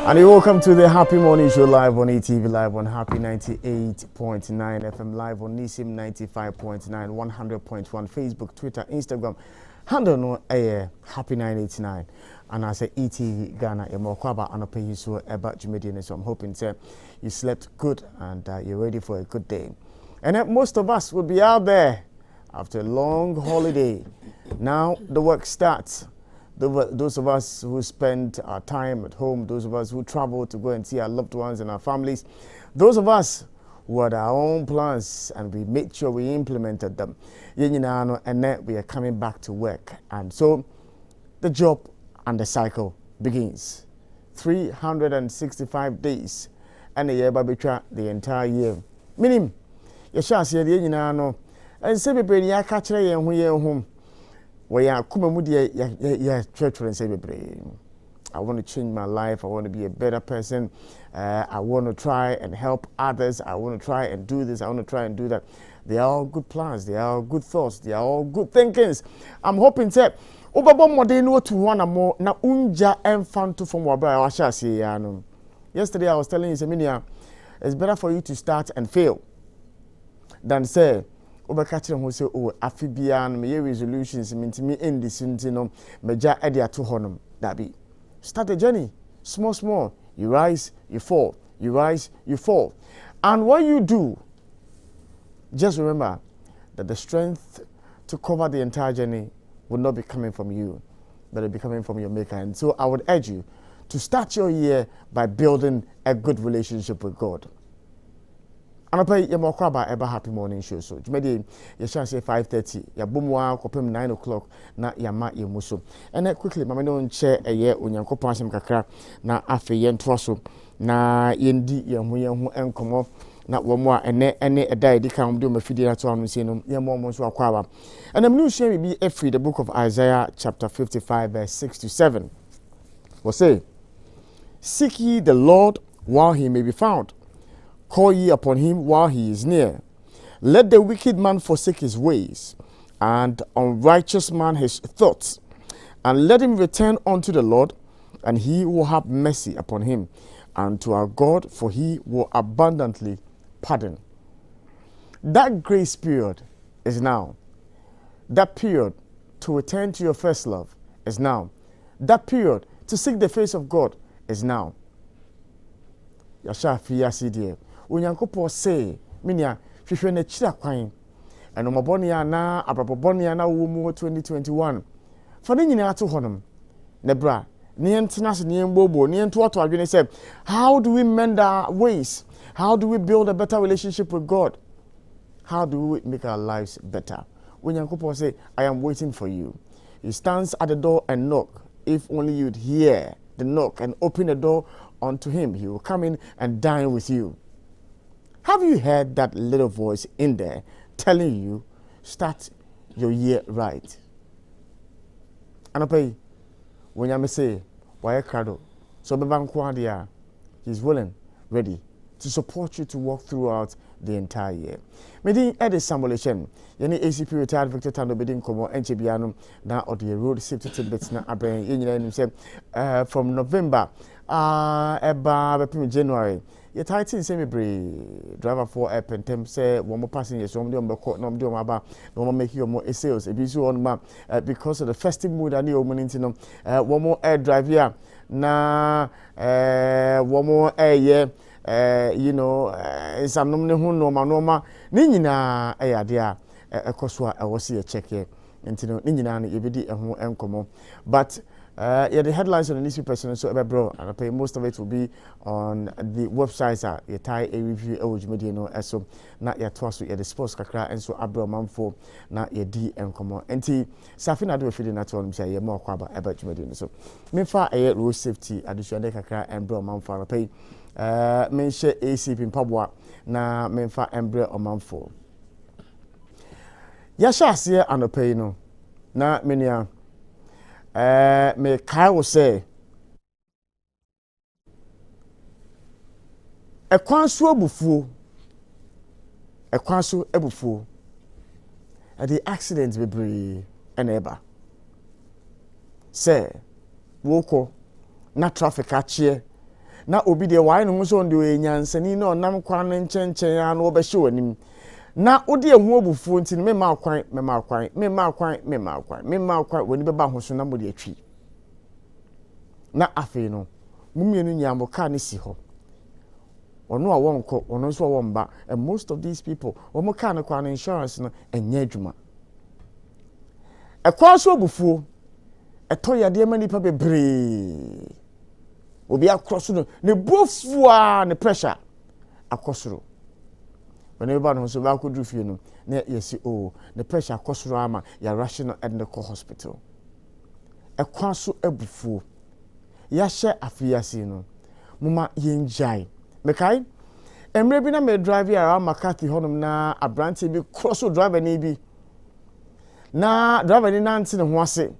And welcome to the Happy Morning Show live on ETV, live on Happy 98.9 FM, live on Nisim 95.9, 100.1, Facebook, Twitter, Instagram. Handle no Happy 989. And I say ETV Ghana, you're more kwaba and pay you so about Jumedian. So I'm hoping you slept good and you're ready for a good day. And most of us will be out there after a long holiday. Now the work starts. Those of us who spend our time at home, those of us who travel to go and see our loved ones and our families, those of us who had our own plans and we made sure we implemented them. And then we are coming back to work. And so the job and the cycle begins. 365 days and a year babitra the entire year. Meaning, you shall see the and say, baby, I catch a home. Where I want to change my life. I want to be a better person. I want to try and help others. I want to try and do this. I want to try and do that. They are all good plans. They are all good thoughts. They are all good thinkings. I'm hoping that na unja emfanto from wabra I say yesterday I was telling you Seminia, it's better for you to start and fail than say Obakachira who say, oh, afibian, me resolutions, me in this, meja edia to honum. That be. Start a journey. Small. You rise, you fall. You rise, you fall. And what you do, just remember that the strength to cover the entire journey will not be coming from you, but it'll be coming from your maker. And so I would urge you to start your year by building a good relationship with God. And I pay more about ever Happy Morning Show. So, you shall say 5:30. Ya bumwa kopem 9 o'clock na yama yemuso. And then quickly, mama don't share a year when you copa some kakra na afe yen twaso na yendi yehu enkomo na womwa ene a day di kan do mafidi na to anu se no yemo mo so akwa. And I'm new share be every the book of Isaiah chapter 55 verse 6 to 7. Will say, seek ye the Lord while he may be found. Call ye upon him while he is near. Let the wicked man forsake his ways, and unrighteous man his thoughts, and let him return unto the Lord, and he will have mercy upon him, and to our God, for he will abundantly pardon. That grace period is now. That period to return to your first love is now. That period to seek the face of God is now. Yasha fiyasi dear. Unyankopo say, minia, hwehwe na chira kwan. Eno maboni ya na abraboboni ya na wo 2021. Fa ne nyina ato honom. Ne bra, ne yentena se ne yembobo, ne yento ato adwene say, how do we mend our ways? How do we build a better relationship with God? How do we make our lives better? Unyankopo say, I am waiting for you. He stands at the door and knock. If only you'd hear the knock and open the door unto him, he will come in and dine with you. Have you heard that little voice in there telling you, start your year right? And I pay when you say, why a crowd? So he's willing, ready to support you to walk throughout the entire year. Medin Eddie Sambolation, Yenny ACP retired Victor Tando Bedin Como, Enchibiano, now or the road safety tidbits na Abraham himself from November, January. Your title is driver for app and temp say one more passengers, one more court, no more about, no more making your more sales, a visual on map because of the festive mood and the opening, one more air drive here, na one more air, yeah, some normal, Nina, dear, a coswa, I was see a check here, and Nina, you be a more encomo, but. Yeah, the headlines on the newspaper, so bro, and I pay most of it will be on the websites. You tie a review, media, so not your twice with the sports kakra, and so abro manfo, not your D and come on. And Safina do a feeling at all, say, more quaba about media. So, me far a road safety, additional kakra, and bro manfo, pay, mention ACP in Pabwa, na menfa embre or manfo. Yasha, see, and a pay no, na mania. Me kai will say a kwanso ebufu at the accident be brave and ever say woko na traffic achie na obi de why no so nde enyansani na onam kwan nkyɛnkyɛn a no obɛhye w'anim na wode ehu obufuo nti me ma kwan woni bɛba ho so na mo de atwi na afei no mumienu nyambo ka ne si ho ono a wonko ono so womba and most of these people omo ka ne kwan insurance no enye adwuma ekwa so obufuo eto yade ma nipa bebre obi akroso no ne bofua ne pressure akosoro whenever ba no so ba ko du fie no na yesi the pressure akosoro ama ya rational and the hospital ekwa so abufuo ya hye afiase no muma yenjai mekai emre bi na me drive around Makati honum na abrante bi cross driver ni bi na driver ni nanti ne ho ase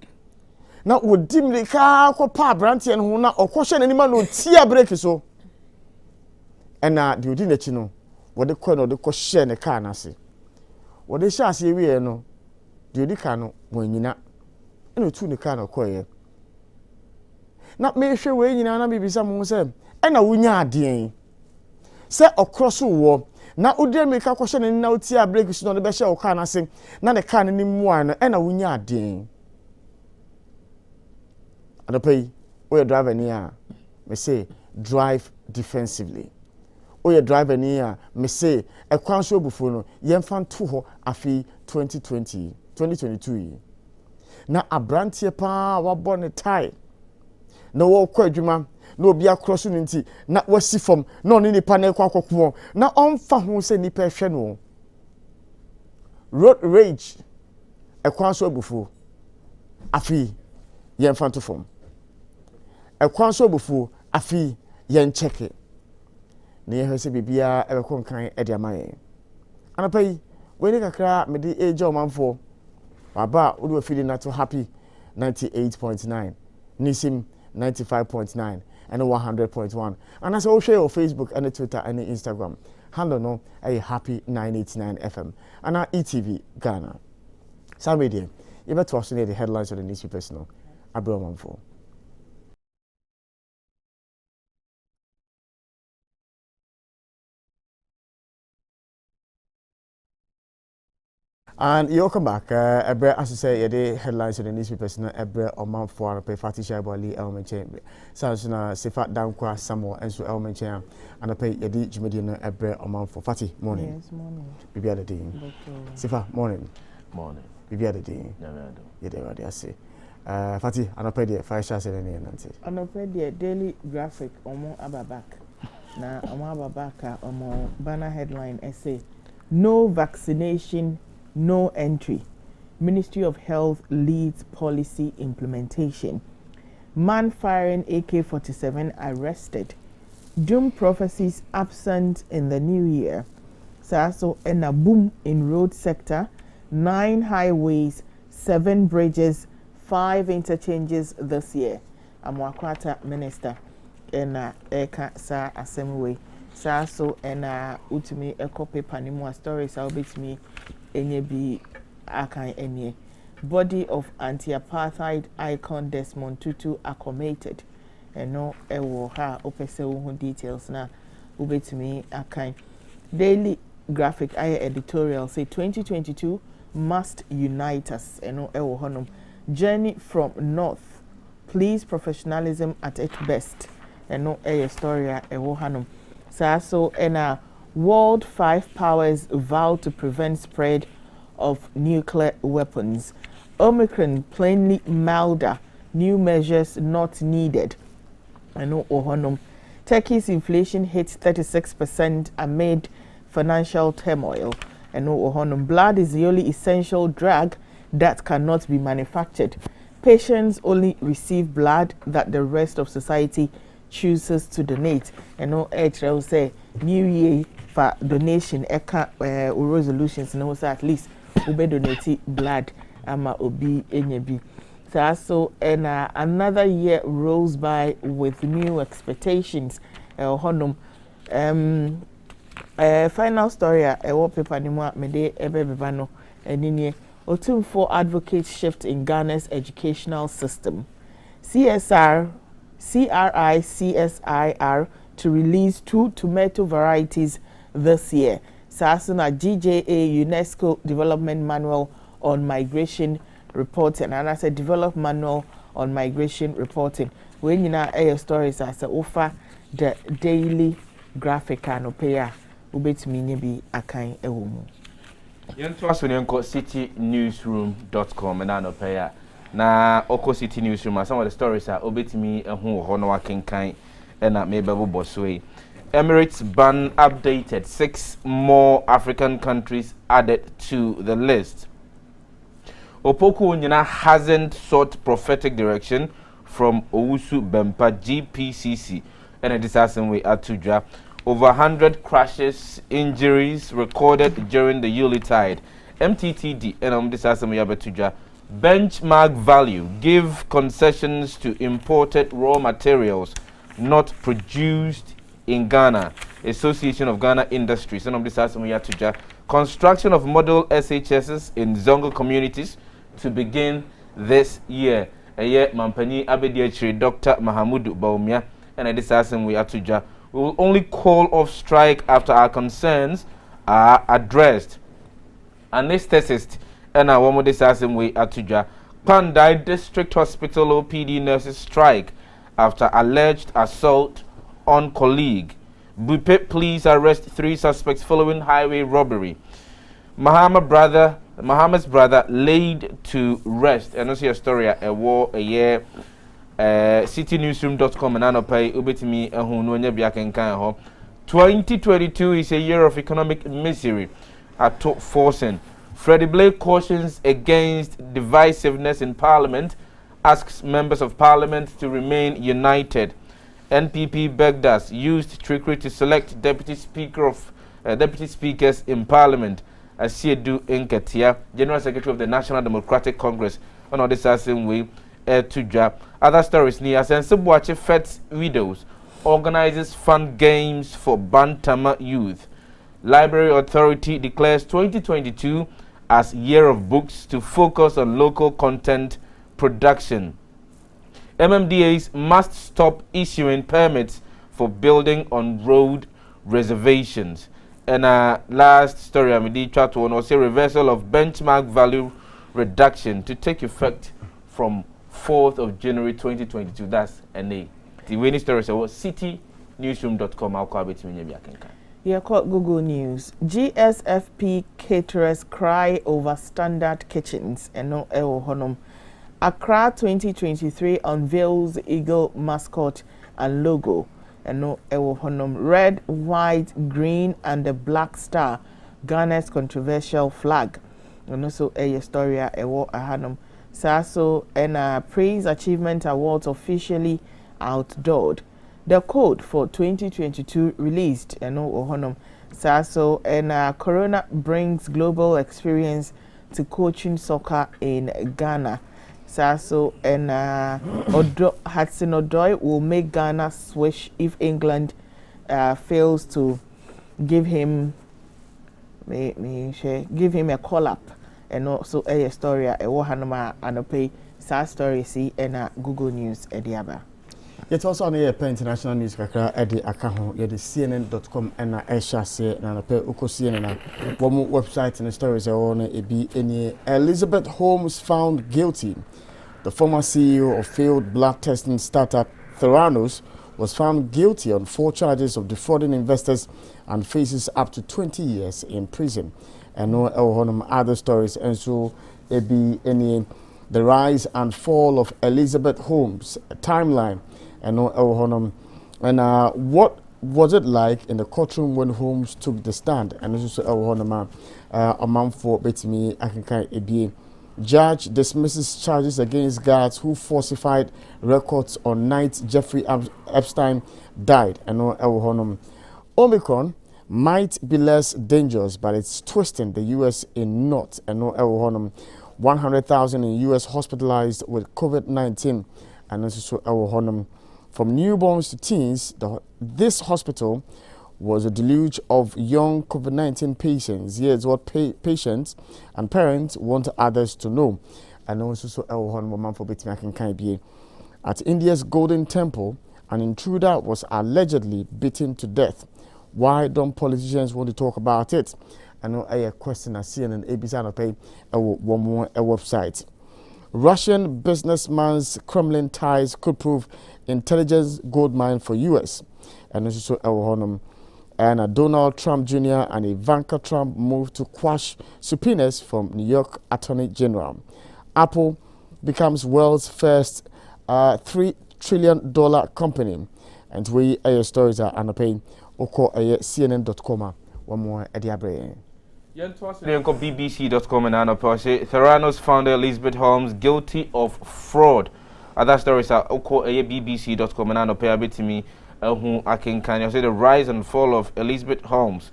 na wodi ka ko pa abrante ne ho na okohye n'ani ma no tia brake so ena de odi n'achi no wode kɔ no de kɔ hye ne car na ase wode hye ase ewie no de odi ka no wanyina ena otu ne car na kɔye na me hwe we nyina na bibisa mo se ena wunya aden se okroso wo na odi me ka kɔhye ne na otia brake so no de be hye o car na ase na ne car ne mu an no ena wunya aden adapai o your driver ni a me say drive defensively o your driver ni a me say ekwan so obufuo no yemfa nto ho afi 2022 na abrantie pa wabɔ ne tie na wo kɔ adwuma na obi akroso no nti na wasi fam na oni nipa na ekwa akɔkɔ na ɔmfa ho sɛ nipa ehwɛ no road rage ekwan so obufuo afi yemfa nto fam ekwan so obufuo afi yen check na ye hwese bibia ebekɔ nkan e de amaye anapai we ni kakra me de ejo manfo baba wo do feel na to happy 98.9 nisim 95.9 and 100.1 and as I share your Facebook and Twitter and Instagram handle no a happy 989 FM and our ETV Ghana some media you better watch the headlines of the newspapers no abro manfo. And you come back, as I say, the headlines of the newspapers, Ebre Oman for pay Fatty Shabali Elman Chamber. Sajana Sifat Damqua Samuel and so Elman Cham, and I pay Yadi Jimedian Ebre Oman for Fatty morning. Yes, morning. Bibi the Dean. Sifa morning. Morning. Bibi the Dean. Yeah, they say. Fatty, and I pay the 5 shots in any Nancy. And I pay the daily graphic Omo Ababak. Now, Omo Ababaka, Omo banner headline essay No vaccination. No entry. Ministry of Health leads policy implementation. Man firing AK-47 arrested. Doom prophecies absent in the new year. So and a boom in road sector. 9 highways, 7 bridges, 5 interchanges this year. Amwakwata Minister and Eka Sa Assembly. So and utumi ekope panimwa stories I'll be me enye bi akan enye. Body of anti-apartheid icon Desmond Tutu acclimated. No ewo ha opese wo details na ubetumi akan. Daily Graphic aya editorial say 2022 must unite us. No ewo honum. Journey from north. Please professionalism at its best. No a story ewo hanum. So and world 5 powers vow to prevent spread of nuclear weapons. Omicron plainly milder. New measures not needed. Turkey's inflation hits 36% amid financial turmoil. Blood is the only essential drug that cannot be manufactured. Patients only receive blood that the rest of society chooses to donate. Will say New Year for donation resolutions say at least ube donate blood ama obi enyebi. So and another year rolls by with new expectations. Final story paper ni mo mede ebebeba no enini Otumfo advocates shift in Ghana's educational system. CSR CRICSIR to release 2 tomato varieties this year. Sasuna GJA UNESCO Development Manual on Migration Reporting, and I said Develop Manual on Migration Reporting. When you know air stories as a offer the daily graphic and opea ubetumi bi akan ewo mu. Yentu aso ne nko citynewsroom.com na no opea na oko City Newsroom. Some of the stories are obetumi ehu ho no wakenkan na mebebo boswe. Emirates ban updated, 6 more African countries added to the list. Opoku Nyina hasn't sought prophetic direction from Owusu Bempa GPCC and a disaster way at Tuja. Over 100 crashes, injuries recorded during the Yuletide. MTTD and disaster way at Tuja. Benchmark value give concessions to imported raw materials not produced in Ghana. Association of Ghana Industries and disaster way at Tuja. Construction of model SHSs in Zongo communities to begin this year. Mampani Abediachiri Dr. Mahamudu Baumia and a disaster we at Tuja. We will only call off strike after our concerns are addressed. Anesthetist and our one disaster we at Tuja. Pandai District Hospital OPD nurses strike after alleged assault on colleague. Bupe police arrest 3 suspects following highway robbery. Muhammad's brother laid to rest. And also a story a war a year. Citynewsroom.com and anopay ubetimi ehunu nya bia kenkan ho. 2022 is a year of economic misery at top forcing. Freddie Blake cautions against divisiveness in Parliament, asks members of Parliament to remain united. NPP begged us used trickery to select deputy speakers in Parliament. Asiedu Nketia, General Secretary of the National Democratic Congress, on all this same way to job. Other stories near Sensibuache Feds Widows organizes fun games for Bantama youth. Library Authority declares 2022 as year of books to focus on local content production. MMDAs must stop issuing permits for building on road reservations. And last story I did chat to was a reversal of benchmark value reduction to take effect from 4th of January 2022. That's NA. The winning story was citynewsroom.com. I'll call it to you. Yeah, called Google News. GSFP caterers cry over standard kitchens and no honum. Accra 2023 unveils Eagle mascot and logo. And no honum. Red, white, green, and the black star. Ghana's controversial flag. And also a story ewo ahanum. Saso and Praise Achievement Awards officially outdoored. The code for 2022 released and no honum. Saso and Corona brings global experience to coaching soccer in Ghana. Saso and Hudson Odoi will make Ghana swish if England fails to give him a call up. And also a story a Wahanama and pay sad story see and Google News ediaba. Yet also on the international news kakra edi akaho ye the cnn.com and Aisha say na pe uko CNN one website and the stories on ebi any Elizabeth Holmes found guilty. The former CEO of failed blood testing startup Theranos was found guilty on 4 charges of defrauding investors and faces up to 20 years in prison. And no other stories and so ebi any the rise and fall of Elizabeth Holmes timeline. And what was it like in the courtroom when Holmes took the stand? And also a man for betimi akankai ebi. Judge dismisses charges against guards who falsified records on night Jeffrey Epstein died. And Omicron might be less dangerous, but it's twisting the U.S. in knots. And 100,000 in U.S. hospitalized with COVID-19. And also from newborns to teens, this hospital was a deluge of young COVID-19 patients. Here's what patients and parents want others to know. And also, for At India's Golden Temple, an intruder was allegedly beaten to death. Why don't politicians want to talk about it? I know a question I see on ABC and pay one more a website. Russian businessman's Kremlin ties could prove intelligence goldmine for US. And also and Donald Trump Jr. and Ivanka Trump moved to quash subpoenas from New York Attorney General. Apple becomes world's first $3 trillion company. And we stories are anapay oko CNN.com. One more Ediabre. BBC.com and anapay. Theranos founder Elizabeth Holmes guilty of fraud. Other stories are oko BBC.com and anapay abitimi who I say the rise and fall of Elizabeth Holmes.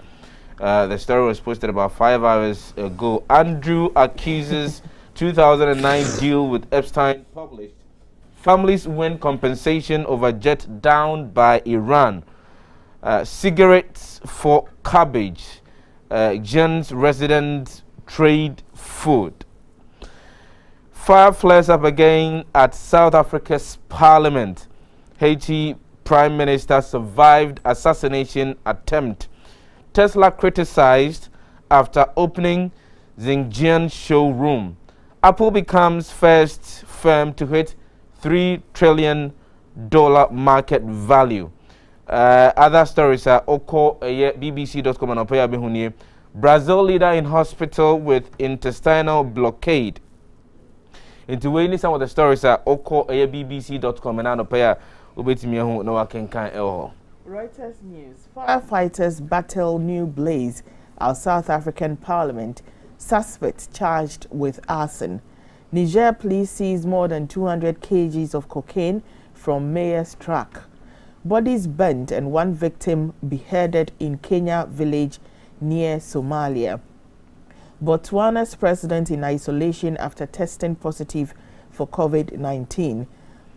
The story was posted about 5 hours ago. Andrew accuses 2009 deal with Epstein published. Families win compensation over jet down by Iran. Cigarettes for cabbage. Jen's residents trade food. Fire flares up again at South Africa's parliament. Haiti Prime Minister survived assassination attempt. Tesla criticized after opening Xinjiang showroom. Apple becomes first firm to hit $3 trillion market value. Other stories are Oko BBC.com and Opaya Behunye. Brazil leader in hospital with intestinal blockade. Into some of the stories are Oko BBC.com and Opaya. Reuters News. Firefighters battle new blaze at South African Parliament. Suspect charged with arson. Niger police seized more than 200 kgs of cocaine from mayor's truck. Bodies burnt and one victim beheaded in Kenya village near Somalia. Botswana's president in isolation after testing positive for COVID-19.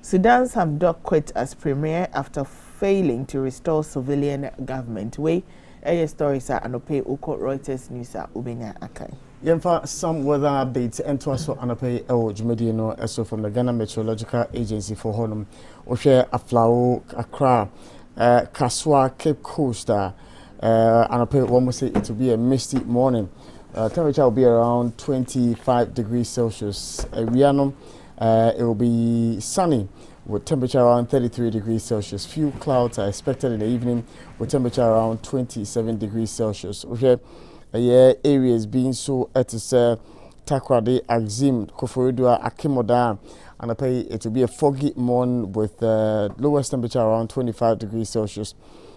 Sudan's Hamdok quit as premier after failing to restore civilian government. Stories are anope uko Reuters News ubenya akai. Yemfa some weather updates and to us anope Jumedino also from the Ghana Meteorological Agency for Honum. Oshe Aflao Accra, Kaswa, Cape Coast. Anope one will say it will be a misty morning. Temperature will be around 25 degrees Celsius. It will be sunny with temperature around 33 degrees Celsius. Few clouds are expected in the evening with temperature around 27 degrees Celsius. Okay, areas being so at Takrady, Axim, Koforidua, Akimoda, and it will be a foggy morning with lowest temperature around 25 degrees Celsius.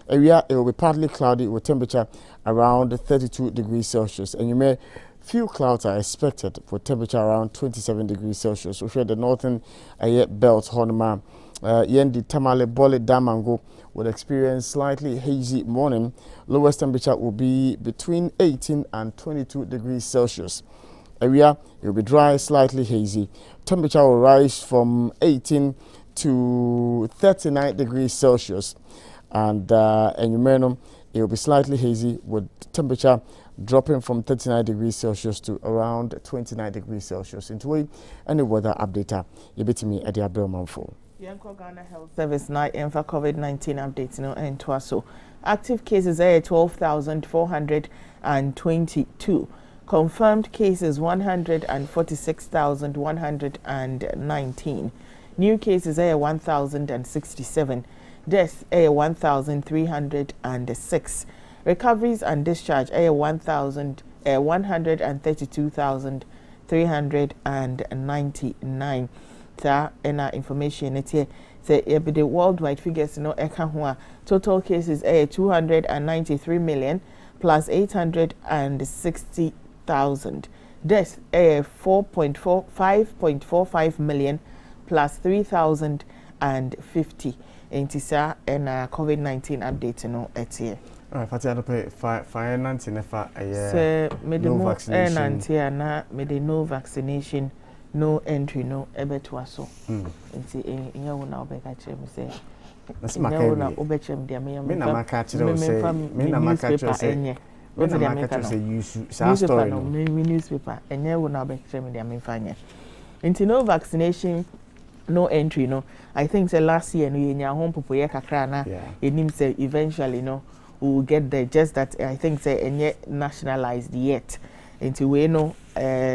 Area it will be partly cloudy with temperature around 32 degrees Celsius, and you may few clouds are expected for temperature around 27 degrees Celsius. We the northern belt, Honma, Yendi, Tamale, Bole, Damango will experience slightly hazy morning. Lowest temperature will be between 18 and 22 degrees Celsius. Area it will be dry, slightly hazy. Temperature will rise from 18 to 39 degrees Celsius, and it will be slightly hazy with temperature dropping from 39 degrees Celsius to around 29 degrees Celsius. Into any weather update, you bet me at the Abelmanfo. Yanko Ghana Health Service night and for COVID-19 updates and Twaso. Active cases are 12,422. Confirmed cases 146,119. New cases are 1,067. Deaths are 1,306. Recoveries and discharge are 132,399. In our information, it's here. The worldwide figures, total cases are 293 million plus 860,000. Deaths are 5.45 million plus 3,050. And COVID-19 update, it's here. Fatiano pay fire nanti nefa no vaccination. No vaccination, no entry, no ebetwaso. Nti inya wona obeka chem say. Inya wona obechem dia me na maka chiro say. Me na maka chiro say. Me na maka chiro say use sa story no. Me newspaper. Inya wona obechem dia me fanya. Nti no vaccination no entry, no. I think the last year, no, in your home, popo kakra na. It means eventually, no, we will get there. Just that I think say and yet nationalized yet. Into we no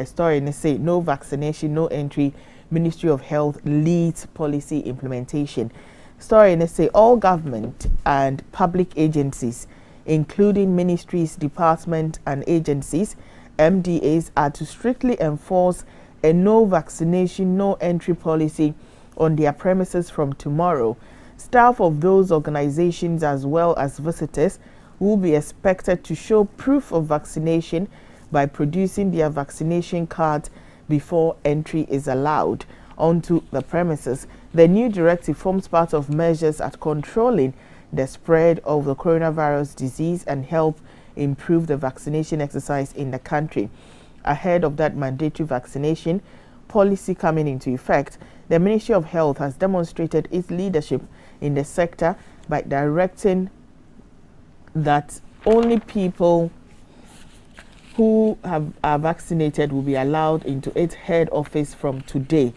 story and say no vaccination, no entry. Ministry of Health leads policy implementation. Story and say all government and public agencies, including ministries, departments, and agencies, MDAs, are to strictly enforce a no vaccination, no entry policy on their premises from tomorrow. Staff of those organizations as well as visitors will be expected to show proof of vaccination by producing their vaccination card before entry is allowed onto the premises. The new directive forms part of measures at controlling the spread of the coronavirus disease and help improve the vaccination exercise in the country. Ahead of that mandatory vaccination policy coming into effect, the Ministry of Health has demonstrated its leadership in the sector by directing that only people who are vaccinated will be allowed into its head office from today.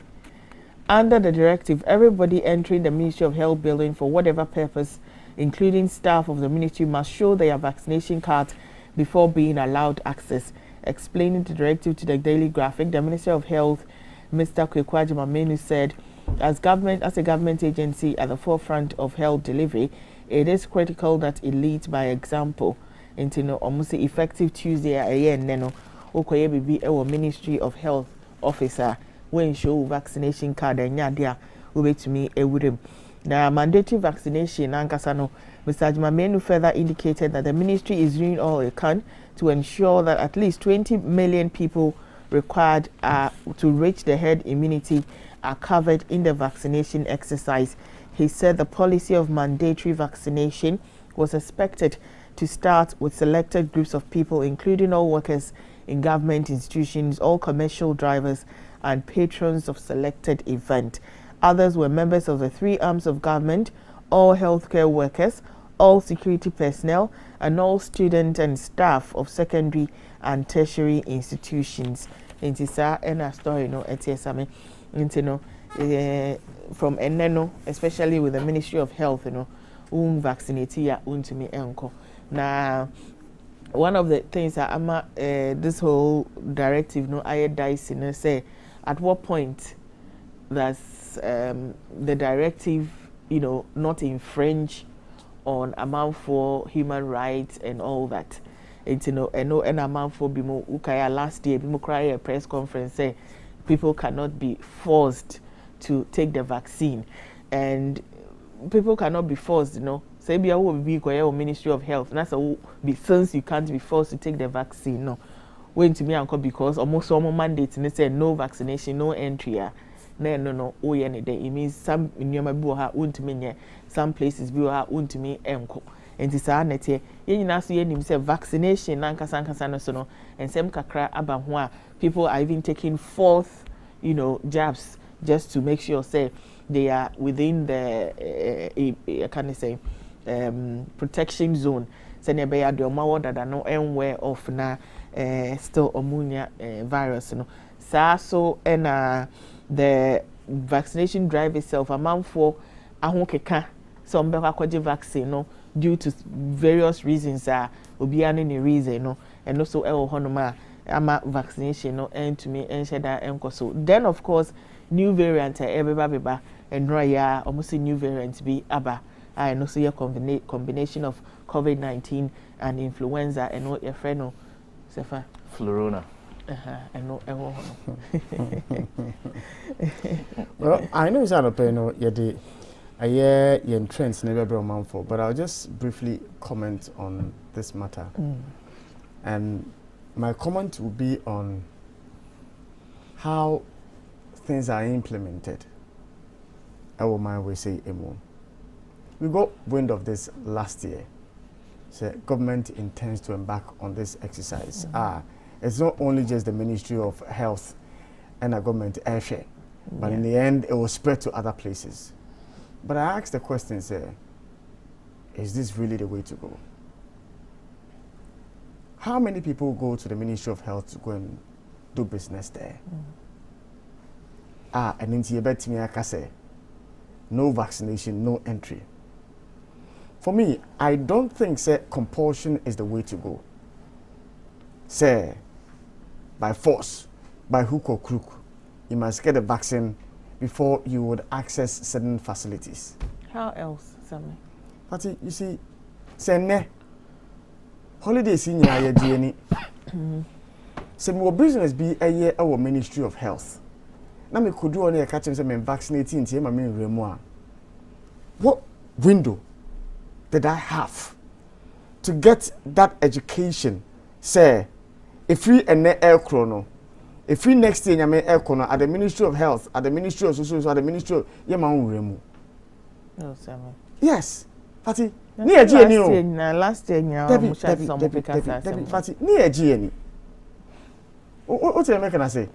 Under the directive, everybody entering the Ministry of Health building for whatever purpose, including staff of the ministry, must show their vaccination card before being allowed access. Explaining the directive to the Daily Graphic, the Minister of Health, Mr. Kweku Agyeman-Manu, said, as a government agency at the forefront of health delivery, it is critical that it leads by example. Into no almost effective Tuesday and neno okoye bibi ewo Ministry of Health officer when show vaccination card and yadia ubetumi ewurem. Now mandatory vaccination ankasa no, Mr. Agyeman-Manu further indicated that the ministry is doing all it can to ensure that at least 20 million people required to reach the herd immunity are covered in the vaccination exercise. He said the policy of mandatory vaccination was expected to start with selected groups of people, including all workers in government institutions, all commercial drivers, and patrons of selected event. Others were members of the three arms of government, all healthcare workers, all security personnel, and all students and staff of secondary and tertiary institutions. Inti sa ena story no etiesame inti no from eneno, especially with the Ministry of Health, vaccinate ya untumi enko. Now, one of the things that this whole directive I dice say at what point does the directive not infringe on amount for human rights and all that. And an amount for bimo ukaya last year bimo cry a press conference say people cannot be forced to take the vaccine, and people cannot be forced, say be a Ministry of Health. And that's be since you can't be forced to take the vaccine. No, went to me uncle because almost all mandates and they say no vaccination, no entry. No. Oh yeah, it means some in your mabuha won't mean some places won't me enko. And this are net here. You know, so you say vaccination, nankasa so no, and some kakra abahwa. People are even taking fourth, jabs just to make sure say they are within the can I say protection zone. Send a bear do more that no anywhere of na still ammonia virus. So and the vaccination drive itself amount for ahokeka some bekwaje vaccine due to various reasons obi any reason and also honoma ama vaccination and to me and sheda enko. So then of course new variant everybody and ya almost a new variant be aba and also your combination of COVID-19 and influenza and what your friend Sefa Florona. Well, I know it's not a pain, yet a year in trends never been month for, but I'll just briefly comment on this matter. And my comment will be on how things are implemented. I will mind we say we got wind of this last year. So government intends to embark on this exercise. It's not only just the Ministry of Health and the government airshare, but in the end, it will spread to other places. But I asked the question, is this really the way to go? How many people go to the Ministry of Health to go and do business there? and into your bed to me, I say, no vaccination, no entry. For me, I don't think say compulsion is the way to go. Say, by force, by hook or crook, you must get a vaccine before you would access certain facilities. How else, Sammy? But you see, say ne holidays in your DNA. Say more business be a year our Ministry of Health. Now me could do only a catch and say me vaccinating to my main remoa. What window did I have to get that education? Say, if we and air chrono, if we next year you air chrono at the Ministry of Health, at the Ministry of Social, at the Ministry of Yamaun Remu. No, Sammy. Yes, Fatty. Near GNU. Last year, Debbie, Fatty, near GNU. What am I going to say?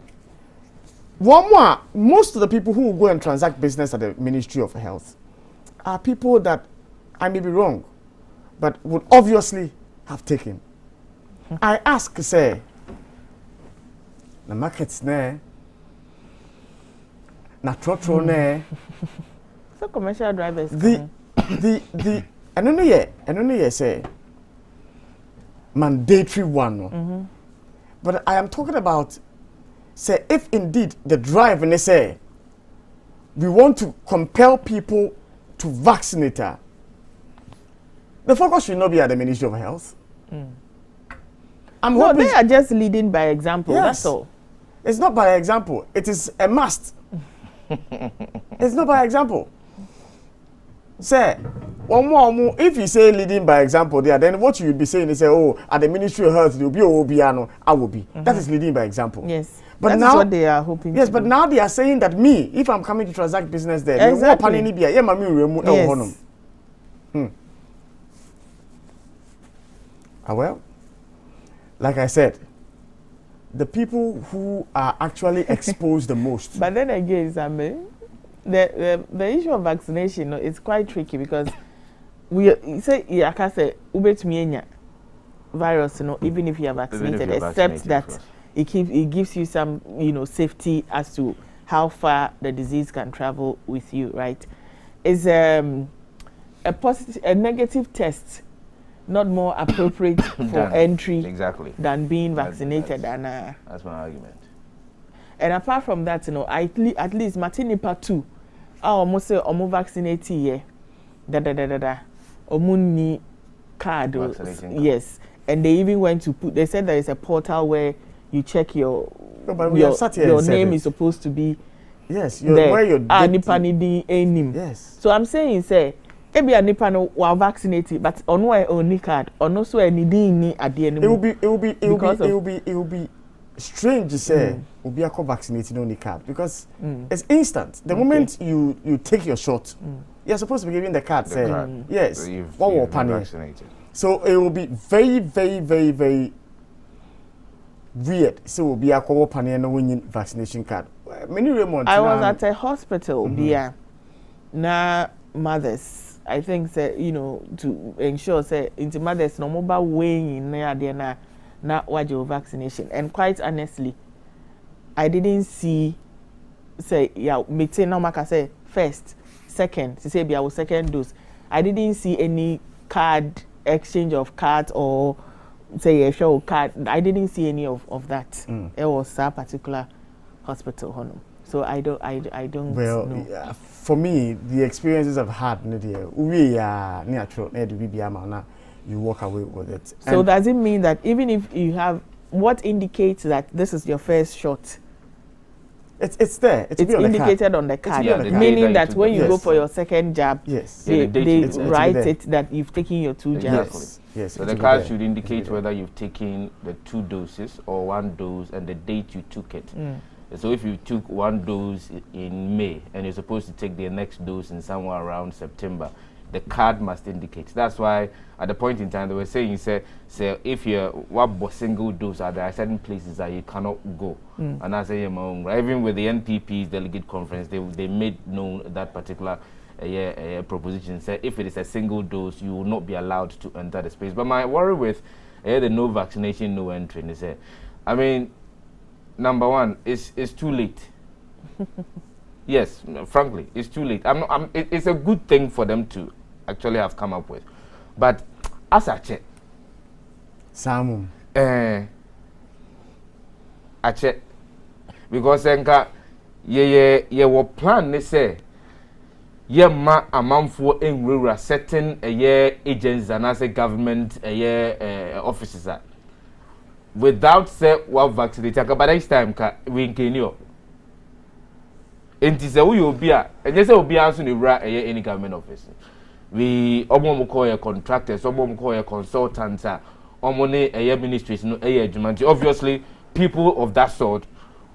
One more, most of the people who go and transact business at the Ministry of Health are people that, I may be wrong, but would obviously have taken. I ask, say, the market's there, na trotro there. So commercial drivers. I don't know, say, mandatory one. But I am talking about, say, if indeed the drive, and they say, we want to compel people to vaccinate her, the focus should not be at the Ministry of Health. No, they are just leading by example, yes. That's all. It's not by example, it is a must. It's not by example. Say, one more, if you say leading by example there, then what you would be saying is, say, oh, at the Ministry of Health, there will be Obiano, I will be. That is leading by example. Yes. But that now, is what they are hoping yes, to but do. now they are saying that me, if I'm coming to transact business there, exactly. Yes. Well, like I said, the people who are actually exposed the most. But then again, Sammy, the issue of vaccination is quite tricky because we say I can say ubetmienya virus, even if you are vaccinated, except that it gives you some safety as to how far the disease can travel with you, right? Is a negative test not more appropriate for entry than being vaccinated? That's my argument. And apart from that, at least Martinipa too, almost say vaccinate here, omuni card, yes, and they even went to put. They said there is a portal where you check your name is supposed to be. Yes, where your name. Yes. So I'm saying, say, ebi a nipa no wa vaccinated, but on why only card, on no so any ni ade anymore. It will be strange to say obi akọ vaccinated only card because it's instant. The moment you take your shot, you're supposed to be given the card. Yes, so one more vaccinated. So it will be very, very, very, very weird. So obi akọ panic no winning vaccination card. Many Raymond. I was at a hospital na mothers. I think to ensure into mothers no mobile weighing na wajo vaccination, and quite honestly I didn't see meeting no maka say first second to say be our second dose. I didn't see any card exchange of cards or say a show card. I didn't see any of that. It was a particular hospital honor. So I don't know. Yeah, for me, the experiences I've had, you walk away with it. So and does it mean that even if you have, what indicates that this is your first shot? It's there. It's indicated on the card. Meaning that when you go for your second jab, they write it that you've taken your 2 jabs. Yes. So the card should indicate whether you've taken the 2 doses or 1 dose and the date you took it. So if you took 1 dose in May and you're supposed to take the next dose in somewhere around September, the card must indicate. That's why at the point in time they were saying, say if you're what single dose, there are certain places that you cannot go. And I say, even with the NPP's delegate conference, they made known that particular proposition. Say if it is a single dose, you will not be allowed to enter the space. But my worry with the no vaccination, no entry, is number one, it's too late. Yes, frankly, it's too late. It's a good thing for them to actually have come up with, but as I check, Samum. I check because enka ye wo plan ne say ye ma amanfo enwura certain agents and as a government offices are without say what vaccinate by this time ka we nkenio enti say we obi a enye say obi anso ne wura any government office we omo call your contractors omo call your consultants omo ne ministries no adwuma. Obviously people of that sort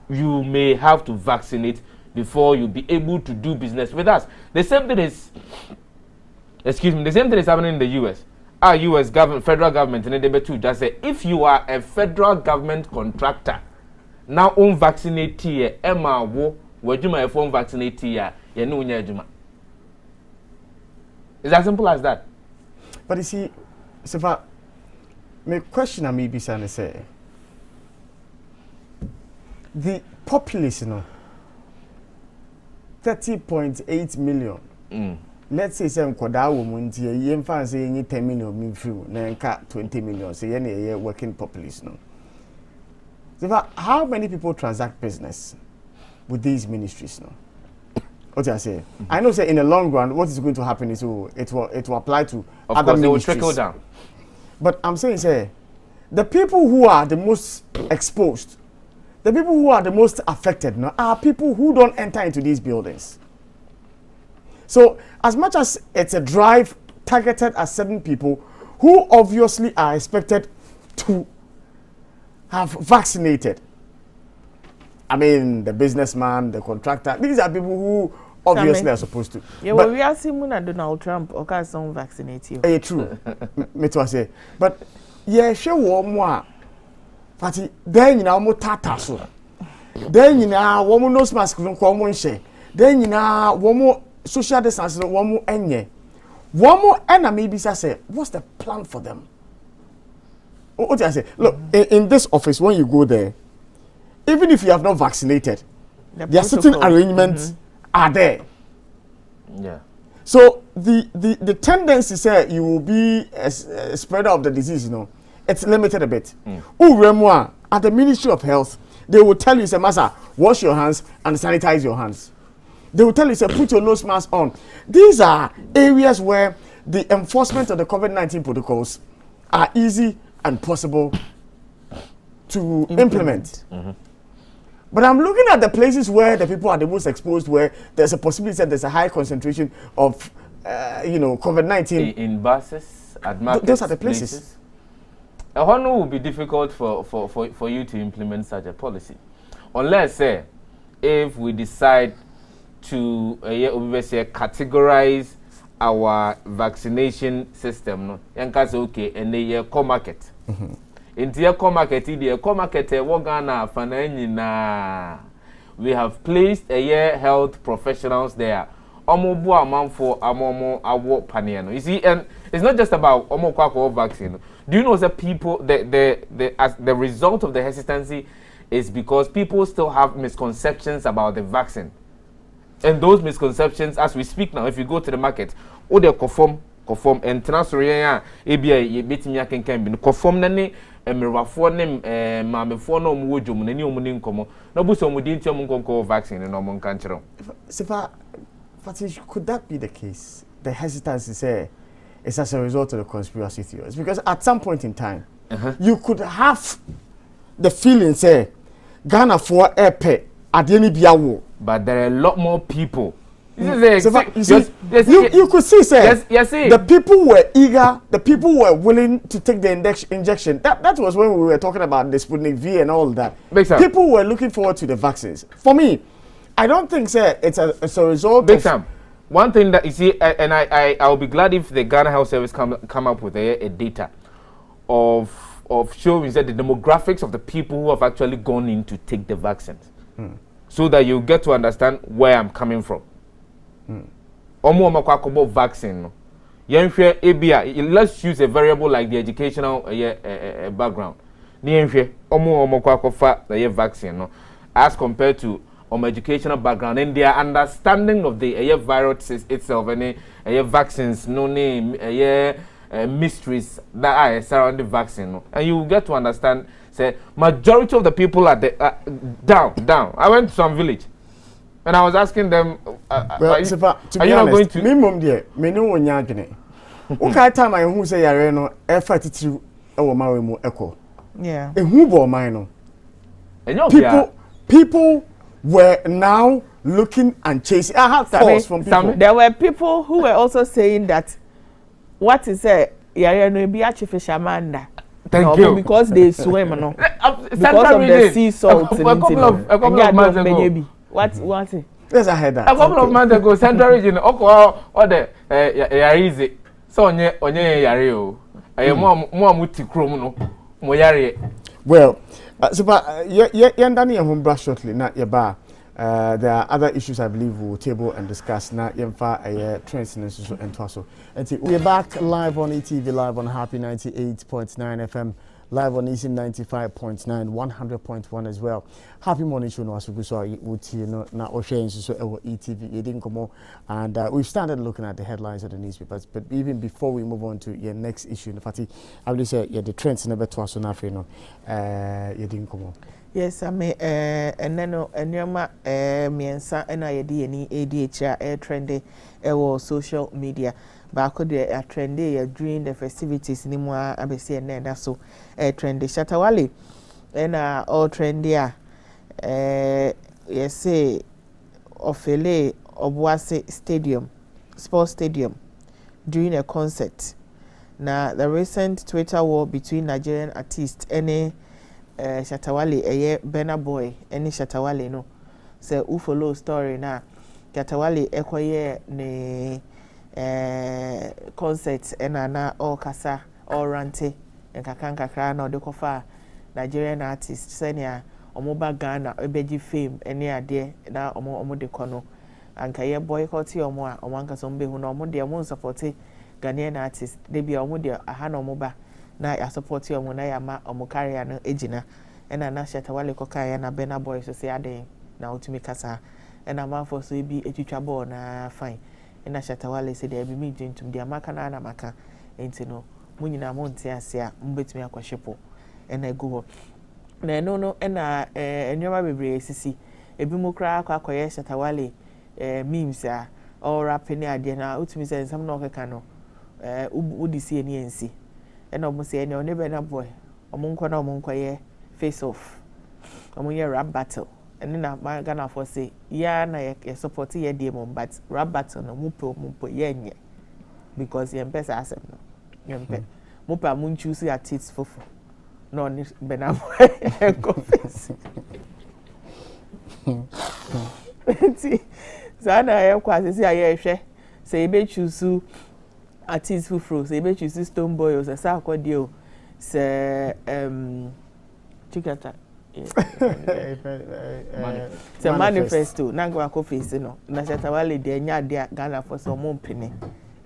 you may have to vaccinate before you be able to do business with us. The same thing is happening in the US. Our US government, federal government, and they too just say if you are a federal government contractor, now on vaccinate here, Emma wo, wajuma if on vaccinate here, you know juma. It's as simple as that. But you see, so my question I may be saying say the population, 30.8 million. Let's say some koda woman here, you can say 10 million mean free, then 20 million, say any working population. So how many people transact business with these ministries now? What do I say? I know say in the long run, what is going to happen is it will apply to of other course, ministries. it will trickle down. But I'm saying say the people who are the most exposed, the people who are the most affected now are people who don't enter into these buildings. So as much as it's a drive targeted at certain people who obviously are expected to have vaccinated. I mean, the businessman, the contractor, these are people who obviously are supposed to. Yeah, but we are seeing Donald Trump or can some vaccinate you. True. Me too, I say. But yeah, sure, more. But then you know, more tata so. Then you know, one more nose mask don't come one share. Then you know, one more social distance, one more enye. One more and maybe say, what's the plan for them? What do I say? Look, in this office, when you go there, even if you have not vaccinated, there are certain arrangements are there. Yeah. So the tendency say you will be a spreader of the disease, you know, it's limited a bit. At the Ministry of Health, they will tell you, say, Master, wash your hands and sanitize your hands. They will tell you, say, put your nose mask on. These are areas where the enforcement of the COVID-19 protocols are easy and possible to implement. But I'm looking at the places where the people are the most exposed, where there's a possibility that there's a high concentration of, COVID-19. In buses, at markets, those are the places. A honor will be difficult for you to implement such a policy. Unless, if we decide to categorize our vaccination system, no, okay, and the co-market. In the eco-market, we have placed health professionals there. You see, and it's not just about vaccine. Do you know that people, the result of the hesitancy is because people still have misconceptions about the vaccine. And those misconceptions, as we speak now, if you go to the market, they conform and transfer conform nani emirwafo nem mamefo no mo wodwom nani omuni nkomo na buso mo di ntiem nkonko vaccine no mo nkan kire. Sifa, could that be the case? The hesitancy say is as a result of the conspiracy theories, because at some point in time you could have the feeling say Ghana for epe adeni biawo, but there are a lot more people. You could see, sir, the people were eager, the people were willing to take the injection. That was when we were talking about the Sputnik V and all that. People were looking forward to the vaccines. For me, I don't think, sir, it's a result of... Sam, one thing that you see, and I'll be glad if the Ghana Health Service come up with a data of showing that the demographics of the people who have actually gone in to take the vaccines, so that you get to understand where I'm coming from. Vaccine. Let's use a variable like the educational background. Vaccine as compared to educational background and their understanding of the virus itself and vaccines no name mysteries that are surrounding the vaccine, and you get to understand. Say majority of the people are down. I went to some village, and I was asking them, are you not going to? Minimum there, me no one yagene. Okay, time I who say yare no effort to our mawe echo. Yeah. A who bo mine no. People were now looking and chasing. I had calls from people. There were people who were also saying that what is a yare no be artificial manda. Thank you. Because they swim, no. Because of the sea salt. A couple of months ago. What? Yes, I heard that. A couple of months ago, Central Region, or the Yarizi. So onye yare o. Mo amuti krom no. Mo yare. Well, so yandani home brush shortly na yeba. There are other issues I believe we'll table and discuss na yemfa trends and so and so. And we're back live on ETV, live on Happy 98.9 FM, live on Easy 95.9, 100.1 as well. Happy morning show no asubuso uti no na oshe so ETV yedin komo, and we've started looking at the headlines of the newspapers. But even before we move on to your next issue, in fact, I will say the trends never to us on Africa yedin komo. Yes, I mean, and then Nyama Miensa and I ADHR air trendy social media. But could be a trendy during the festivities anymore. ABC and then so trendy Shatawale and all trendy. Yes, say Ofele Obuasi Stadium, Sports Stadium, during a concert. Now, the recent Twitter war between Nigerian artists and Shatawale Burna Boy any Shatawale no say who follow story na Shatawale ekoye ne concerts na all kasa all rante nkakra na de kofa Nigerian artists senia omoba Ghana ebeji fame any ade na omo de kono anka ye boycott omo a omo anka so mbehu na omo de omo support Ghanaian artists de bia omo de aha na omoba na ya support omo na ya ma omo career no ejina ena na Shatawale koka ya na Burna Boy so say ade na utumi kasa ena ma for so bi etwitwa ball na fine ena Shatawale say dey be me gentum dia maka na na maka enti no munyina mo nte ase a mbetumi akwahyepo ena go na no ena enwema bebre sisi ebi mu kra akwaye Shatawale memes a all rapping ade na utumi say nsam na okeka no udi see eni ensi ena omo say eni one Burna Boy omo nkwa na omo nkwaye face off omo ye rap battle and na Ghana for say ya na ye support ye dey mom but rap battle no mupo ye nye because ye mpesa asem no ye mpe mupa mun choose artists fofo no ni Burna Boy confess ti sana ye kwa say ye hwe say e be choose artists fofo say e be choose Stone Boy o say sa akwade o say Chikata it's a manifesto nangwa ko face no na Shatawale de nya de Ghana for so mo mpene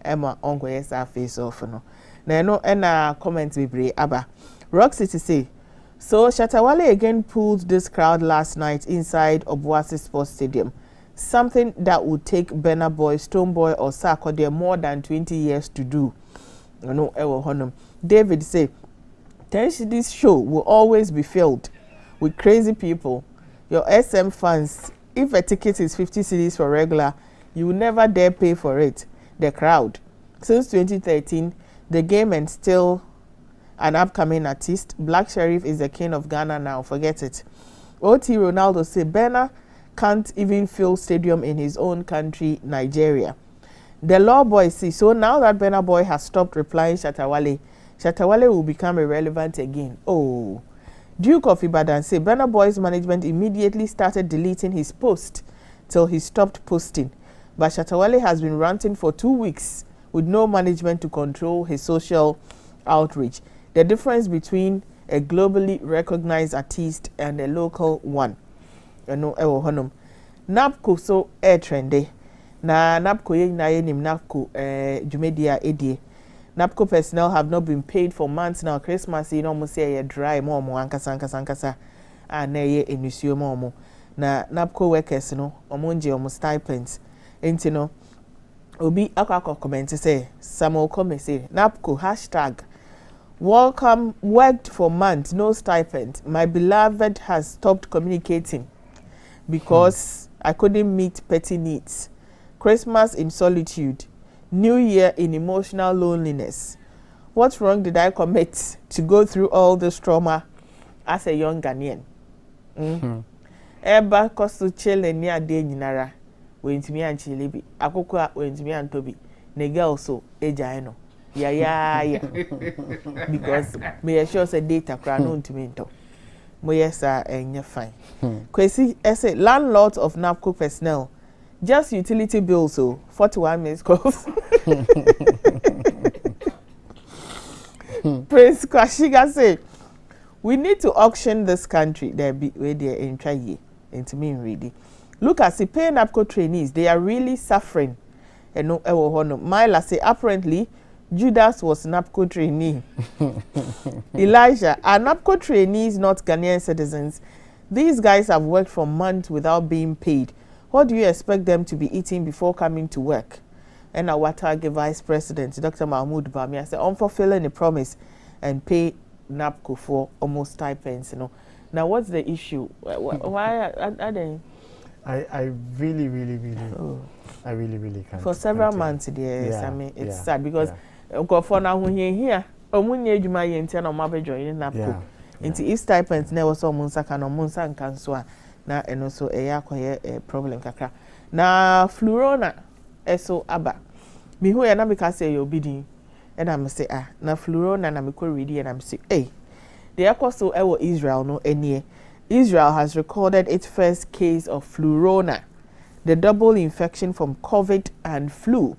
ema ongo yes a face off no na no na comment bebre aba Rock City say so Shatawale again pulled this crowd last night inside Obuasi Sports Stadium, something that would take Burna Boy, Stone Boy or Sarkodie more than 20 years to do. No ewo honum David say this show will always be filled with crazy people. Your SM fans, if a ticket is 50 cedis for regular, you will never dare pay for it. The crowd. Since 2013, the game and still an upcoming artist. Black Sheriff is the king of Ghana now. Forget it. OT Ronaldo say Burna can't even fill stadium in his own country, Nigeria. The law boy see, so now that Burna Boy has stopped replying Shatawale will become irrelevant again. Oh. Duke of Ibadan say Burna Boy's management immediately started deleting his post till he stopped posting. But Shatawale has been ranting for 2 weeks with no management to control his social outreach. The difference between a globally recognized artist and a local one. Napco so air trendy. Na Napco ye na ye nim Napco Jumedia Edie. Napco personnel have not been paid for months now. Christmas, you know, almost say dry more ankasa and ye inusio more. na NAPCO workers no omonje omo stipends enti no obi akwa comment say Samuel Kome say NAPCO #welcome worked for months no stipend my beloved has stopped communicating because I couldn't meet petty needs. Christmas in solitude, New Year in emotional loneliness. What wrong did I commit to go through all this trauma as a young Ghanaian? Eba kostu chile ni ade nyinara wentimi anchile bi akoko a wentimi antobi ne girl so ejae no ya because me sure say data kra no ntimi nto mo yes enye fine kwesi say landlords of NAPCO personnel just utility bills so 41 minutes calls. Prince Kwashiga say we need to auction this country there be where they in try ye into me ready. Look at the pay NAPCO trainees, they are really suffering. And no Myla say apparently Judas was NAPCO trainee. Elijah, are NAPCO trainees not Ghanaian citizens? These guys have worked for months without being paid. What do you expect them to be eating before coming to work? And our target Vice President, Dr. Mahmoud Bamia, said unfulfilling the promise and pay NAPCO for almost stipends. Now, what's the issue? Why are they? I really, I really can't. For several months, yes. Yeah, I mean, it's sad because for now, when you're here, omunye juma yenti na mabe join NAPCO. Into if stipends never saw Munsaka no Munsan Kanswa na and also a problem kakra. Na Flurona eso aba. Me who na because say you bidding and I'm say na Flurona na me ko ready and I'm say the akoso ewo Israel no enie. Israel has recorded its first case of Flurona, the double infection from COVID and flu.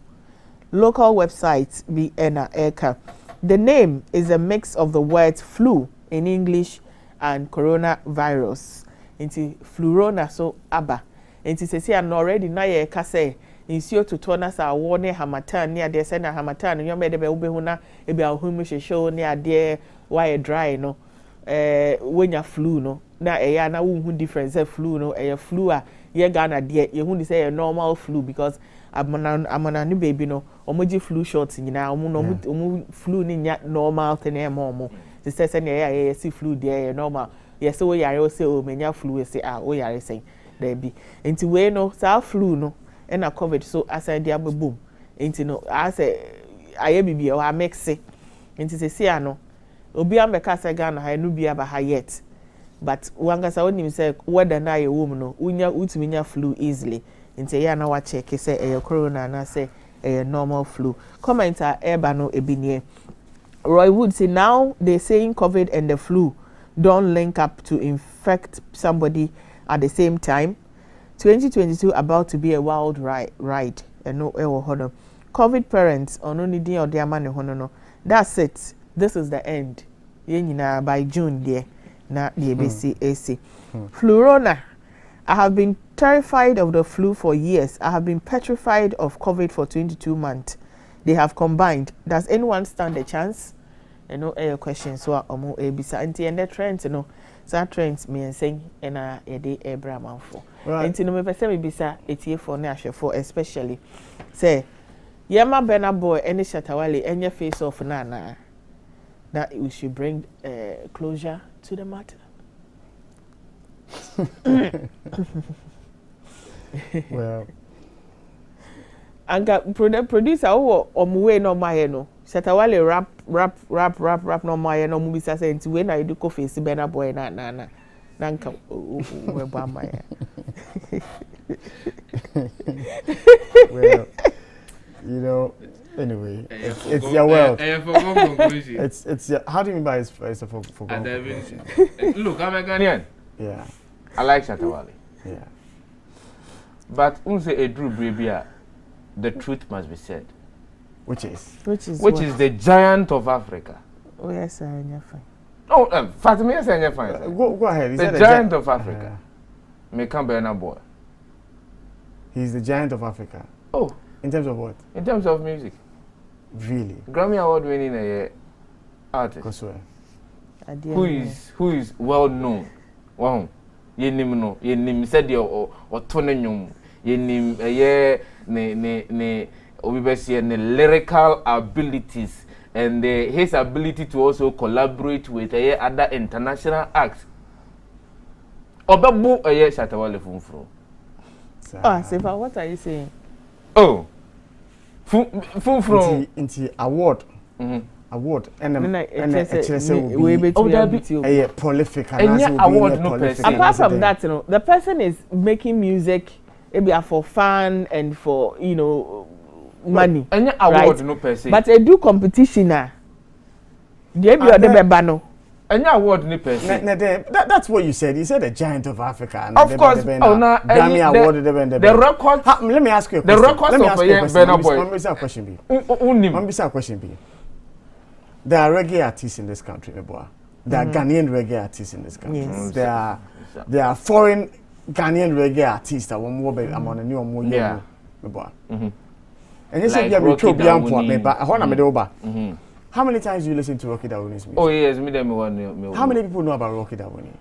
Local websites be Eka. The name is a mix of the words flu in English and coronavirus. Into Flurona so aba. Into say an already na ye ka say insio to tona sa warne hamatan near de send hamatan you made be ubehuna e be ahumi show near de why dry no when ya flu no na eya na wu difference flu no flu a ye Ghana de ye hu say a normal flu because amana ni baby no omoji flu shots nyina omo flu ni nya normal thing e mo they say na see flu there normal yes so we yare say o menya flu say o yare say there be enti we no sa flu no na COVID so aside dia boom enti no as aye bibia o mix enti say ano obi ambeka say Ghana ha no bia ba ha yet but wangasa onim say whether na ye wom no unya utiminya flu easily enti ya na wa check say corona na say normal flu commenter eba no ebinie Roy Wood say now they saying COVID and the flu don't link up to infect somebody at the same time. 2022 about to be a wild ride. And no COVID parents on only day or their money no. That's it. This is the end. By June there. Na the ABC AC. Flurona. I have been terrified of the flu for years. I have been petrified of COVID for 22 months. They have combined. Does anyone stand a chance? A question so omo ebisa anti and the trends so trends me saying na e dey Abraham for anti no me pese me bisa etie for na ahwe for especially say Yema Bena boy any Shatawale any face off na that we should bring closure to the matter. Well, anga producer o omuwe no maye no Shatawale rap no maye no mu bisa say nti we na edu ko face Bena boy na nka we ba maye. Well, anyway, it's your world. It's your, how do you mean by it's a for Look, I'm a Ghanaian. Yeah. I like Shatawale. Yeah. But unse Edru Brebia, the truth must be said. Which is the giant of Africa. Oh yes, sir, you're fine. Oh, Fatima, yes, you're fine. Go ahead. The giant of Africa. Mekan Bena boy. He's the giant of Africa. Oh. In terms of what? In terms of music. Really? Grammy Award winning artist. Kosue. Who is well known. Wow. yenim no yenim said your otonenum yenim ne obibesi ne lyrical abilities and his ability to also collaborate with other international acts obebu Shatta Wale funfro. Sefa, what are you saying? Oh, funfro into award. Award and prolific award no person. Apart from that, the person is making music maybe for fun and for money. Any award no person. But they do competition Any award no person. That's what you said. You said a giant of Africa. And of course. Grammy award. The record. Let me ask you a question. The records of Burna Boy. Let me ask a question. There are reggae artists in this country, Neboa. There are Ghanaian reggae artists in this country. Yes. There are foreign Ghanaian reggae artists that want more. I'm on a new more Neboa. And you said you have a true beyond for me, but how many times do you listen to Rocky Dawuni's music? Oh yes, me. How many people know about Rocky Dawuni?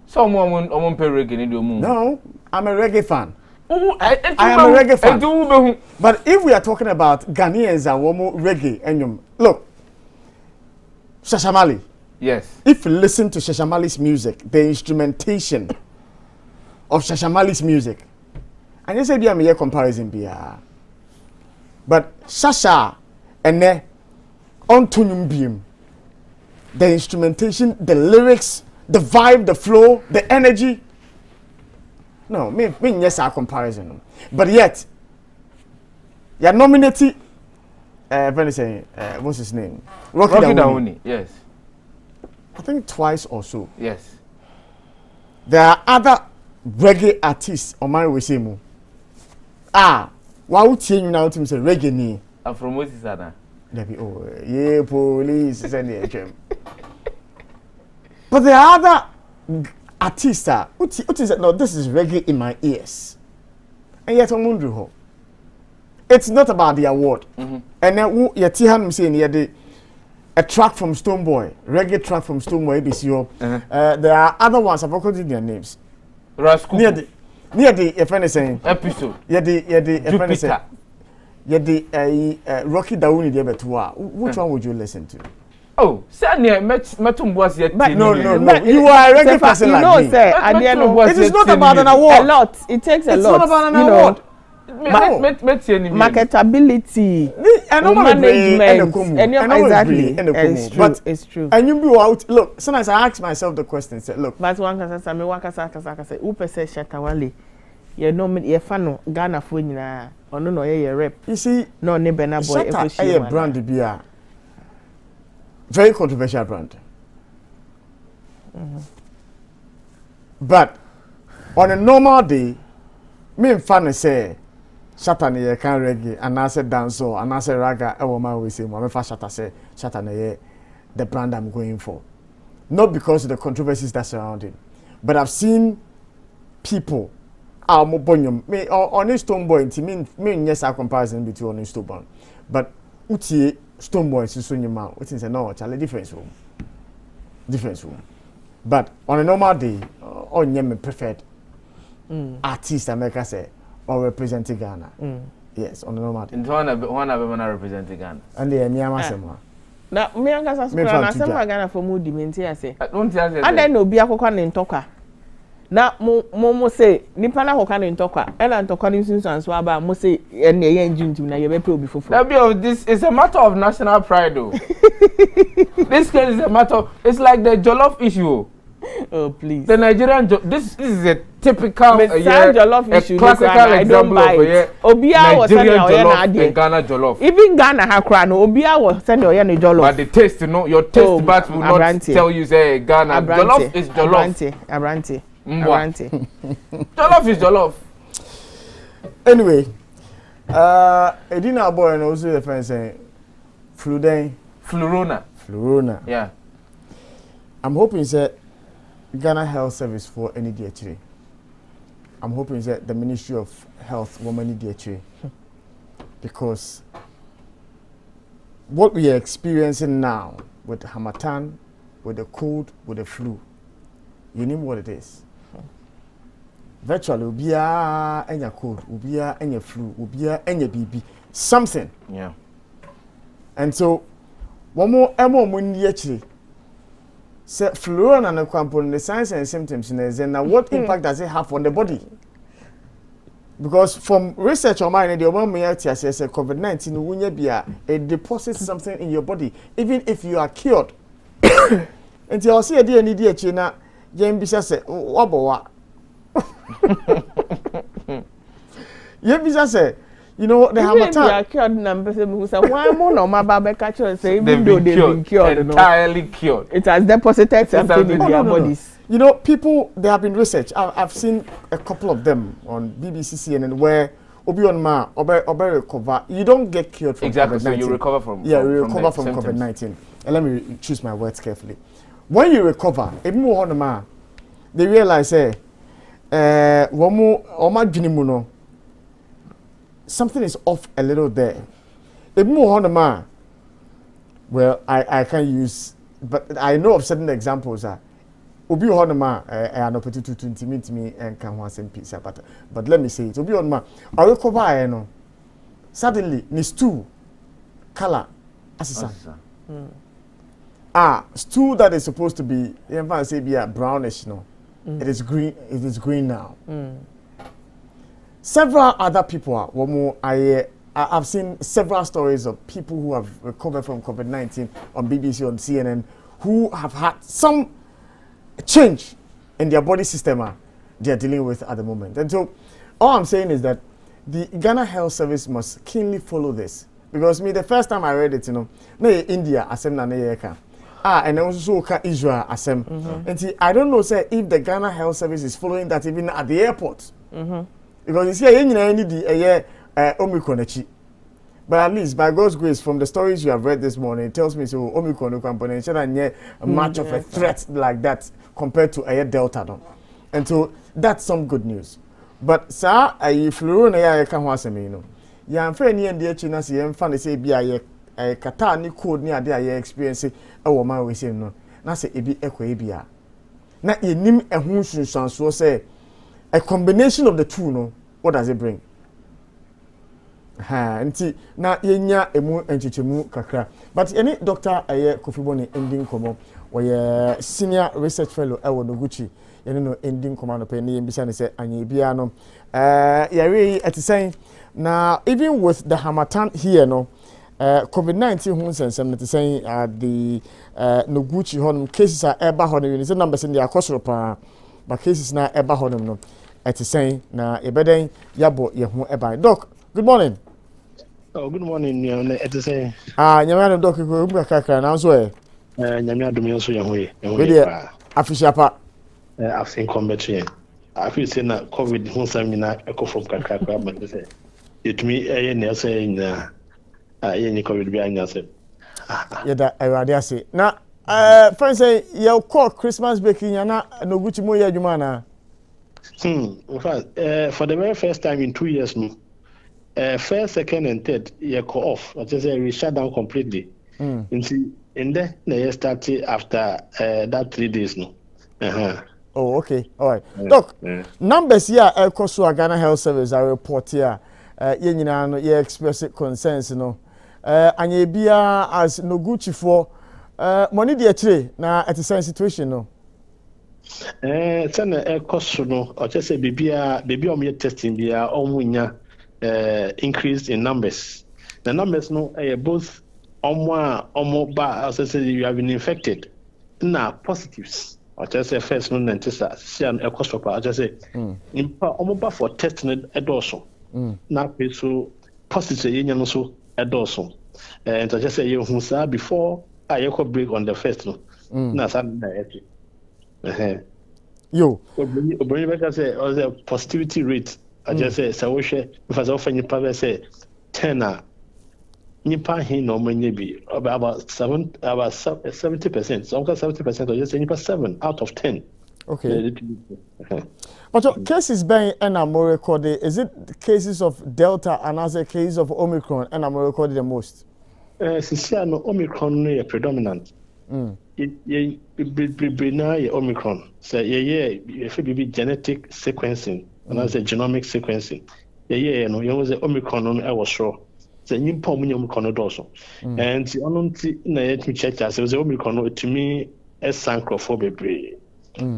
Someone pay reggae No, I'm a reggae fan. I am a reggae fan. But if we are talking about Ghanaians and Womo reggae, and look, Shasha Mali. Yes. If you listen to Shasha Mali's music, the instrumentation of Shasha Mali's music, and you say be a comparison be but Shasha and the Antonym Beam, the instrumentation, the lyrics, the vibe, the flow, the energy. No, me yes our comparison. But yet, you're nominated what's his name? Rocky Dawuni. Yes. I think twice or so. Yes. There are other reggae artists on my way. Why would you now to say reggae ni? I'm from Moses Ana. Yeah, police send the But there are other artists no, this is reggae in my ears. And yet I'm wondering it's not about the award. And then you saying a track from Stonebwoy, reggae track from Stonebwoy, ABC. There are other ones, I've forgotten their names. Rascal. Near the if anything episode. Jupiter. Rocky Dawuni the betua. Which one would you listen to? Oh, Sanya Metumboas yet. No. You are a reggae person like me. It is not about an award. A lot. It takes a lot. It's not about an award. Marketability, management, exactly. But it's true. And you be out. Look, sometimes I ask myself the question. Say, look. But one can say, "Upe say Shatta Wale, you know me, you fan Ghana for you na, or no, you rep." You see, no, ne Burna Boy. Shatta a brand be a very controversial brand. But on a normal day, me fan say. Shatta ne ye kan reggae and I said dancehall and I said raga e wo man we say mo me fa Shatta say Shatta ne ye the brand I'm going for, not because of the controversies that surround him, but I've seen people mo bonyum me on Stonebwoy nti me yes a comparison between on Stonebwoy but utie Stonebwoy so nyima wetin say no chale difference room but on a normal day on me preferred artist America say or representing Ghana. Yes, on the normal. In one representing Ghana. And the Miyama Sema. Na me anga sa skura na Sema Ghana for mu dimenti ase. Don't tell me. And then obi akokwa ne ntoka. Na mo say nipa na akokwa ne ntoka. E na ntoka ni sunsun so aba mo say en ye njuntum na ye be pe obi fofo. This is a matter of national pride though. This case is a matter it's like the Jollof issue. Oh please. The Nigerian this is a typical Jollof issue. Classical example of Obia was saying Jollof Ghana Jollof. Even Ghana hakra no Obia was saying oyena Jollof. But the taste, your taste buds will not tell you say Ghana Jollof is Jollof. Abrante. Jollof is Jollof. Anyway, Edina boy and also the friend saying Flurona. Yeah. I'm hoping that Ghana Health Service for any DHA. I'm hoping that the Ministry of Health will many DHA because what we are experiencing now with the Harmattan, with the cold, with the flu, you know what it is. virtually obiara enya cold, obiara enya flu, obiara enya BB, something. Yeah. And so, one more ndi actually. So, flu and the signs and symptoms, and now what impact does it have on the body? Because from research on mine, the one says COVID-19 it deposits something in your body, even if you are cured. Until I see a DNA China, Jane Bisa said, Wabawa. Bisa said, you know, they have a time. Cured numbers who say, why more my baby catcher say, they've been cured, entirely cured. It has deposited something in their bodies. You know, people, they have been research. I've seen a couple of them on BBC CNN where Obi recover. You don't get cured from exactly, COVID-19. so you recover from you recover from COVID-19. And let me choose my words carefully. When you recover, even more they realize, something is off a little there. Even more well, I can't use, but I know of certain examples. Obi honoma an opportunity to meet me and can once in peace but let me say it. Obi honoma I recover no suddenly ni stew color asisa stew that is supposed to be even say be a brownish no it is green now. Several other people I've seen several stories of people who have recovered from COVID-19 on BBC, on CNN, who have had some change in their body system they are dealing with at the moment. And so all I'm saying is that the Ghana Health Service must keenly follow this, because the first time I read it, India asem na neyeka and also Israel asem. And I don't know say if the Ghana Health Service is following that even at the airport, because you see need the Omicron achi. But at least, by God's grace, from the stories you have read this morning, it tells me so Omicron component much of a threat like that compared to a Delta. No? And so that's some good news. But sir, if you can watch me, you fair near the China, see, funny say be a Qatar ni code near their experience a woman we say no. Now say it be equabia. Now you name a hunch so say a combination of the two, no, what does it bring? Nti na yenya emu enchichemu kakra, but any doctor Kofi Boni ending komo we senior research fellow ewo Noguchi no ending komo no pe ne yembisa ne se anya bia no yare etisen na even with the harmattan here no COVID-19 hu sensem ne tisen the Noguchi honum cases are eba honum ni se numbers in the akosoro pa but cases na eba honum no etisen na ebeden yabo ye hu eba. Doc, good morning. Oh, good morning. Etisen. Nyamia doc ko bu kakra na so nyamia dum yo so ye ho ye. Afishapa. I've seen combat here. I feel say na COVID hu sam nyina eko from kakra but say it me na say nyina ye ni COVID bi anya say. Yeda awade ase. Na friend say you call Christmas baking na Noguchi mo ye adwuma na. In fact, for the very first time in 2 years no. First, second, and third, you go off. I just say we shut down completely. In there, they started after that 3 days. No. Oh, okay. All right. Look, numbers here, Ghana Health Service, I report here. You express concerns, and you be as Noguchi for money the trade now at the same situation, no. Cost, no, or just say, baby, on testing, be increase in numbers. The numbers no both as I say you have been infected. Now positives. I just say first no nantisa. See an cost I just say for testing also. Now so positive so also. And I just say you who before I break on the first no. Na yo. Say the positivity rate. I just say so if I offer you probably say 10 nipa he no money be about 70%. So 70% or just say 7 out of 10. Okay. But cases being and I'm recorded, is it cases of Delta and as a case of Omicron and I'm recorded the most? Since no Omicron is predominant. It Omicron. So if it be genetic sequencing. and I say genomic sequencing. Yeah, no, you was a Omicron I was sure. The new palm Omicron also. And the only na yet me check as was Omicron to me as sancrophobia.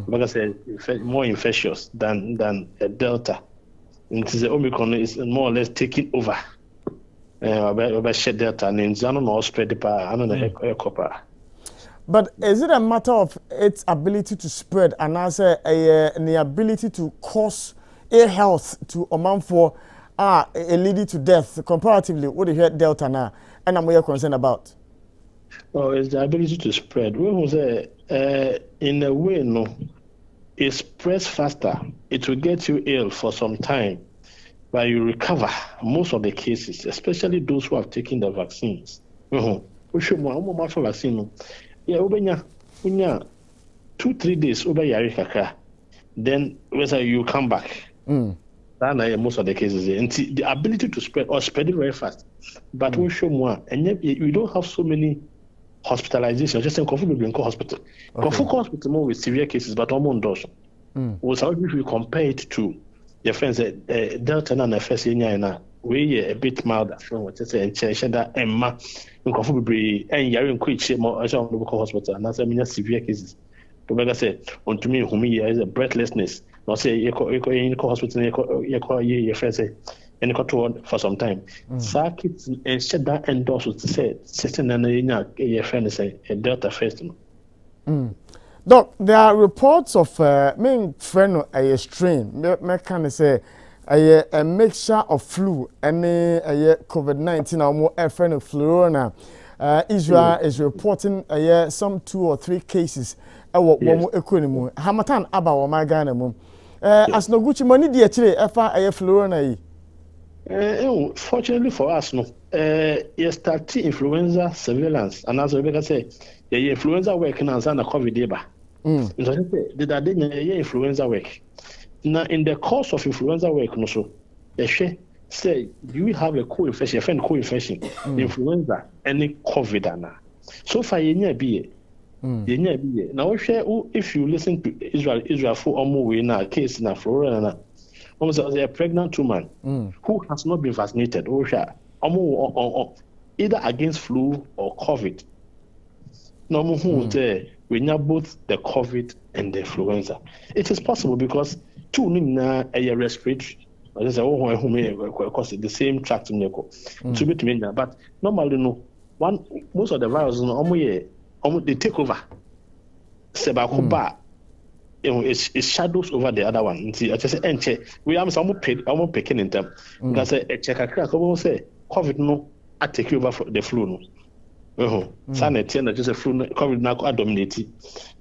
Like I said, more infectious than a Delta. And the Omicron is more or less taking over. About shed Delta and I don't know spread the power. I don't know copper. But is it a matter of its ability to spread and also the ability to cause ill health to a man for leading to death comparatively? What do you hear Delta now? And I'm more concerned about. Oh, it's the ability to spread. We will say, in a way, no, it spreads faster. It will get you ill for some time, but you recover most of the cases, especially those who have taken the vaccines. We should more for vaccine. Yeah, ubenya 2-3 days over yari kaka. Then whether you come back. That's most of the cases. And the ability to spread or spread it very fast. But we show more, and yet we don't have so many hospitalizations. Just saying, Kofu will go hospital. Kofu hospital more with severe cases, but almost does. Also, if we compare it to your friends at Delta and FSA, we a bit milder from what you say, and that Emma and Kofu be and Yarin quick more as on the local hospital, and that's a severe cases. But like I said, on to me, whom is a breathlessness. Not say you in the hospital, your friends say, and you for some time. Circuits and said that endorse to say, certain and your friend say a Delta first. Doc, there are reports of main friend a strain, me can say a mixture of flu and a COVID-19 or more a friend of flurona. Israel is reporting some 2 or 3 cases. Economy. Hamatan aba o magana mum. As no Gucci money di chire efa flurona yi. Fortunately for us, no. You start influenza surveillance, and as Rebecca said, the influenza work and answer the COVID deba. Did I didn't influenza work? Now, in the course of influenza work, no so, say, do we have a co-infection, influenza, any COVID? So far, you be. Now, if you listen to Israel for a case in Florida, almost a pregnant woman who has not been vaccinated, either against flu or COVID. No, we know both the COVID and the influenza. It is possible because two a respiratory. I say, because the same tract in your but normally, no, most of the viruses, they take over. It shadows over the other one. See, I just say, we have some picking in them. Because a check a crack, say, COVID no, I take over for the flu. Sanity and just a flu, COVID now dominating.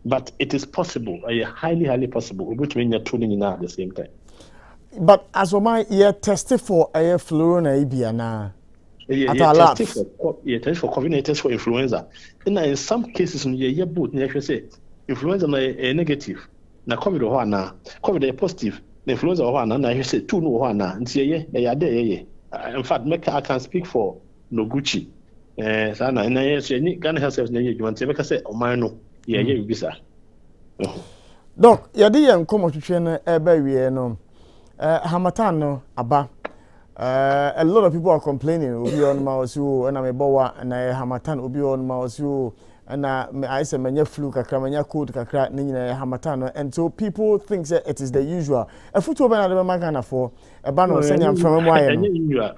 But it is possible, highly possible, which means you're tuning in at the same time. But as for my tested for a flu and a tested for COVID, test for influenza. And in some cases, you both say influenza is negative. Now COVID or na COVID is positive. The influenza or na I say 2 no na. In fact, I can speak for Noguchi. Sana and I say Ghana Health Service you want to say o man no bisa. Doc, yadi yan komo twetwe ebe wie no. Hamatan no aba. A lot of people are complaining obi on ma osu na me bowa na hamatan obi on ma osu na I say menya flu kakra menya cold kakra ni nyina hamatan no, and so people think that it is the usual. A foot na the magana for e ba no senya from mo aye no. Usual.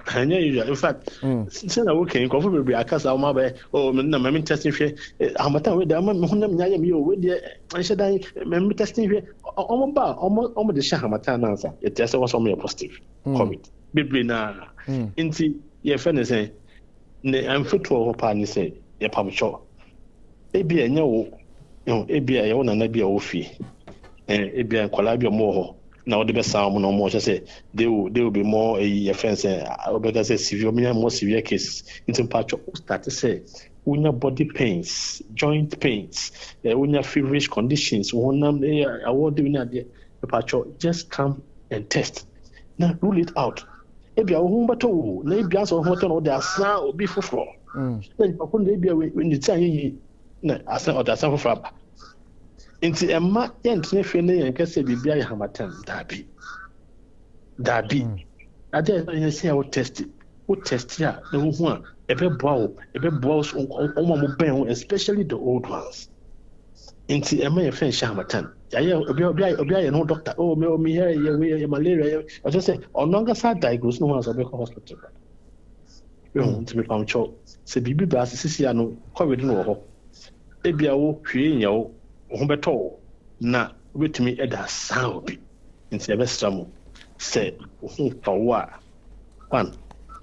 In fact, since I work in Kofu be akasa o ma be o na me testing hwe hamatan we da ma honam nya yam yo we de an shedan me testing hwe omo de sha hamatan na answer. It just was some positive COVID. Bibli na inti ye fene say ne amfoto ho pa ni say ye pamcho ebi enya wo ebi ya wo na bia wo fi ebi nkwala bia mo ho na wo de be sam no mo say they will be more ye fene say obeka say severe more severe cases inti pacho start say unya body pains, joint pains, unya feverish conditions, wonam award we na de pacho just come and test. Now rule it out. Ebia wo humbato na ebia so ho to no de asa obi foforo na papa na ebia we ni ti ayi na asa o da asa foforo aba nti emma yentene hwe ne yen kase bibia ye hamatan dabi dabi ade na say wo test ya na wo hu a ebe boa so mo ben especially the old ones inti ema ye fen shamatan ya obi aye no doctor oh me here ye malaria I just say onanga sa diagnose no one so be hospital nti me pam cho se bibi ba sisi ya no covid no ho ebia wo hwie nya wo ho beto na wetumi eda san obi nti ebe stramu se ho pawa one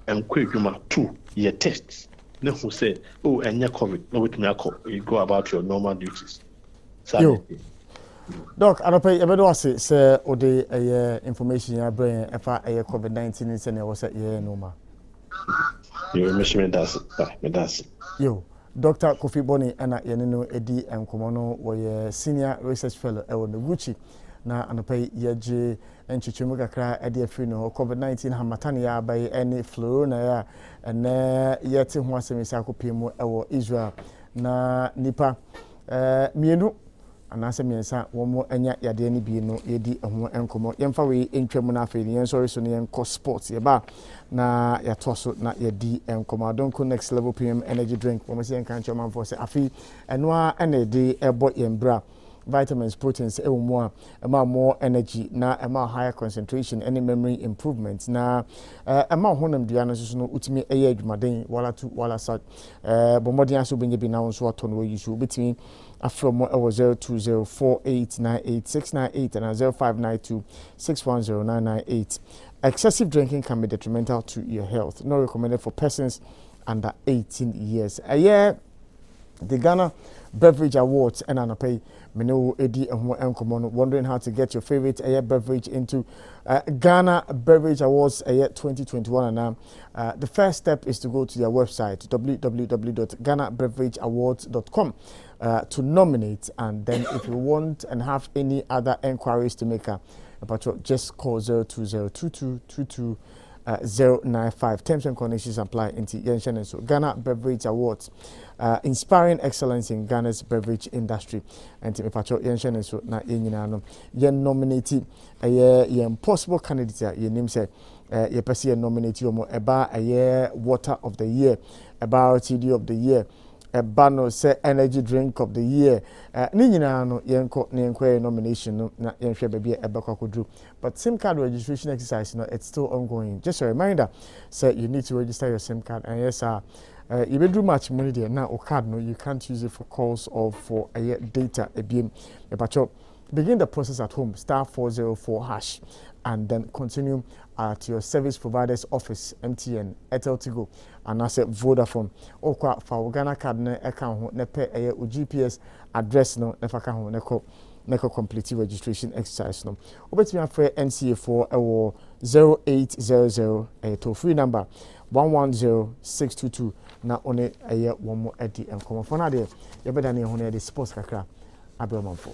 and quick you two ye tests na who say oh enya covid no wetumi you go about your normal duties yo doc anope ebedo ase se ode information ya brain efa covid-19 se ne wo se ye normal yo me das yo Dr. Kofi Boni ana yenino edi enkomo no wo senior research fellow ewo Noguchi na anope yeje enchichemu kakra edi afiri no covid-19 hamatane ya bai ene flu na ya ene yete ho asemisi akopemu ewo Israel na nipa mienu anase miensa womo enya yade ni bi no yedi ho enkomo yemfa we entwam na afiri yen sorry so ne yen co sports ye ba na ya toso na yedi enkomo Adonko next level premium energy drink wo se yen kan choma for se afi eno a ene de ebo yembra vitamins proteins mu a ema more energy na ema higher concentration any memory improvement na ema honam dua no so no utimi eye adwumaden wala tu wala sa bomodin aso benye bi na won ato no yi so betimi afro ewo 0204898698 and 0592610998. Excessive drinking can be detrimental to your health. Not recommended for persons under 18 years. The Ghana Beverage Awards and Anapay Mino Edi and Enkomono wondering how to get your favorite beverage into Ghana Beverage Awards 2021 and the first step is to go to their website www.ghanabeverageawards.com to nominate, and then if you want and have any other enquiries to make just call 0202222 Terms and conditions apply into Yenshan. So Ghana Beverage Awards, inspiring excellence in Ghana's beverage industry. And to Pacho Yenshan, so na yenyina yen nominate yen possible candidate ye name say ye person nominate you more about water of the year, about TD of the year. Bano say energy drink of the year. Ni nyina no yenko nomination no na yenhwe baabi ebekwakodru. But SIM card registration exercise no it's still ongoing. Just a reminder, say you need to register your SIM card, and yes you be do much money there now o card no you can't use it for calls or for data ebiem. Begin the process at home *404# and then continue at your service provider's office, MTN, Airtel Tigo, and I said Vodafone. Okwa for Ghana card ne account ho ne pe GPS address no ne fa ka ho ne ko complete registration exercise no. Obetimi afre NCA4 ewo 0800 toll free number 110622 na one one more edi enkomo for na de ye beda ne ho ne de sports kakra abromanfo.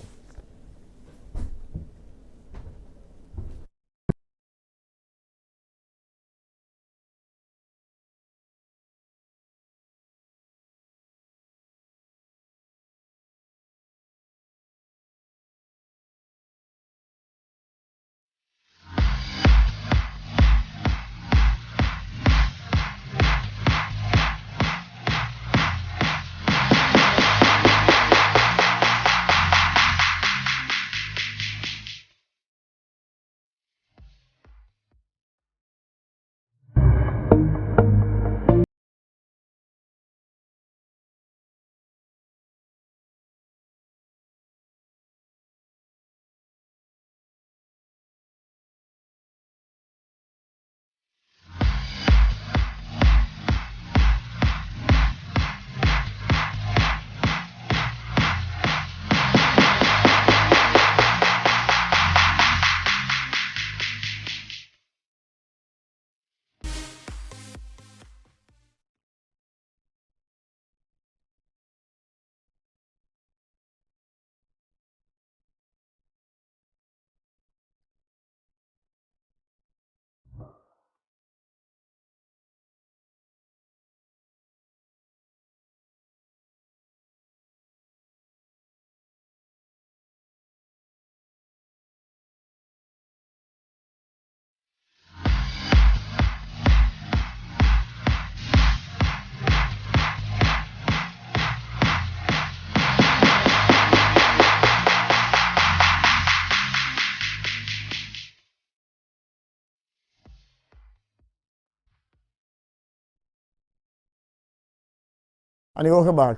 And welcome back.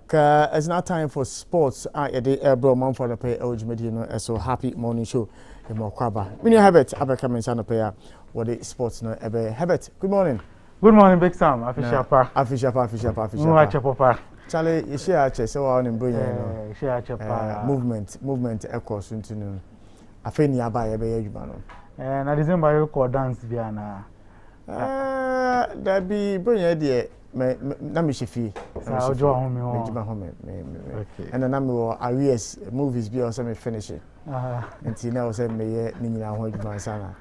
It's now time for sports. The bro man for the pay Ojimedi, so happy morning show. In Mokwaba. Mini Herbert, Abeka Mensana player. What the sports no Herbert. Good morning. Good morning, Big Sam. Afishapa. Afishapa. Charlie, you share so on in Brilliant. Movement, echoes into noon. I think you buy a baby. And I December you call dance Viana. That be brilliant, dear. Namishifi. I'll draw home. And then I'm Arias movies be also finish it. And Tina said, May Nina hold my son.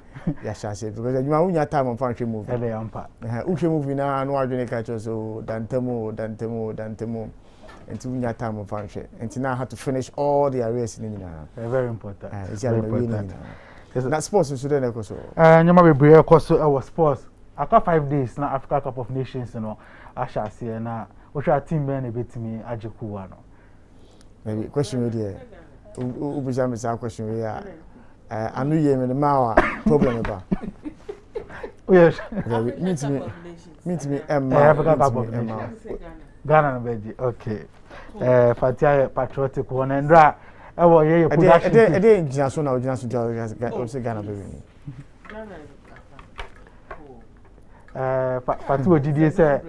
Yes, I said, because you are your time on function movie. Uche movie now, and why do you catch us? So Dantemo. And to your time on function. And Tina had to finish all the Arias in Nina. Very important. It's very important. That sports in Sudan, also. And you might be brave, our sports. After 5 days, na Africa Cup of Nations, you know, I shall see na. Which our team men a bit me Ajikuwa no. Maybe question with you. Ubijam is our question with you. I knew you in the Mawa problem about. Yes. Meet me, Africa Cup of Nations. Ghana baby. Okay. Fatia patriotic one and dra. I will hear you production. I didn't just now. Just Ghana baby. Fatu Ojide say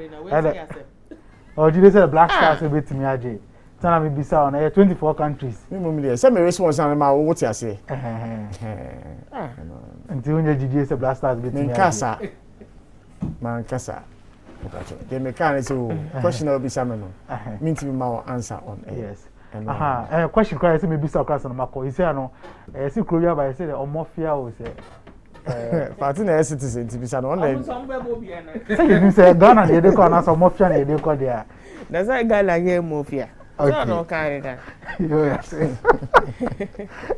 Ojide say the Black Stars will beat me aje. Tana me bisa on 24 countries. Me mum dey say me response na ma what you say. Until when Ojide say Black Stars beat me aje. Mankasa. They me can say question will be some no. Mean to me ma answer on. Yes. Question cry say me bisa class na ma ko. He say no see Korea by say the omofia o say Fatina citizen to be son on say you say Ghana dey call na some mafia na dey call there. That's why Ghana get mafia. So no carry that. You say.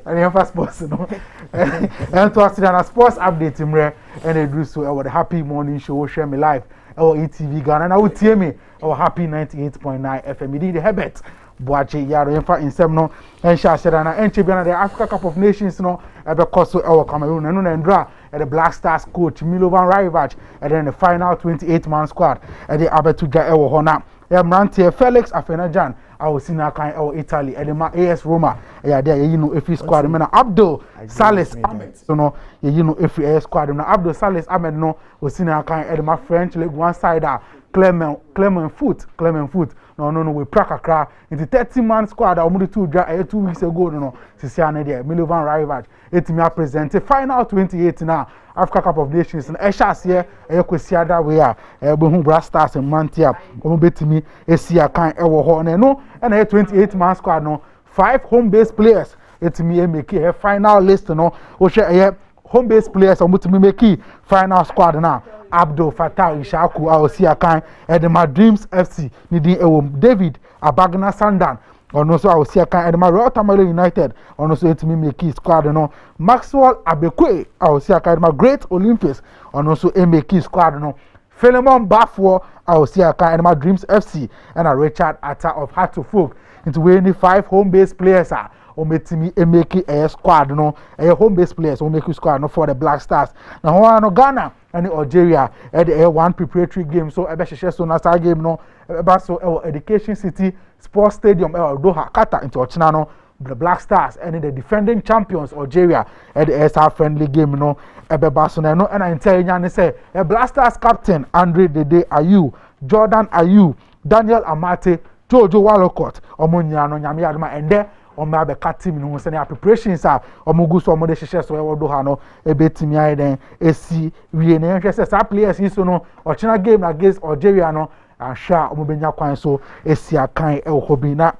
And your first sports no. And to us na sports update imre and they do so our happy morning show share me live our ETV Ghana na wotie me our happy 98.9 FM the Herbert Boache yaro yemfa insem no ensha shera na enche bia na the Africa Cup of Nations no ebe koso our Cameroon no na ndra the Black Stars coach Milovan Rajevac and then the final 28-man squad and the abetuga ewo hona Mrantie Felix Afenajan our senior kind our Italy and the AS Roma yeah there you know if squad me na Abdul Salis Ahmed so no you know if AS squad na Abdul Salis Ahmed no we senior kind and my French League one sider Clement Foot no we prakakra into 30-man squad omudu 2 weeks ago no sisi ane there Milovan Rajevac etimi present final 28 na Africa Cup of Nations na ehase kwesiada we a hu Black Stars Mantia omo betimi esia kan ewo ho na no na 28-man squad no 5 home-based players etimi make a final list no o hwe home-based players omutimi make final squad na Abdul Fattah Ishaku Aosia Kan Edema Dreams FC nidi David Abagna Sandan ono so Aosia Kan Edema Royal Tamale United ono so etimi make squad no Maxwell Abekwe Aosia Kan Edema Great Olympics ono so make squad no Philemon Bafo Aosia Kan Edema Dreams FC and Richard Atta of Heart to Folk into we need 5 home-based players are ometimi emeki squad no home-based players o make squad no for the Black Stars na ho no Ghana and Algeria at the one preparatory game so ebe hwehwe so na star game no eba so Education City Sports Stadium Doha Qatar into Ochina no the Black Stars and the defending champions Algeria at the SR friendly game no ebe ba so na no and I tell you say Black Stars captain Andre Dede Ayew Jordan Ayew Daniel Amate Jojo Walcott omunya no nyame adoma ende omo abeka team no se na preparations are omugu so omo de hwehwe so ewodo ha no ebetimi aiden esi wie na hwehwe se players yi so no Ochina game against Algeria no ahwa omo benya kwan so esi akan ewohobi na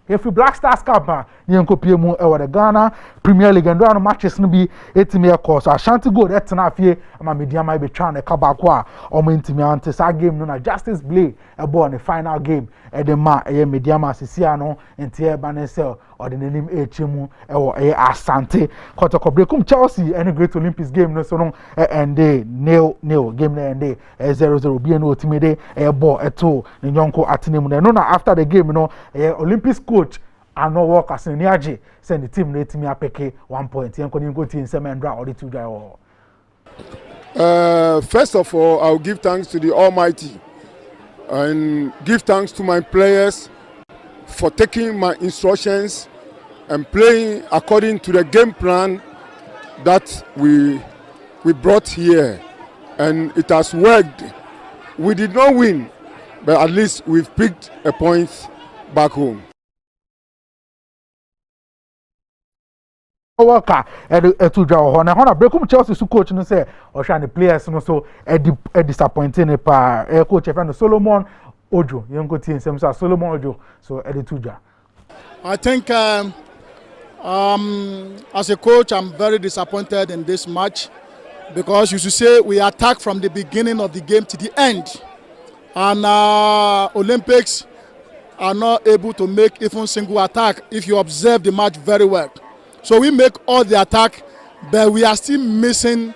if Black Stars Cup ni enkopie mu the Ghana Premier League and no matches no bi etimi ekọ so Ashanti Gold etena afie ama mediama betwa na kabako a omo intimi ante sa game no na Justice Blay ebo on the final game edema mediama sisia no entie banesel ordinanim echemu Asante Kotoko Chelsea and Great Olympics game no so no ende nil game na ende 0-0 bi no otimide ball eto ne nyonko atenemu no na after the game no Olympics coach ano work as ni age send the team na etimi apeke 1 point yenko ni team semendra or the two guy. First of all, I'll give thanks to the Almighty and give thanks to my players for taking my instructions and playing according to the game plan that we brought here, and it has worked. We did not win, but at least we've picked a point back home. Worker to draw on a breakum Chelsea su coach no say or shine the players no so disappointing pa coach friend Solomon Ojo young team sem Solomon Ojo so Tuja. I think as a coach I'm very disappointed in this match because you should say we attack from the beginning of the game to the end, and Olympics are not able to make even single attack if you observe the match very well. So we make all the attack, but we are still missing,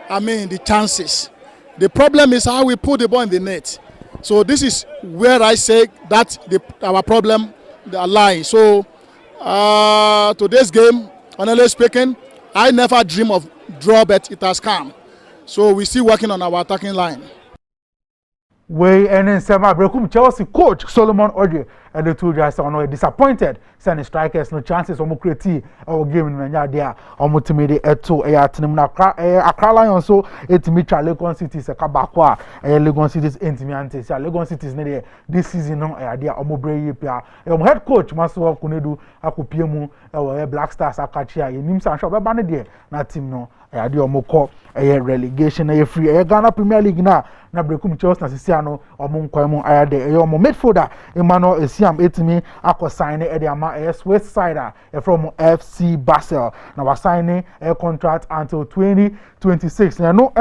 the chances. The problem is how we put the ball in the net. So this is where I say that our problem lies. So today's game, honestly speaking, I never dream of draw, but it has come. So we're still working on our attacking line. We and then some breakum Chelsea coach Solomon Ojo and the two guys are disappointed. Sending strikers no chances or create our game in Nigeria. Omutimidi eto team na Accra Lions so etimi cha Lagos City se kabakwa Lagos City entimi ante se Lagos City ne this season no dia omobre yepia head coach Maso Kunedu akopie mu Black Stars akachia yenim san sho beba ne de na team no dia omoko relegation free Ghana Premier League na breakum Chelsea na sisi ano omonkwan mu ayade omo midfielder Emmanuel Esiam etimi akosine ama Swiss Sider from FC Basel. Now we're signing a contract until 2026. No,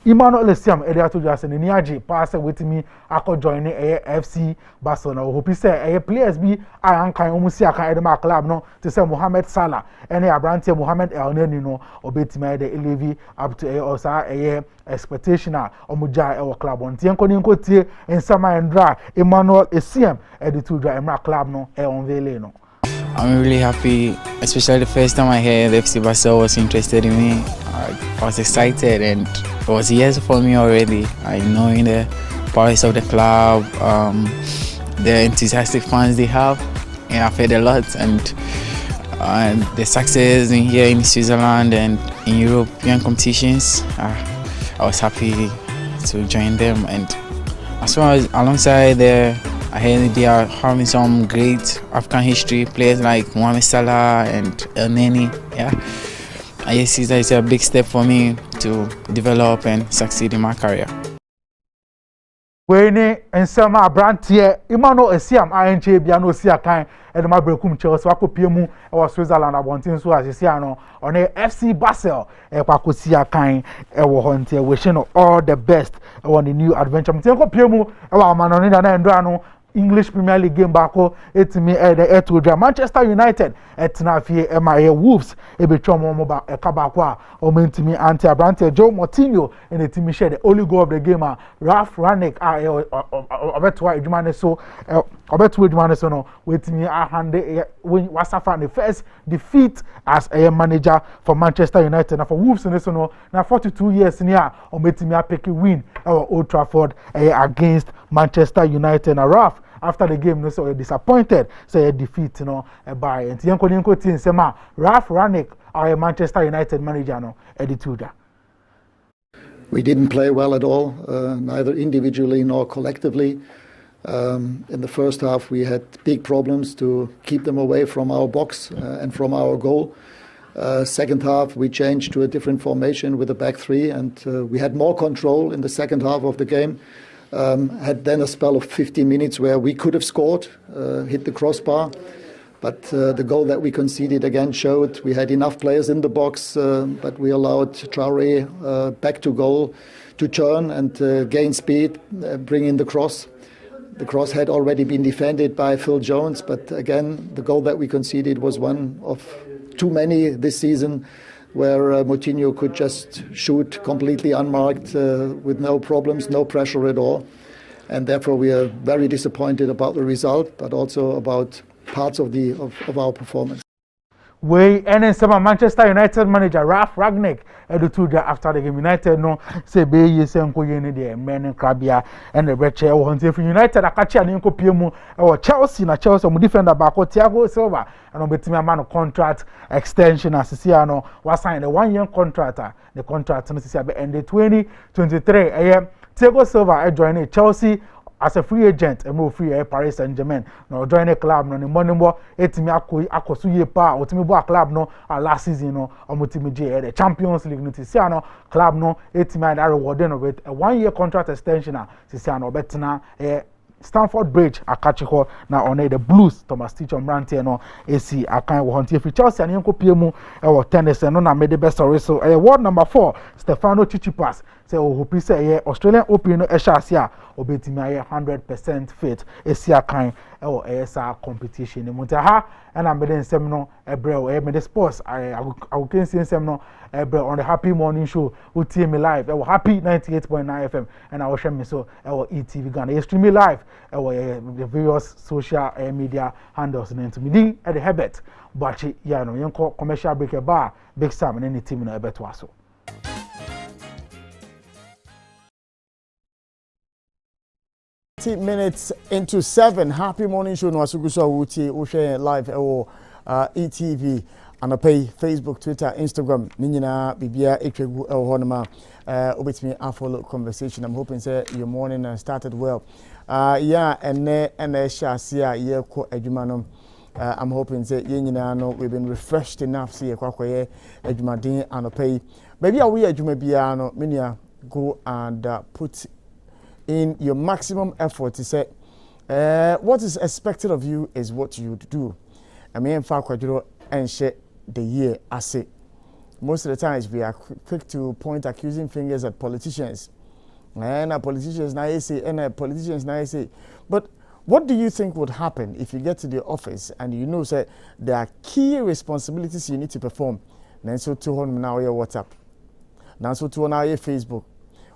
Emmanuel Esiam to just an Niaji pass with me. I could join FC Basel. Now hope you say players be I am kind of Musia Edema club no to say Mohamed Salah and Abrantia Mohamed El Nino or Betty the Levi up to a expectation Omuja our club on Tianco Tie and Sama and Dra Emmanuel Esiam to the Emra club no no. I'm really happy, especially the first time I heard FC Basel was interested in me. I was excited and it was years for me already. I know in the powers of the club, the enthusiastic fans they have, and I've heard a lot, and the success in here in Switzerland and in European competitions. I was happy to join them, and as well as alongside I heard they are having some great African history players like Mohamed Salah and El Neni. Yeah, I see that it's a big step for me to develop and succeed in my career. When and some Abrantia, Emmanuel Esiam, INJ Biano Siakan, and my breakum Chelsea, Wakopiemu, or Switzerland, I want to as Siano on a FC Basel, a Pacosia kind, a Wahontia, wishing all the best on the new adventure. Mtenko Piemu, our Manonina and Drano. English Premier League game bako etimi to Manchester United etnafie MIA Wolves ebetwa mo ba ekabakwa o mentimi anti Abrante Joe Moutinho and the team share the only goal of the game Ralph Rangnick obetwa edwumane so no wetimi ahande wasafa the first defeat as a manager for Manchester United and for Wolves no na 42 years near o mentimi apeke win Old Trafford against Manchester United and Ralph after the game no so disappointed say a defeat by and yanko team sema Ralph Rangnick our Manchester United manager no edituda. We didn't play well at all, neither individually nor collectively. In the first half we had big problems to keep them away from our box and from our goal. Second half we changed to a different formation with a back three, and we had more control in the second half of the game. Had then a spell of 15 minutes where we could have scored, hit the crossbar, but the goal that we conceded again showed we had enough players in the box, but we allowed Traoré back to goal to turn and gain speed, bring in the cross. The cross had already been defended by Phil Jones, but again the goal that we conceded was one of too many this season, where Moutinho could just shoot completely unmarked with no problems, no pressure at all. And therefore we are very disappointed about the result, but also about parts of our performance. we and some Manchester United manager Ralph Ragnick after the game United no say be ye senko ye ne de men krabia and the reche e won say United akachi an nko piemu e Chelsea na Chelsea mu defender back Thiago Silva and obetimi amano contract extension asisi ano was sign a 1-year contract the contract no sisi be end 2023 Thiago Silva join Chelsea as a free agent and free Paris Saint-Germain no join a club no money more etimi akoso ye pa otimi bo a club no last season no omotimi je the Champions League no tisi ano club no etimi and reward no with a 1-year contract extension tisi ano betna Stamford Bridge akachi ho na on the Blues Thomas Tuchel Mrantie no AC akan wo hontie fi Chelsea an yenko piemu e tennis no na made best story so word number 4 Stefano Tsitsipas say o hope say Australian Open no e shase a obetimi aye 100% fit AC akan e sa competition ni munta ha na made nsem no ebre e made sports I can see nsem no ebre on the Happy Morning Show utie me live e Happy 98.9 FM and I will share me so e ETV Ghana e stream me live the various social media handles and to me at the habit but yeah no yenko commercial break a bar Big Sam and any team no ebeto aso 20 minutes into 7 Happy Morning Show no asuguso wuti wo share live ETV and pay Facebook, Twitter, Instagram ninyina bibia etwegu honoma obetimi follow conversation. I'm hoping say your morning started well. Yeah, and shasia ye ko adwuma no. I'm hoping say ye nyina no we've been refreshed enough see kwakoye adwuma din anopay. Maybe we adwuma bia no menia go and put in your maximum effort to say what is expected of you is what you do. I mean fa kwaduro and share the year I say. Most of the times we are quick to point accusing fingers at politicians. And politicians now say, and politicians now say. But what do you think would happen if you get to the office and you know that there are key responsibilities you need to perform? Then so to on now your WhatsApp. Now so to on our Facebook.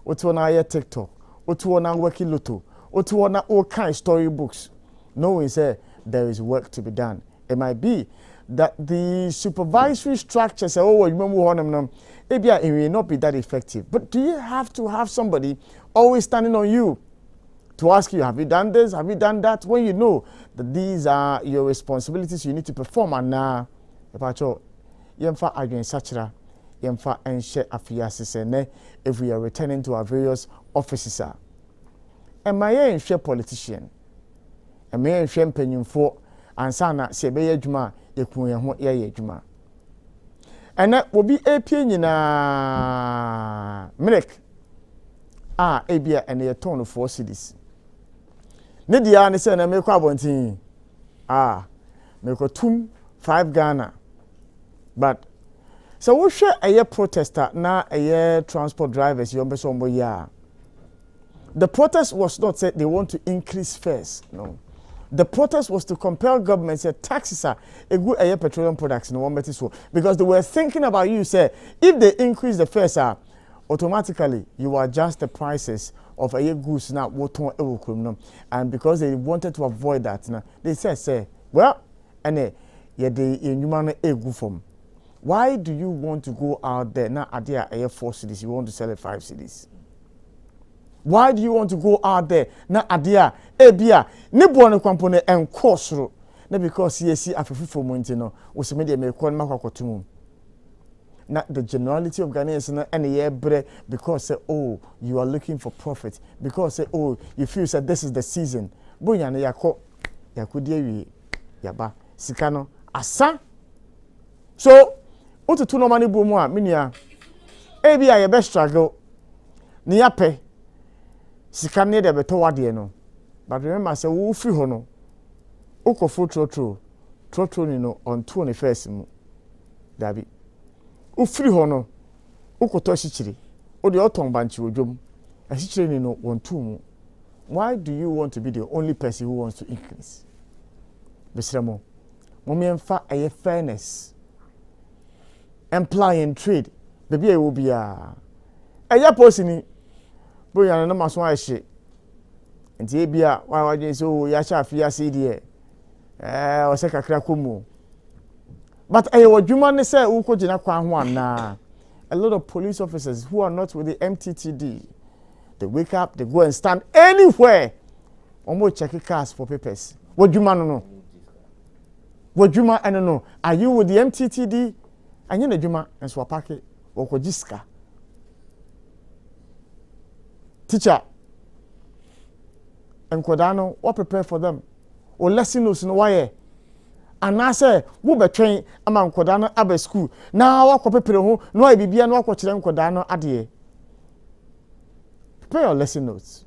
Or to on our TikTok. Or to on our working lotto. Or to on all kind of storybooks. Knowing say there is work to be done. It might be that the supervisory structure say, oh, you remember maybe it may not be that effective. But do you have to have somebody always standing on you to ask you, have you done this? Have you done that? When you know that these are your responsibilities you need to perform. And now, if we are returning to our various offices, am I a politician? Am I a champagne for ansana sebe adwuma ekun ye ho ye adwuma ena obi apie nyina milk ebia ene ye ton 4 cedis ne dia ne se na me kwa bontin me ko tum 5 Ghana but so wo hwe eye protester na eye transport drivers yombe so mbo ya the protest was not said they want to increase fares no. The protest was to compel government say taxes are a good petroleum products in one better so because they were thinking about you say if they increase the fares automatically you adjust the prices of a goods now and because they wanted to avoid that now they say well and why do you want to go out there now at the 4 cedis you want to sell it 5 cedis? Why do you want to go out there na adia ebia ne bono kwampone enkosoro na because yesi afefufo monti no wo se me de me kwon makwakotum na the generality of Ghanaians na ene ye bre because say oh you are looking for profit because say oh you feel say this is the season bonya na yakodi awie yaba sika no asa so otutu no mani bo mu a menia ebia ye be struggle ni yape sika ne de beto wade no but remember say wo free ho no ukofo trotro ni no on 21st mu dabi wo free ho no ukoto hyichiri o de oton banchi odwom hyichiri ni no on 2 mu why do you want to be the only person who wants to increase besremo momemfa aye fairness employ and trade baby e wo bia aye posini boya na maso ahye nti ebia waje so ya sha afia cd o se kakra komu But what you say, Uko Jina a lot of police officers who are not with the MTTD, they wake up, they go and stand anywhere. Almost check cars for papers. What you know? What you know? Are you with the MTTD? And you know Juma and Swapake or Kojiska. Teacher and Kodano, what prepare for them? Or lesson us no why? And I say, we be train among Kodano Abbey School. Now I prepare home, no I be no watch them Kodano Adie. Prepare your lesson notes.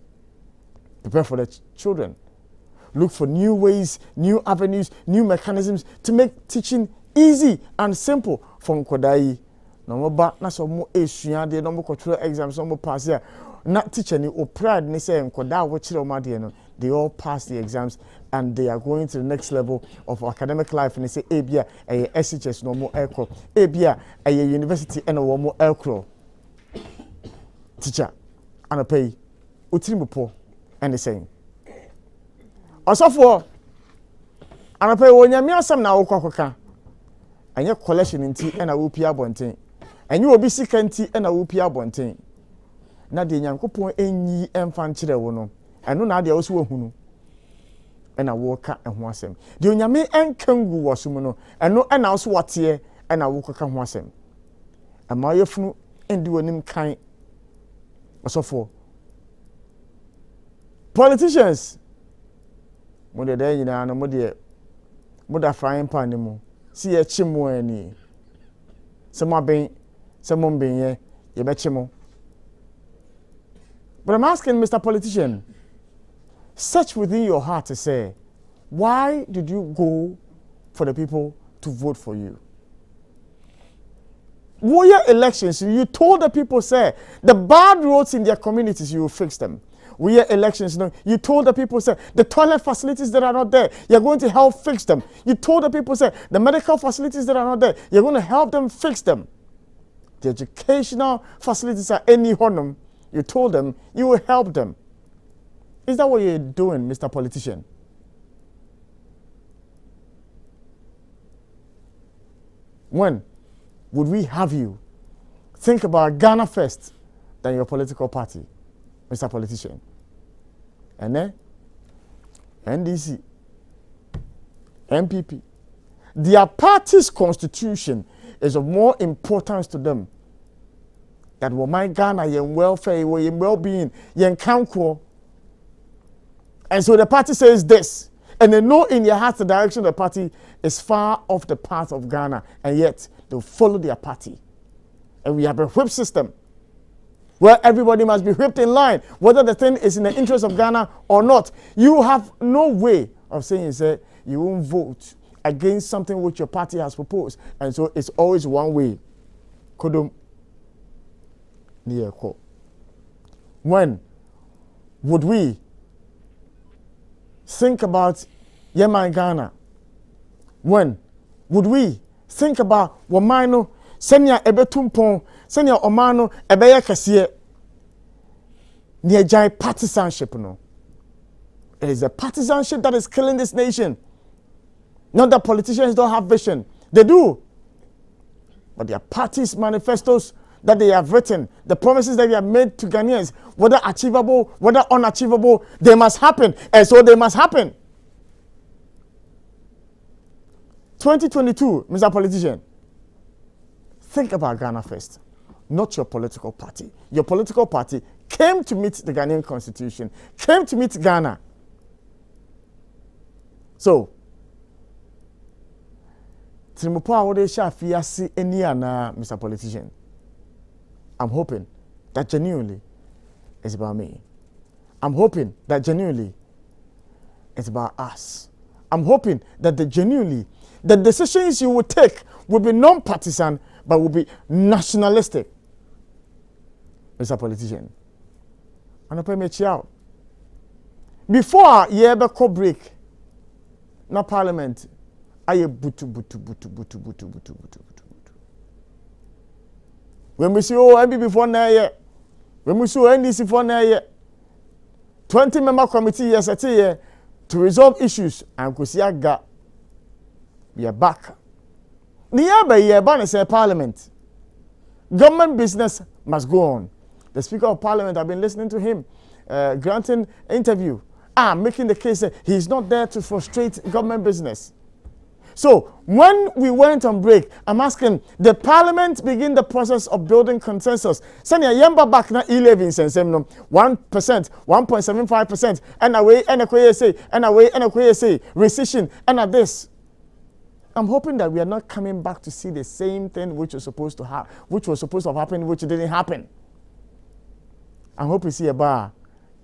Prepare for the children. Look for new ways, new avenues, new mechanisms to make teaching easy and simple from Kodai. No more back, na so more esua de no more control exams, no more pass here. Not teacher ni o pride ni say Koda wo chire o ma de no. They all pass the exams and they are going to the next level of academic life and they say ebia SHS no more aircraft. Ebia university and no more aircraft. Teacher and pay utirimupo and the same. Osofo and pay when you asam na okwakoka. And your collection in tea and a whoopia bonting. And you will be sick and tea and a whoopia bonting. Na de Nyankopon enyi emfa nkyere wo no. Eno na de also hunu. And a walker and ho asem. De onyame enkangu wo so mu no. Eno na also wate and a walker ho asem. Ama yefunu endi wonim kan. Osofo. Politicians. Mo de dey nyina no mo da frying pan ni mo. Si ye chimo ani. Se mo ben ye be chimo. But I'm asking Mr. Politician, search within your heart to say, why did you go for the people to vote for you? Warrior elections, you told the people, say, the bad roads in their communities, you will fix them. Warrior elections, you told the people, say, the toilet facilities that are not there, you're going to help fix them. You told the people, say, the medical facilities that are not there, you're going to help them fix them. The educational facilities are any honor. You told them you will help them. Is that what you're doing, Mr. Politician? When would we have you think about Ghana first than your political party, Mr. Politician? And then NDC, MPP, their party's constitution is of more importance to them that will my Ghana yen welfare, yen well-being, yen kanko. And so the party says this, and they know in their heart the direction of the party is far off the path of Ghana, and yet they'll follow their party. And we have a whip system where everybody must be whipped in line, whether the thing is in the interest of Ghana or not. You have no way of saying, say, you won't vote against something which your party has proposed. And so it's always one way. Kodum. When would we think about Yemen Ghana? When would we think about Wamano, Senya Ebetumpon, Senya Omano, Ebeya Kasie, near Jai partisanship? No, it is a partisanship that is killing this nation. Not that politicians don't have vision, they do, but their parties' manifestos that they have written, the promises that they have made to Ghanaians, whether achievable, whether unachievable, they must happen. And so they must happen. 2022, Mr. Politician, think about Ghana first, not your political party. Your political party came to meet the Ghanaian constitution, came to meet Ghana. So, Mr. Politician, I'm hoping that genuinely it's about me. I'm hoping that genuinely it's about us. I'm hoping that the decisions you will take will be non-partisan but will be nationalistic. Mr. Politician. And I pay me out. Before you ever call break, na parliament, I butu. When we see MPP for na year, when we see NDC for na year, 20-member committee yesterday to resolve issues, and Kusiaga, we are back. Niaba Yabana say parliament. Government business must go on. The Speaker of Parliament, I've been listening to him granting interview. Making the case that he's not there to frustrate government business. So when we went on break, I'm asking, the Parliament begin the process of building consensus. Sanya yamba back na 11 1%, 1.75%, and away, and a say, and away, and a say, recession, and at this. I'm hoping that we are not coming back to see the same thing which was supposed to have happened, which didn't happen. I hope you see a bar.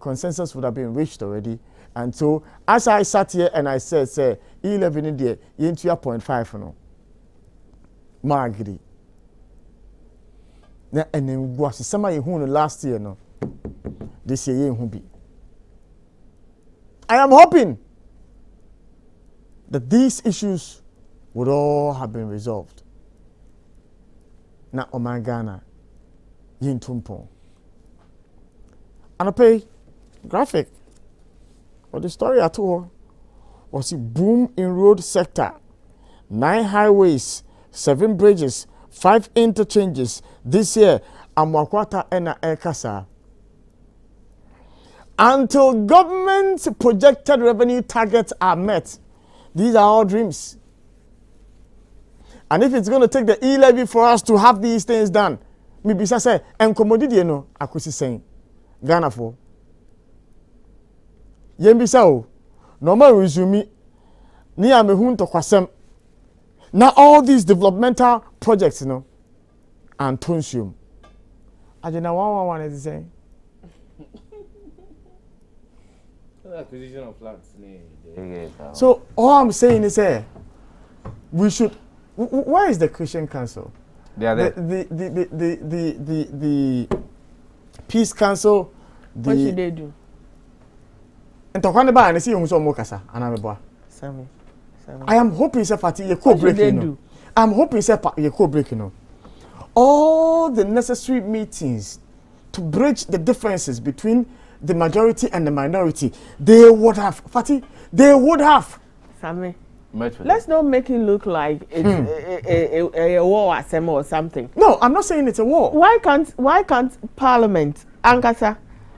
Consensus would have been reached already. And so, as I sat here and I said, say, 11 in there, you into your 0.5, no. Margiri. And then was somebody who last year, no. This year, who be. I am hoping that these issues would all have been resolved. Na Omagana, yin tumpon. And I pay graphic. But the story at all was a boom in road sector. 9 highways, 7 bridges, 5 interchanges. This year, Amwakwata ena Ekasa. Until government's projected revenue targets are met, these are all dreams. And if it's going to take the e-levy for us to have these things done, maybe say, and commodity, no, I could saying, Ghana for. Yembisa o, normal resume, ni amehun to kwasem. Now all these developmental projects, you know, and tonsium. Ajena 111 is saying. Acquisition of flats. So all I'm saying is, we should. Where is the Christian Council? They are there. The Peace Council. What should they do? And to ba and see you so mokasa anameboa. Sammy. I am hoping say party you co breaking. I'm hoping say you co breaking. All the necessary meetings to bridge the differences between the majority and the minority, they would have. Fatty, they would have. Sammy. Let's not make it look like it's a war assembly or something. No, I'm not saying it's a war. Why can't Parliament, Ankasa,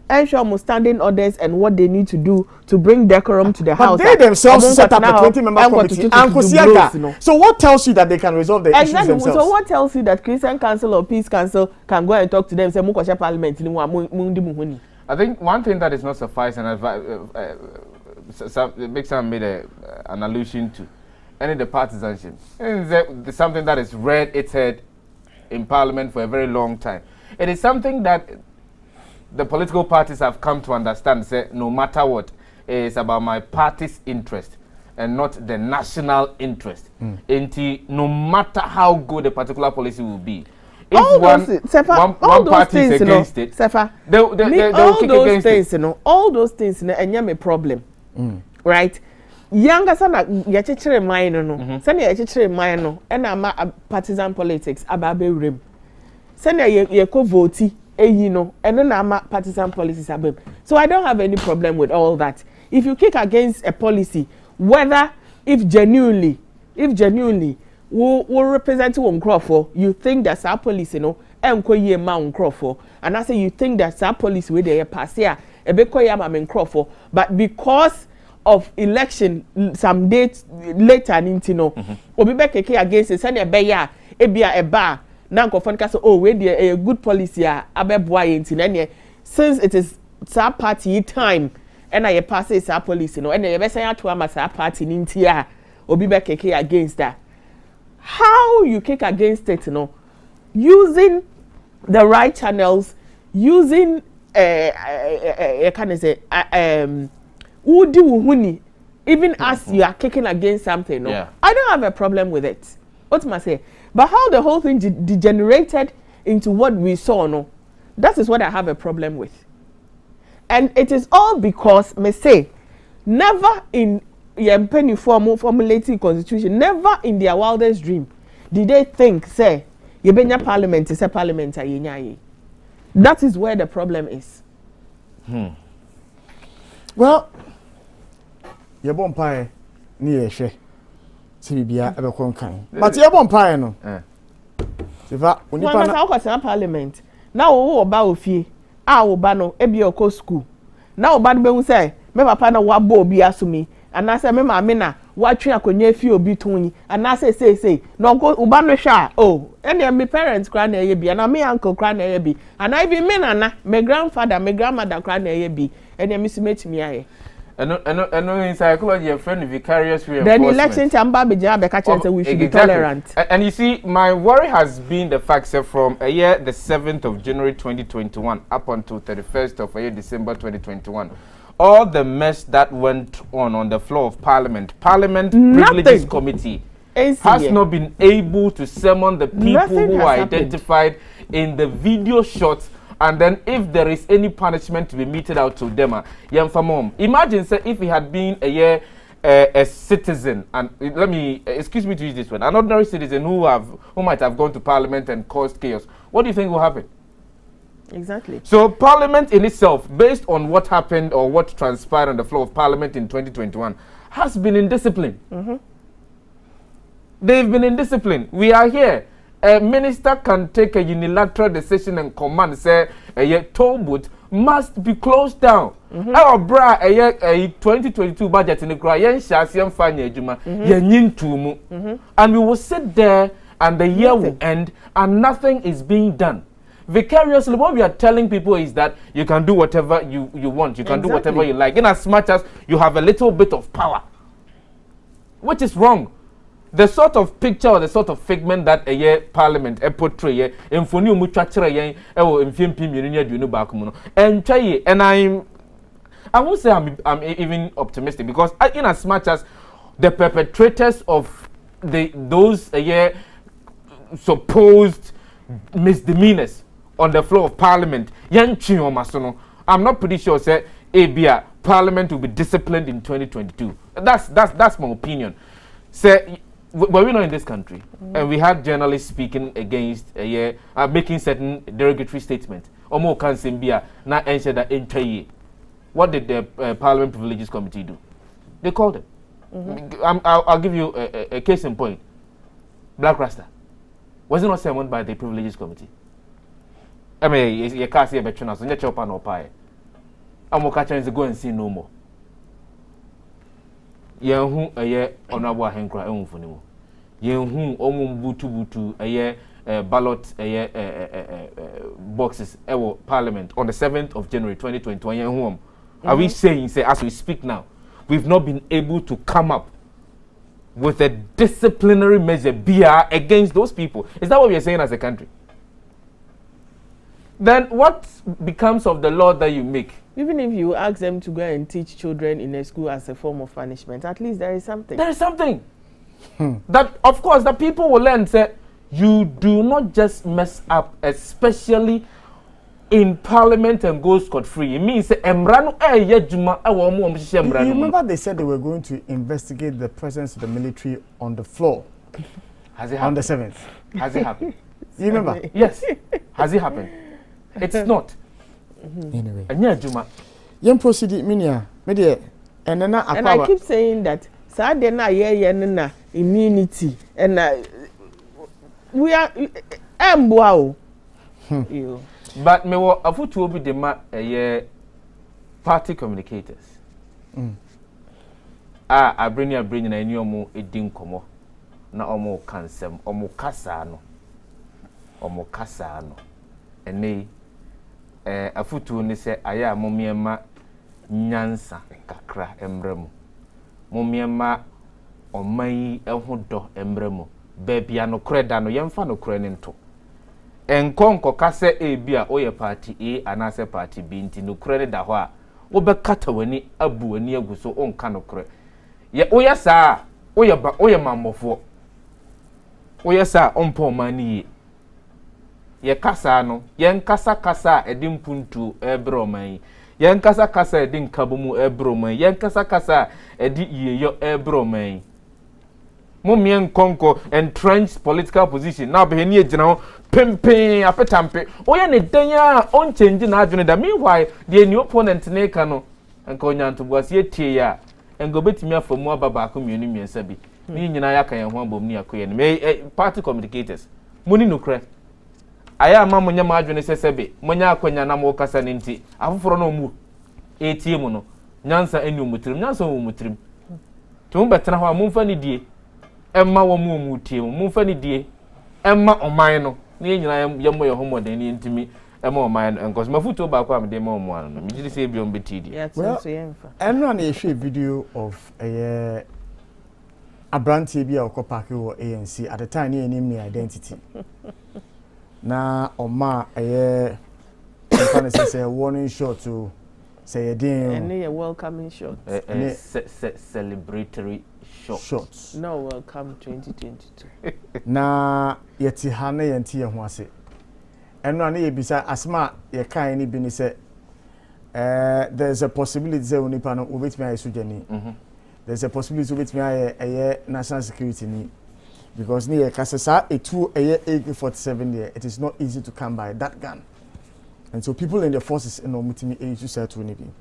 ensure standing orders and what they need to do to bring decorum to the house? But they themselves set up a 20-member committee. So what tells you that they can resolve the issues themselves? So what tells you that Christian Council or Peace Council can go and talk to them? Say Mukosha Parliament. I think one thing that is not sufficing, Big Sam made an allusion to, and the partisanship. It's something that is reared its head in Parliament for a very long time. It is something that the political parties have come to understand. Say, no matter what, it's about my party's interest and not the national interest. No matter how good a particular policy will be, if one party is against it, they will kick against it. All those things, and a problem. Right? Younger son, yachichere mine no. Send yachichere mine no. And I'm partisan politics. Ababe rim. Send ye ko vote. No. And then I'm partisan politics. Abem. So I don't have any problem with all that. If you kick against a policy, whether if genuinely will represent one Crawford, you think that's our policy, and ye mount Crawford, and I say you think that's our policy with the pass here. Crawford, but because of election some dates later obi be keke against it send be ya ebia eba na nkofon ka say oh we dey a good policy abeboa yenti na since it is sa party time and I pass it sa policy and you be say ato am sa party nti obi be keke against that. How you kick against it using the right channels, using can I say even as you are kicking against something, I don't have a problem with it. What must I say? But how the whole thing degenerated into what we saw, that is what I have a problem with. And it is all because, me say, never in Yempeni formulating constitution, never in their wildest dream did they think, say, Yebenya parliament is a parliament. That is where the problem is. Well, your bumpire near she se bibia ebe kon kan but ye bon pae no sifa onipa na kwa parliament na wo oba ofie a wo ba no e bi okọ school na wo ba no be hu say me papa na wa bo obi asumi ana say me ma me na wa twe akonya fi obi tonyi ana say na wo ba no hwa oh any my parents kra na eye bi na me uncle kra na eye bi and even me nana my grandfather my grandmother kra na eye bi any me simetimi aye and in psychology, a friend vicarious reinforcement. Then election chamba be we should be tolerant. And you see, my worry has been the fact that from a year, the 7th of January 2021, up until 31st of December 2021, all the mess that went on the floor of Parliament Privileges Committee has not been able to summon the people who are identified in the video shots. And then if there is any punishment to be meted out to them, imagine say if he had been a citizen, and let me excuse me to use this one, an ordinary citizen who might have gone to Parliament and caused chaos. What do you think will happen? Exactly. So Parliament in itself, based on what happened or what transpired on the floor of Parliament in 2021, has been in discipline. They've been in discipline. We are here. A minister can take a unilateral decision and command say a toll booth must be closed down. Our bra a 2022 budget in the cry yen shasiam fanya juma yen tumu. And we will sit there and the year will end and nothing is being done. Vicariously, what we are telling people is that you can do whatever you want. You can do whatever you like, in as much as you have a little bit of power, which is wrong. The sort of picture or the sort of figment that a Parliament portray infoni mutuachere yen mfimpi mienu du no back mu no and try and I won't say I'm even optimistic because in as much as the perpetrators of those supposed misdemeanors on the floor of Parliament yen chioma I'm not pretty sure say Abia Parliament will be disciplined in 2022. That's my opinion. Say but we're not in this country, and we had journalists speaking against making certain derogatory statements. Omo kan sembia na ensure that entry. What did the Parliament Privileges Committee do? They called them. I'll give you a case in point. Black Rasta was it not summoned by the Privileges Committee? I mean, you can't see a veteran as you chop no pie. Omo catchers go and see no more. Yehu honorable Henkra Emfunimu. Yehu butu ballot boxes Parliament on the 7th of January 2021. Yehu are we saying say as we speak now we've not been able to come up with a disciplinary measure BR against those people? Is that what we are saying as a country? Then what becomes of the law that you make? Even if you ask them to go and teach children in a school as a form of punishment, at least there is something. There is something. That, of course, the people will learn, say, you do not just mess up, especially in Parliament and go scot-free. It means, you remember they said they were going to investigate the presence of the military on the floor. Has it happened? On the 7th. Has it happened? You remember? Yes. Has it happened? It's not. Anyway, and I keep saying that na immunity and we are but me wo afutu obi de ma party communicators abreni na eni omo edin komo na omo kansem omo kasa no ene afutu ni se aya momiema nyansa kakra emremu momiema oman ehodo emremu bebia no kreda no yemfa no kre ne nto enkonko kase ebia oye party A anase party B nti no kre ne da ho a wo be kata wani abu wani aguso onka no kre ye oya saa oye mamofo oya saa ompo mani ye kasa no yen kasa edi mpuntu ebroman yen kasa edi nkabomu ebroman yen kasa edi yeyo ebroman momien konko entrenched political position na be ni ejina ho pempen apetampe oye ne danya on change na adwene da meanwhile the new opponent ne ka no enka onyanto buase etie ya engo betimi afamu ababa ko mienu miensa bi Ni nyina ya kan ho abom ni akoye no me party communicators muni no kra aya ma munya ma adwene sesebe munya akonya na mo kasa ne nti afoforo no mu ATM no nyansa eni omutrim nyansa omutrim to mo betena ho amumfa ni die emma wo mu omutie mo mfa ni die emma oman no ni nyina yemo ye homoden ni ntimi emma oman no enkoso mafuto ba kwa amde ma omo ano mi gidi se biom betidi well enra na ye video of Abranti bi a park wo ANC at the time ni enim ni identity na oma fan say warning shot to say din and a welcoming shot celebratory shots no welcome 2022 na yeti ha na yenti ye ho ase eno na ye bisa asma ye kan ni bi ni say there's a possibility say onipa no obetimi ayesu jani there's a possibility with me a national security need because near Kasasa a AK-47 there it is not easy to come by that gun, and so people in the forces in Omutimi age to say to anything.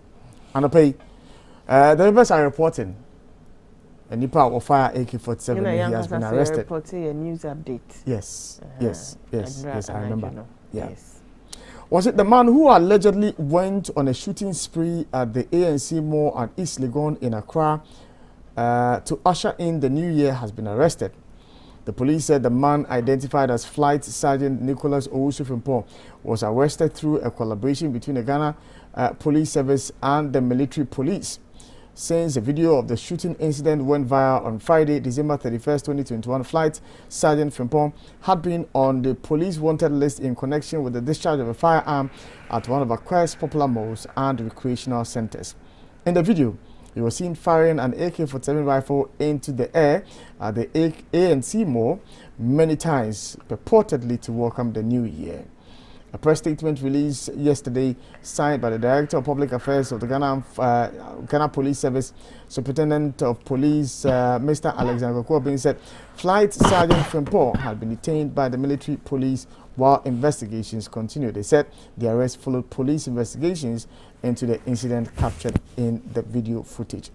And the rivers are reporting a Nipa of fire AK-47 he has been arrested. Reporting a news update. Yes, yes, I remember. Yeah. Yes. Was it the man who allegedly went on a shooting spree at the ANC Mall at East Legon in Accra to usher in the new year has been arrested? The police said the man, identified as Flight Sergeant Nicholas Owusu-Frimpong, was arrested through a collaboration between the Ghana Police Service and the military police. Since the video of the shooting incident went viral on Friday, December 31st, 2021, Flight Sergeant Frimpong had been on the police wanted list in connection with the discharge of a firearm at one of Accra's popular malls and recreational centers. In the video, he was seen firing an AK-47 rifle into the air at the ANC Mall many times, purportedly to welcome the new year. A press statement released yesterday, signed by the Director of Public Affairs of the Ghana Police Service, Superintendent of Police, Mr. Alexander Kwabin, said Flight Sergeant Frimpong had been detained by the military police while investigations continued. They said the arrest followed police investigations into the incident captured in the video footage.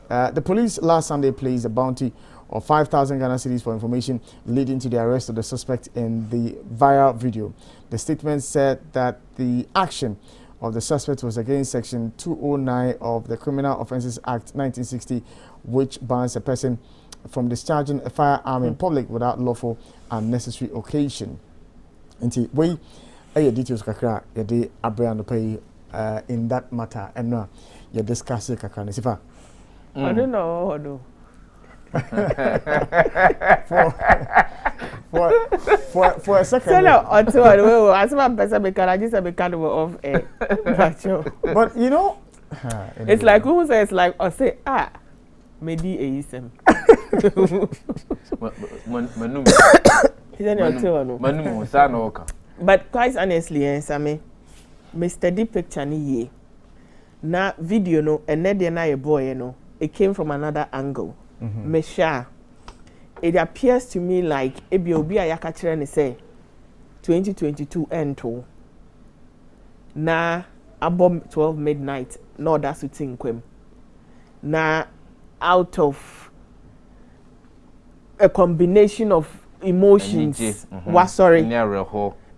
The police last Sunday placed a bounty of 5,000 Ghana cedis for information leading to the arrest of the suspect in the viral video. The statement said that the action of the suspect was against Section 209 of the Criminal Offences Act 1960, which bans a person from discharging a firearm in public without lawful and necessary occasion. Nti we details kakra yede abrando pay in that matter and no you discuss it kakra ne sifa. I don't know no. for a second. So no, until as my person because I just be kind of off air. But you know, it's like who says like or say maybe ASM. But quite honestly, Sammy, Mr. D picture ni ye. Na video no, and then na a boy, you know, it came from another angle. Mesha, it appears to me like Ebiobi Ayakachira ne say 2022 end to na abom 12 midnight no that's utin kwem na out of a combination of emotions was sorry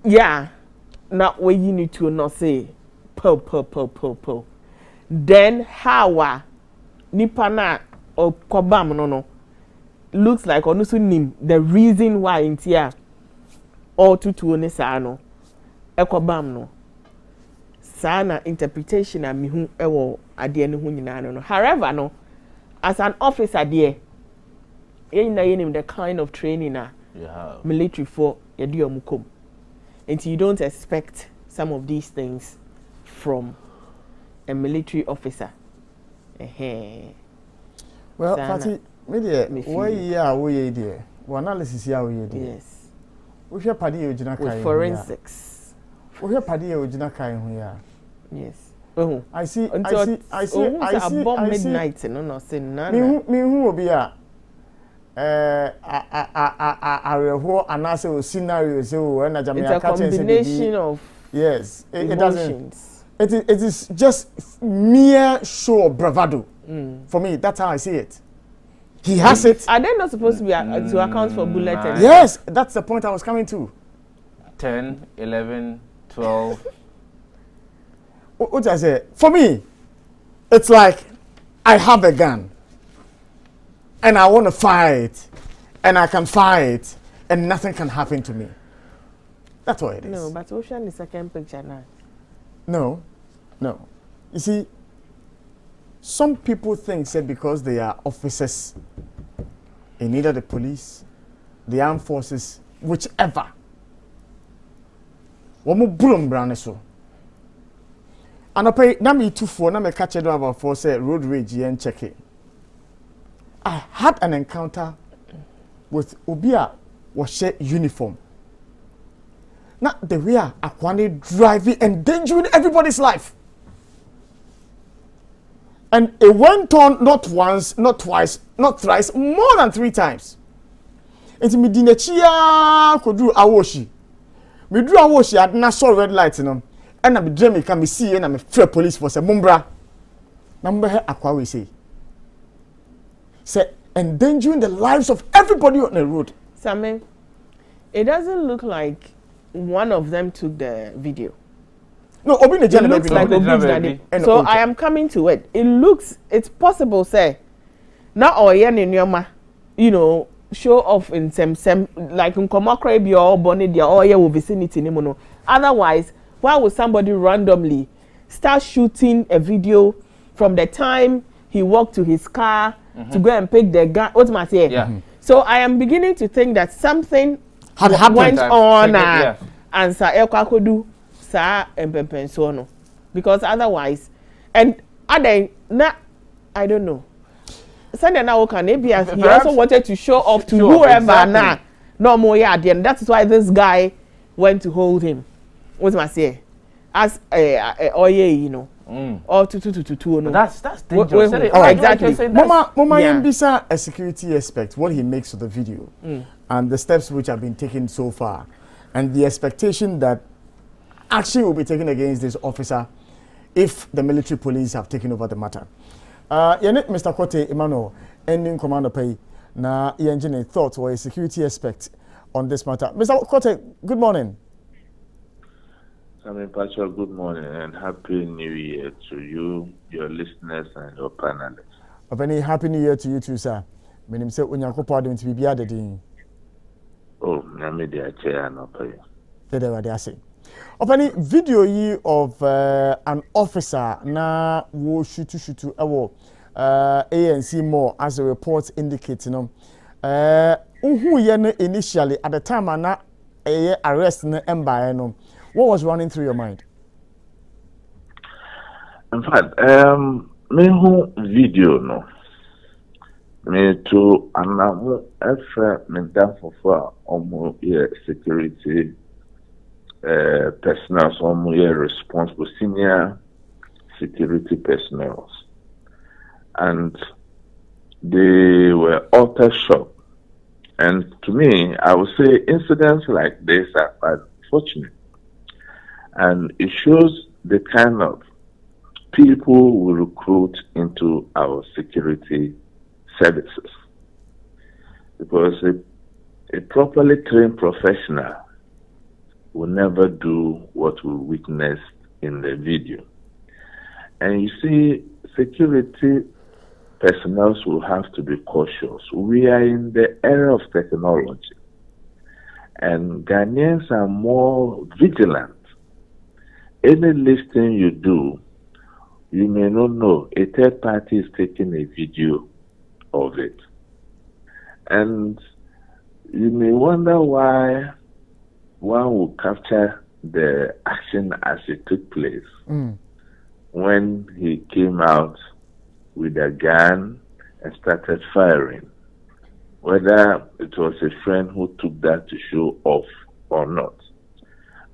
yeah na we you need to not say po then how nipa na or kobam no looks like onusu nim the reason why in here all tutu ne sa no ekobam no sana interpretation a mihu ewo ade ne hu nyina no however no as an officer there yin the kind of training military for yediamukom and you don't expect some of these things from a military officer. Well, Fatty, why we dear? What analysis here we dear? Yes. We hear Paddy original with forensics. We hear Paddy original kind here. Yes. I see. About midnight, no, say none. Me who will be a scenario so when it's a combination of yes, it doesn't. It is just mere show of bravado. For me, that's how I see it. He has it. Are they not supposed to be to account for bullet? Yes, that's the point I was coming to. 10, 11, 12. What I say? For me, it's like I have a gun and I want to fight and I can fight and nothing can happen to me. That's what it is. No, but Ocean is second picture now. No. You see, some people think that because they are officers in either the police, the armed forces, whichever, Womu brum braneso. And I pay na me 24 na me catch about for say road rage and check it. I had an encounter with Obia was uniform. Not the way Akwane driving, endangering everybody's life. And it went on not once, not twice, not thrice, more than 3 times. It's me dinechia kodru awoshi. Me drew awoshi at na saw red light no. And I be dreaming can me see and I me free police for say mumbra. Number here Akwa say. Say endangering the lives of everybody on the road. Sammy, it doesn't look like one of them took the video. No, Obi it looks like Obi's daddy. So I am coming to it. It's possible, say, now or in your you know, show off in some like in Komakra be all bonnet their all your vicinity. Otherwise, why would somebody randomly start shooting a video from the time he walked to his car to go and pick the gun? What's my say? Yeah. So I am beginning to think that something went on and Sir Elkakodu Sir Mpempensono. Because otherwise, and I don't know. Sunday now can he also wanted to show off to whoever now. No more and that is why this guy went to hold him. What's my say? As you know. Or two. No. That's dangerous. Exactly. Mama Yembisa, a security aspect, what he makes of the video and the steps which have been taken so far, and the expectation that action will be taken against this officer if the military police have taken over the matter. Mr. Kote Emmanuel, ending commander pay na engine thoughts or a security aspect on this matter. Mr. Kote, good morning. Sammy Pacho, good morning and happy new year to you, your listeners, and your panelists. Openi, happy new year to you too, sir. My name is Unyakopa to be added. Oh, Namidi chair no pay. Dede wa de ase. Openi, video yi of an officer na wo shutu ewo ANC more as the reports indicate, you know. Uhu ye initially at the time na arrest na embaye no. What was running through your mind? In fact, me who video no. Me to anamu efe me down for omo security personnel, omo responsible senior security personnel, and they were utter shock. And to me, I would say incidents like this are quite unfortunate. And it shows the kind of people we recruit into our security services. Because a properly trained professional will never do what we witnessed in the video. And you see, security personnel will have to be cautious. We are in the era of technology. And Ghanaians are more vigilant. Any listing you do, you may not know a third party is taking a video of it. And you may wonder why one will capture the action as it took place when he came out with a gun and started firing. Whether it was a friend who took that to show off or not.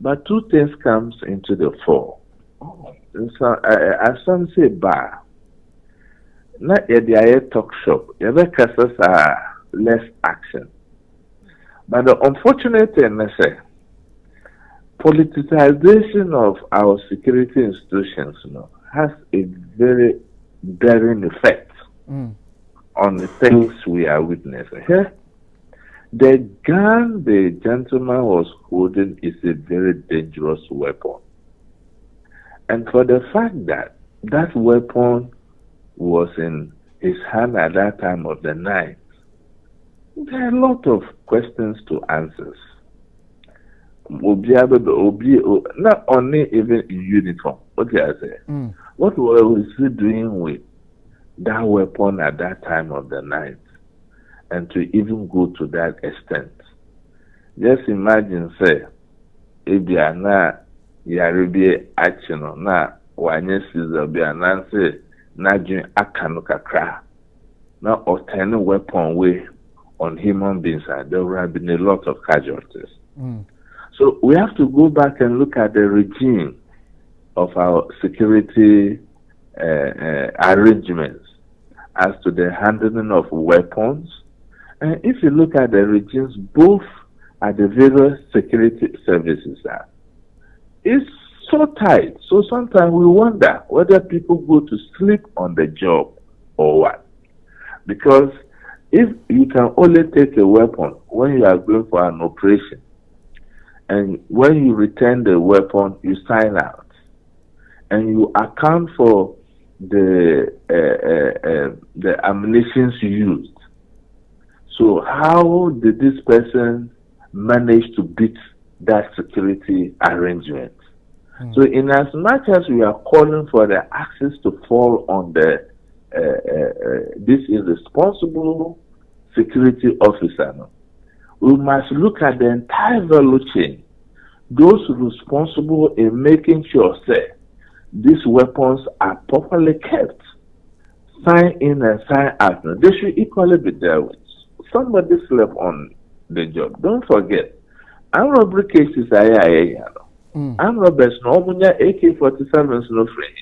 But two things comes into the fore. So, as some say, bar. Not yet the talk shop. The other cases are less action. But the unfortunate thing is, politicization of our security institutions, has a very daring effect on the things we are witnessing here. The gun the gentleman was holding is a very dangerous weapon. And for the fact that that weapon was in his hand at that time of the night, there are a lot of questions to answer. Not only even in uniform. What did I say? What was he doing with that weapon at that time of the night? And to even go to that extent. Just imagine, say, if you are not Yaribi action or not, Wanya Caesar be announced, Najin Akanukakra, not obtaining weapon way on human beings, and there would have been a lot of casualties. So we have to go back and look at the regime of our security arrangements as to the handling of weapons. And if you look at the regimes, both at the various security services, it's so tight. So sometimes we wonder whether people go to sleep on the job or what. Because if you can only take a weapon when you are going for an operation, and when you return the weapon, you sign out, and you account for the ammunition used. So how did this person manage to beat that security arrangement? So in as much as we are calling for the access to fall on the this irresponsible security officer, we must look at the entire value chain. Those responsible in making sure, say, these weapons are properly kept, sign in and sign out. They should equally be dealt with. Somebody slept on the job. Don't forget, armed robbery cases are armed robbers no AK-47s no free.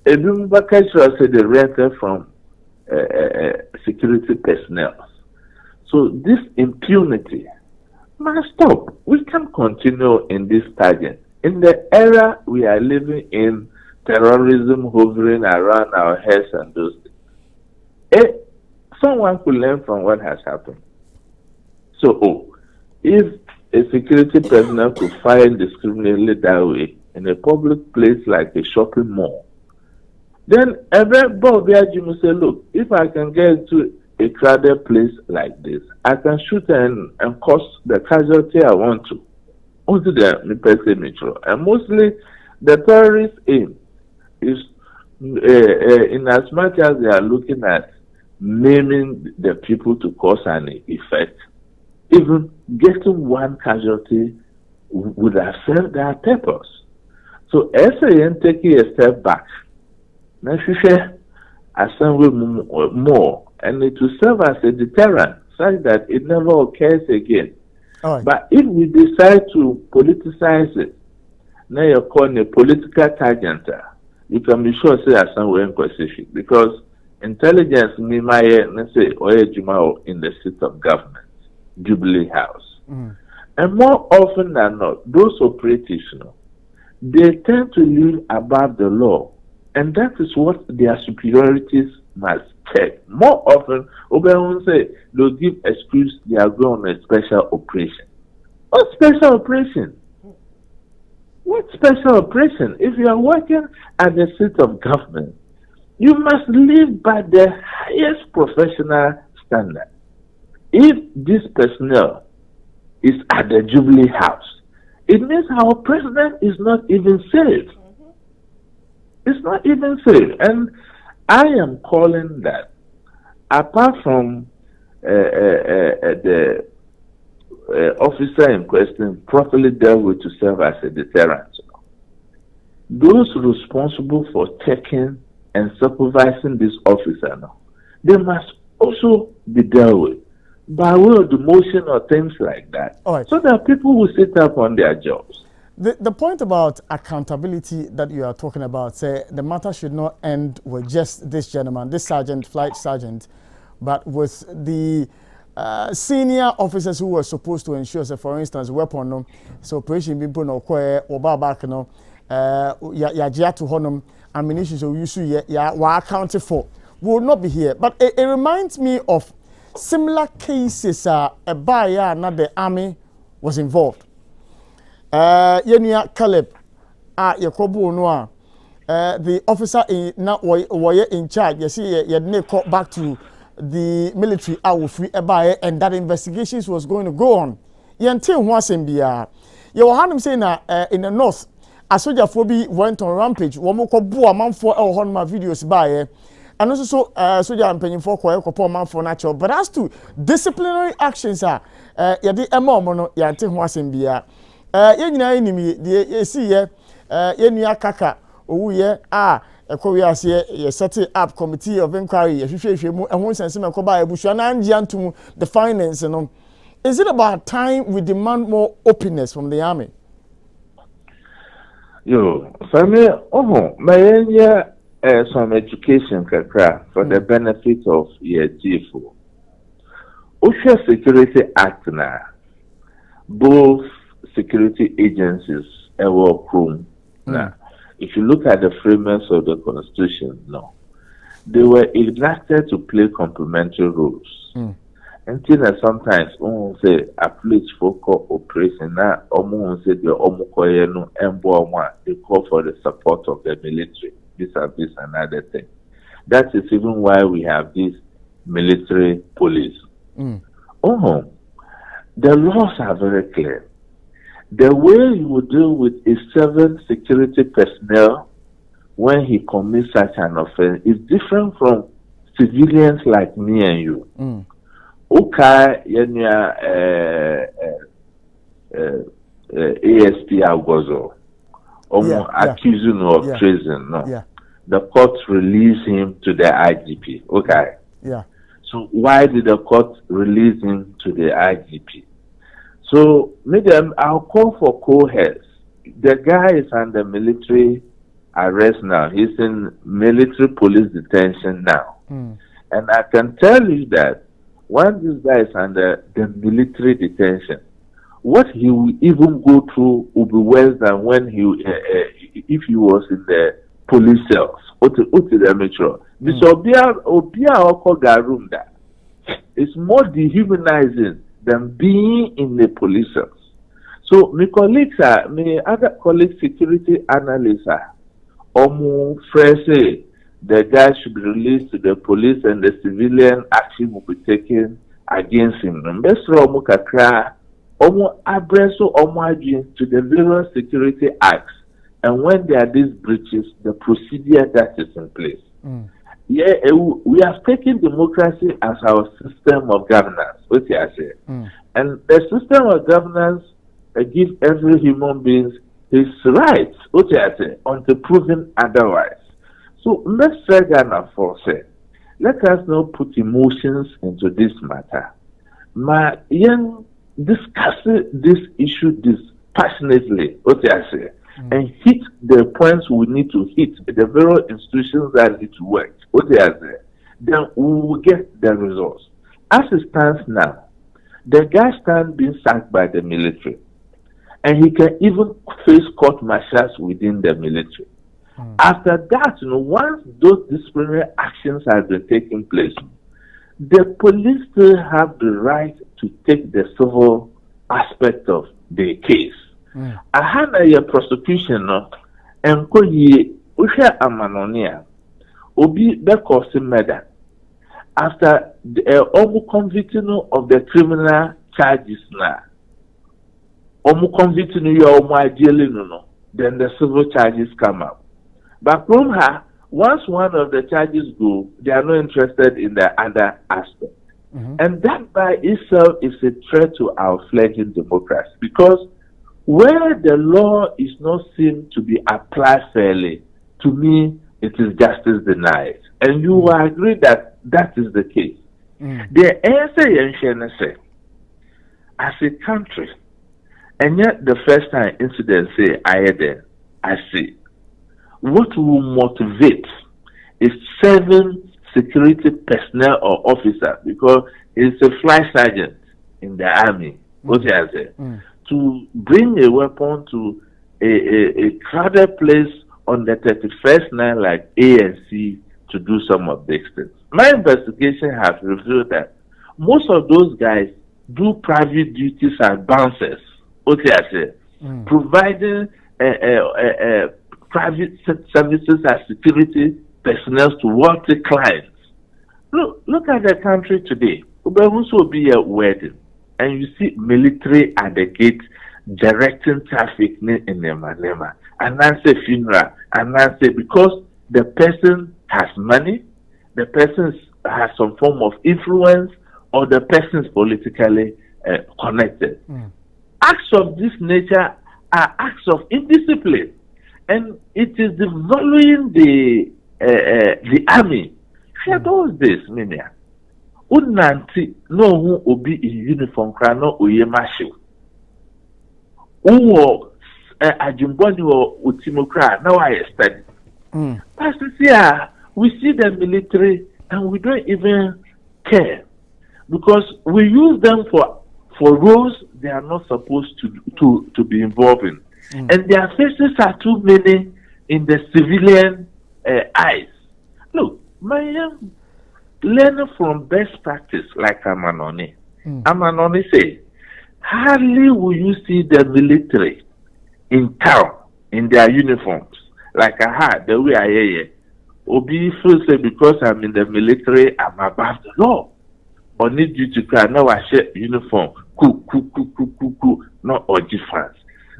Edumba said they rented from security personnel. So this impunity must stop. We can't continue in this tangent. In the era we are living in, terrorism hovering around our heads and those things. Someone could learn from what has happened. So, if a security personnel could fire indiscriminately that way in a public place like a shopping mall, then everybody will say, look, if I can get to a crowded place like this, I can shoot and cause the casualty I want to. Onto the and mostly the terrorist aim is in as much as they are looking at naming the people to cause an effect, even getting one casualty would have served their purpose. So SAN taking a step back, assembly more, and it will serve as a deterrent such that it never occurs again. But if we decide to politicize it, now you're calling a political tangent, you can be sure say assembly inquisition, because intelligence me my say Oyejuma in the seat of government, Jubilee House. And more often than not, those operatives, they tend to live above the law. And that is what their superiorities must check. More often, Oberon say they'll give excuse they are going on a special operation. What special operation? What special operation? If you are working at the seat of government, you must live by the highest professional standard. If this personnel is at the Jubilee House, it means our president is not even safe. It's not even safe. And I am calling that, apart from the officer in question properly dealt with to serve as a deterrent, those responsible for checking and supervising this officer, they must also be dealt with by way of demotion or things like that, so that people will sit up on their jobs. The point about accountability that you are talking about, say the matter should not end with just this gentleman, this sergeant, flight sergeant, but with the senior officers who were supposed to ensure, say, for instance, weapon, so operation being put on or back, ya to honum ammunition so you see ya were accounted for we would not be here. But it reminds me of similar cases by now the army was involved. Yenya Caleb Yakobu Noa, the officer in now were in charge. You see, you called back to the military free and that investigations was going to go on. Until once in Bia, you had him saying in the north, a soldier phobia went on rampage. One more a man for our my videos by and also soldier and penny for a man for natural. But as to disciplinary actions, yadi mono yantil once in Bia. Yenina enemy, the see yenya kaka, oh yeah, Korea say setting up committee of inquiry, and once and some by Bushana and to the finance and on. Is it about time we demand more openness from the army? Yo, for me, my some education for the benefit of your GFO. OSHA Security Act now, both security agencies work room now. If you look at the framers of the Constitution, no, they were enacted to play complementary roles. Until sometimes say a police focus operation now, say the they call for the support of the military. This another thing. That is even why we have this military police. The laws are very clear. The way you would deal with a civil security personnel when he commits such an offense is different from civilians like me and you. Okay, ASP Agozo, accusing of treason. No, the court released him to the IGP. Okay, so why did the court release him to the IGP? So, madam, I'll call for co-heads. The guy is under military arrest now. He's in military police detention now, and I can tell you that. Once this guy is under the military detention, what he will even go through will be worse than when if he was in the police cells. It's more dehumanizing than being in the police cells. So my colleagues other colleagues, security analysts fresh. The guy should be released to the police and the civilian action will be taken against him. To the various security acts, and when there are these breaches, the procedure that is in place. We have taken democracy as our system of governance. What I say, and the system of governance gives every human being his rights. What I say, until proven otherwise. So let's say Ghana for say, let us not put emotions into this matter. My young discuss this issue dispassionately, what I say, and hit the points we need to hit, the various institutions that need to work, what I say, then we will get the results. As it stands now, the guy stands being sacked by the military, and he can even face court martials within the military. After that, once those disciplinary actions have been taking place, the police still have the right to take the civil aspect of the case. I had a prosecution, and Usha Amanonia, Obi Bekosi Meda, after the convicting of the criminal charges now, convicting you ideally, then the civil charges come up. But from her, once one of the charges go, they are not interested in the other aspect. And that by itself is a threat to our fledgling democracy. Because where the law is not seen to be applied fairly, to me, it is justice denied. And you will agree that that is the case. The answer, as a country, and yet the first time incident say, I see. What will motivate is 7 security personnel or officers, because it's a flight sergeant in the army, to bring a weapon to a crowded place on the 31st night like ANC to do some of these things. My investigation has revealed that most of those guys do private duties as bouncers, providing private services as security personnel to wealthy clients. Look at the country today. Will be a wedding, and you see military at the gate directing traffic in Nema, and that's a funeral, and that's it because the person has money, the person has some form of influence, or the person is politically connected. Acts of this nature are acts of indiscipline, and it is devaluing the army. Share those days, Minia. Unanti no who obi in uniform krano oyemashu. Uwo ajumboni wo utimokra now I study. Pastor here we see the military and we don't even care because we use them for roles they are not supposed to be involved in. And their faces are too many in the civilian eyes. Look, learn from best practice like Amanoni. Amanoni say, hardly will you see the military in town in their uniforms. Like the way I hear Obi feels say because I'm in the military, I'm above the law. Or need you to cry, now I share uniform, not or difference.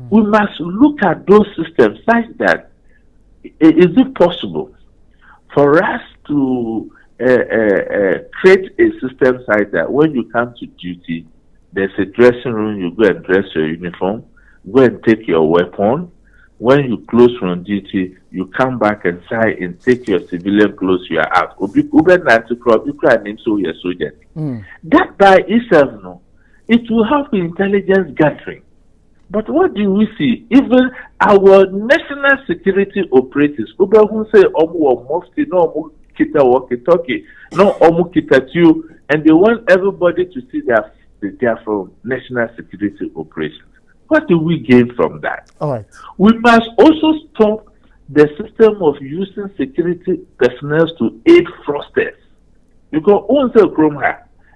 We must look at those systems such that is it possible for us to create a system like that when you come to duty, there's a dressing room, you go and dress your uniform, go and take your weapon. When you close from duty, you come back inside and take your civilian clothes, you are out. That by itself, no, it will help intelligence gathering. But what do we see? Even our national security operators, who say, mufti, no, kita walkie-talkie, no, kita and they want everybody to see that they are from national security operations. What do we gain from that? All right. We must also stop the system of using security personnel to aid fraudsters. Because also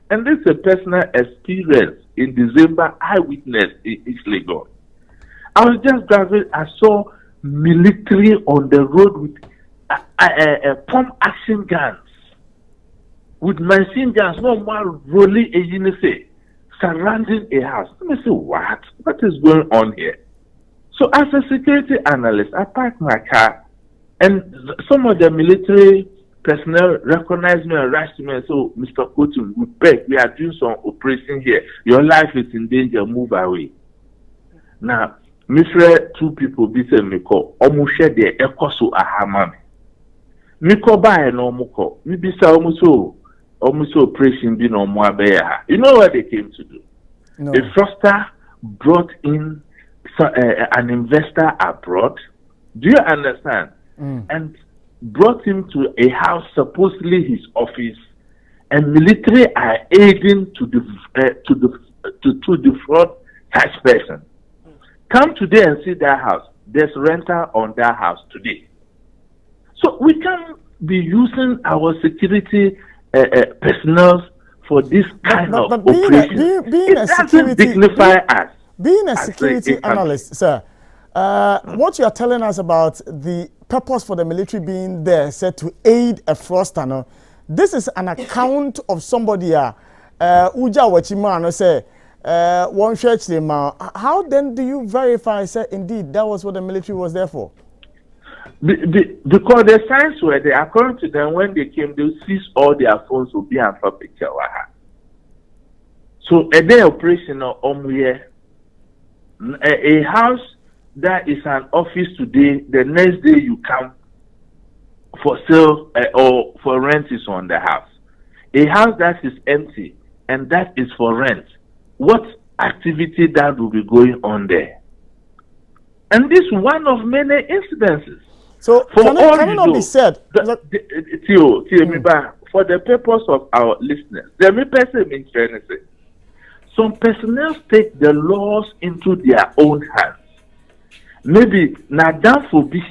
and this is a personal experience in December, I witnessed in East Lagos. I was just driving, I saw military on the road with pump action guns, with machine guns, no more rolling a unit surrounding a house. Let me say, what is going on here? So as a security analyst, I parked my car and some of the military personnel recognized me and rushed me and said, oh, Mr. Kotum, we beg, we are doing some operation here. Your life is in danger, move away. Now, Mr. Two people beat me call, almost share the ekoso ahamami. Miko ba no muko, mi bisa almost operation being on Moabeya. You know what they came to do? No. A fraudster brought in an investor abroad. Do you understand? And brought him to a house, supposedly his office, and military are aiding to defraud such person. Come today and see that house. There's renter on that house today. So we can be using our security personnel for this kind of operation. It doesn't dignify us. Being a security analyst, sir, what you are telling us about the purpose for the military being there, said to aid a fraudster, no? This is an account of somebody, Uja Wachimano, say, one church, how then do you verify, say, indeed, that was what the military was there for? Because the signs were there, according to them, when they came, they seized all their phones will be on public. So a day operational a house that is an office today, the next day you come for sale or for rent is on the house. A house that is empty and that is for rent. What activity that will be going on there? And this is one of many incidences. So can it not be said? For the purpose of our listeners, some personnel take the laws into their own hands. Maybe na danfobi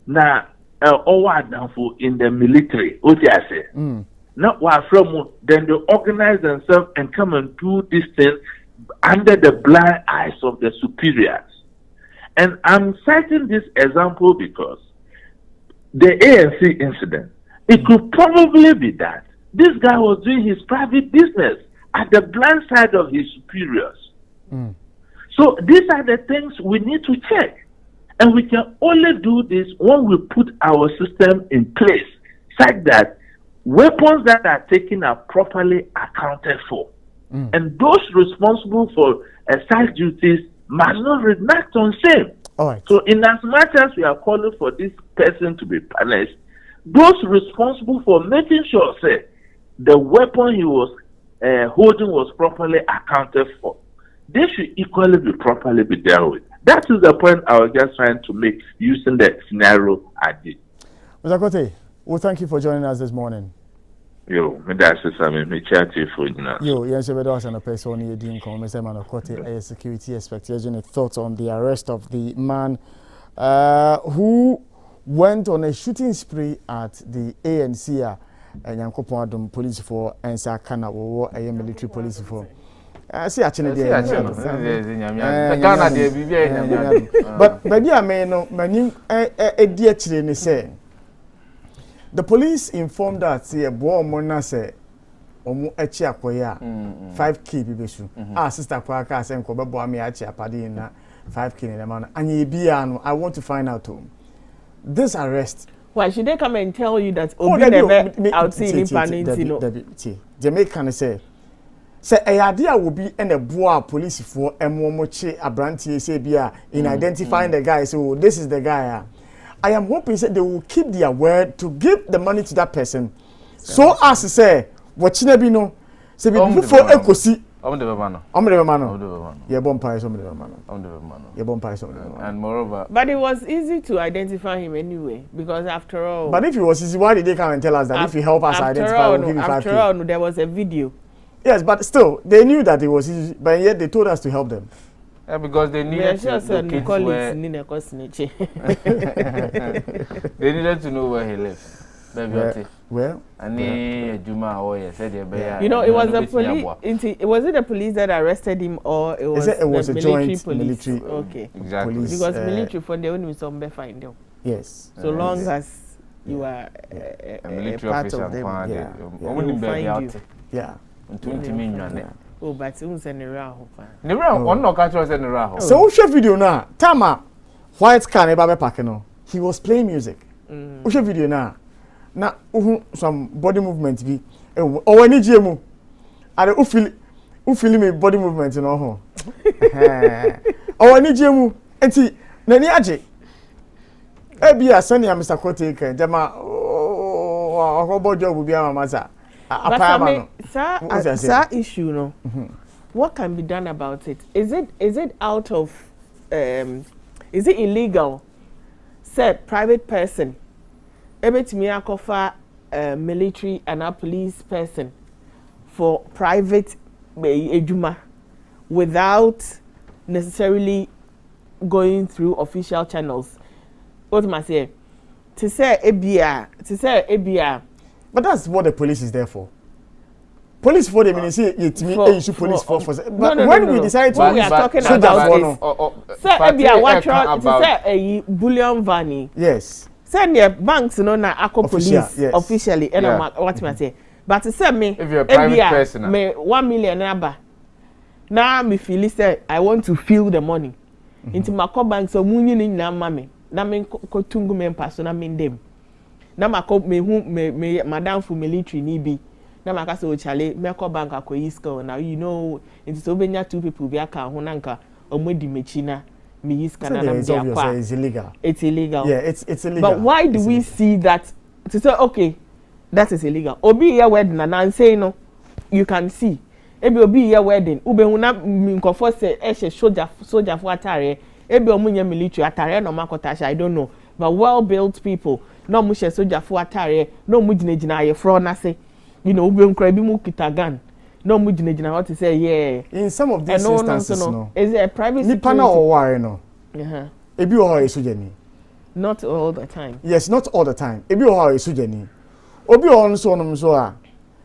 na in the military. Not what from then they organize themselves and come and do this thing under the blind eyes of the superiors. And I'm citing this example because the ANC incident, it could probably be that this guy was doing his private business at the blind side of his superiors. So these are the things we need to check. And we can only do this when we put our system in place such that weapons that are taken are properly accounted for. And those responsible for such duties must not react on same. All right. So in as much as we are calling for this person to be punished, those responsible for making sure say the weapon he was holding was properly accounted for, they should equally be properly be dealt with. That is the point I was just trying to make using the scenario I did. Mr. Kote, well, thank you for joining us this morning. Yo, that's me chat for you now. Yo, yes, we do a person here doing Mr. Man Kote, a security expectation. Thoughts on the arrest of the man who went on a shooting spree at the ANC and Yankopon police for and Sakana or a military police for. See, actually, but maybe I may know, a dear children say. The police informed that a boy mona say, Omo Echia Koya, 5K Bibisu. Sister Kwaka and Koba Boami Achia Padina, 5K in the man. And ye be I want to find out too. This arrest. Why should they come and tell you that Obi never outseen in Panin? Jamaican say a idea will be in a boa police for Moche Abranti Sabia in identifying the guy. So this is the guy. I am hoping that they will keep their word to give the money to that person. So as to say, what Chinabino say before Ekosi. And moreover, but it was easy to identify him anyway, because after all. But if it was easy, why did they come and tell us that if you help us identify, we'll give you 5K? After all, there was a video. Yes, but still, they knew that it was easy, but yet they told us to help them. Yeah, because they needed to they needed to know where he lived. Well, you know, it was the police. Was it the police that arrested him, or it was a joint military? Okay, exactly. Police, because military for the only some find them. Yes. So long as you are a military part officer, of them, yeah. Oh, but who's in the round? One no catch was in the round. So what's your video now? Tama, white car never packing. He was playing music. What's your video now? Now, some body movement be. Oh, I need you. I don't feel me body movement, you know. Oh, I need you. And see, Nani Aje. Ebi a send ya Mr. Kote can jama. Oh, how about job will be a master. Sir, issue, no. What can be done about it? Is it out of is it illegal? Say private person, me akofa military and a police person for private ejuma without necessarily going through official channels. What am I saying? To say ebia. But that's what the police is there for. Police for the ministry, it's me issue police for. But when we decide to, we are talking about this. Sir, Ebia, watch out. Say a bullion vanny. Yes. Send your banks, no, na Ako police officially. And what I say. But to say me, if you're a private person, me 1 million number. Now me feel say I want to feel the money into my bank. So munyi ni na mami. Na me ko tungu me person na me dem. Na mako me madam for military ni bi na maka so chale me ko bank akoyi skill now you know it is obenya 2 people bi aka ho na nka omodi mechi na me use kana na me akwa. It's illegal. It's illegal. Yeah, it's illegal. But why do we see that to say okay that is illegal? Obi here wedding and say no you can see ebi obi here wedding ube hu na nkofo say soldier for atare ebi omunye military atare no makotasha I don't know but well built people no mu she soldier for atare no mu ginegina ye fro na say you know ube nkra bi mu kitagan no mu ginegina what to say yeah in some of these instances no is it a private ni pana o ware no ebi o ho soldier ni Not all the time. Yes, not all the time. Ebi o ha esujeni. Obi on so no so a.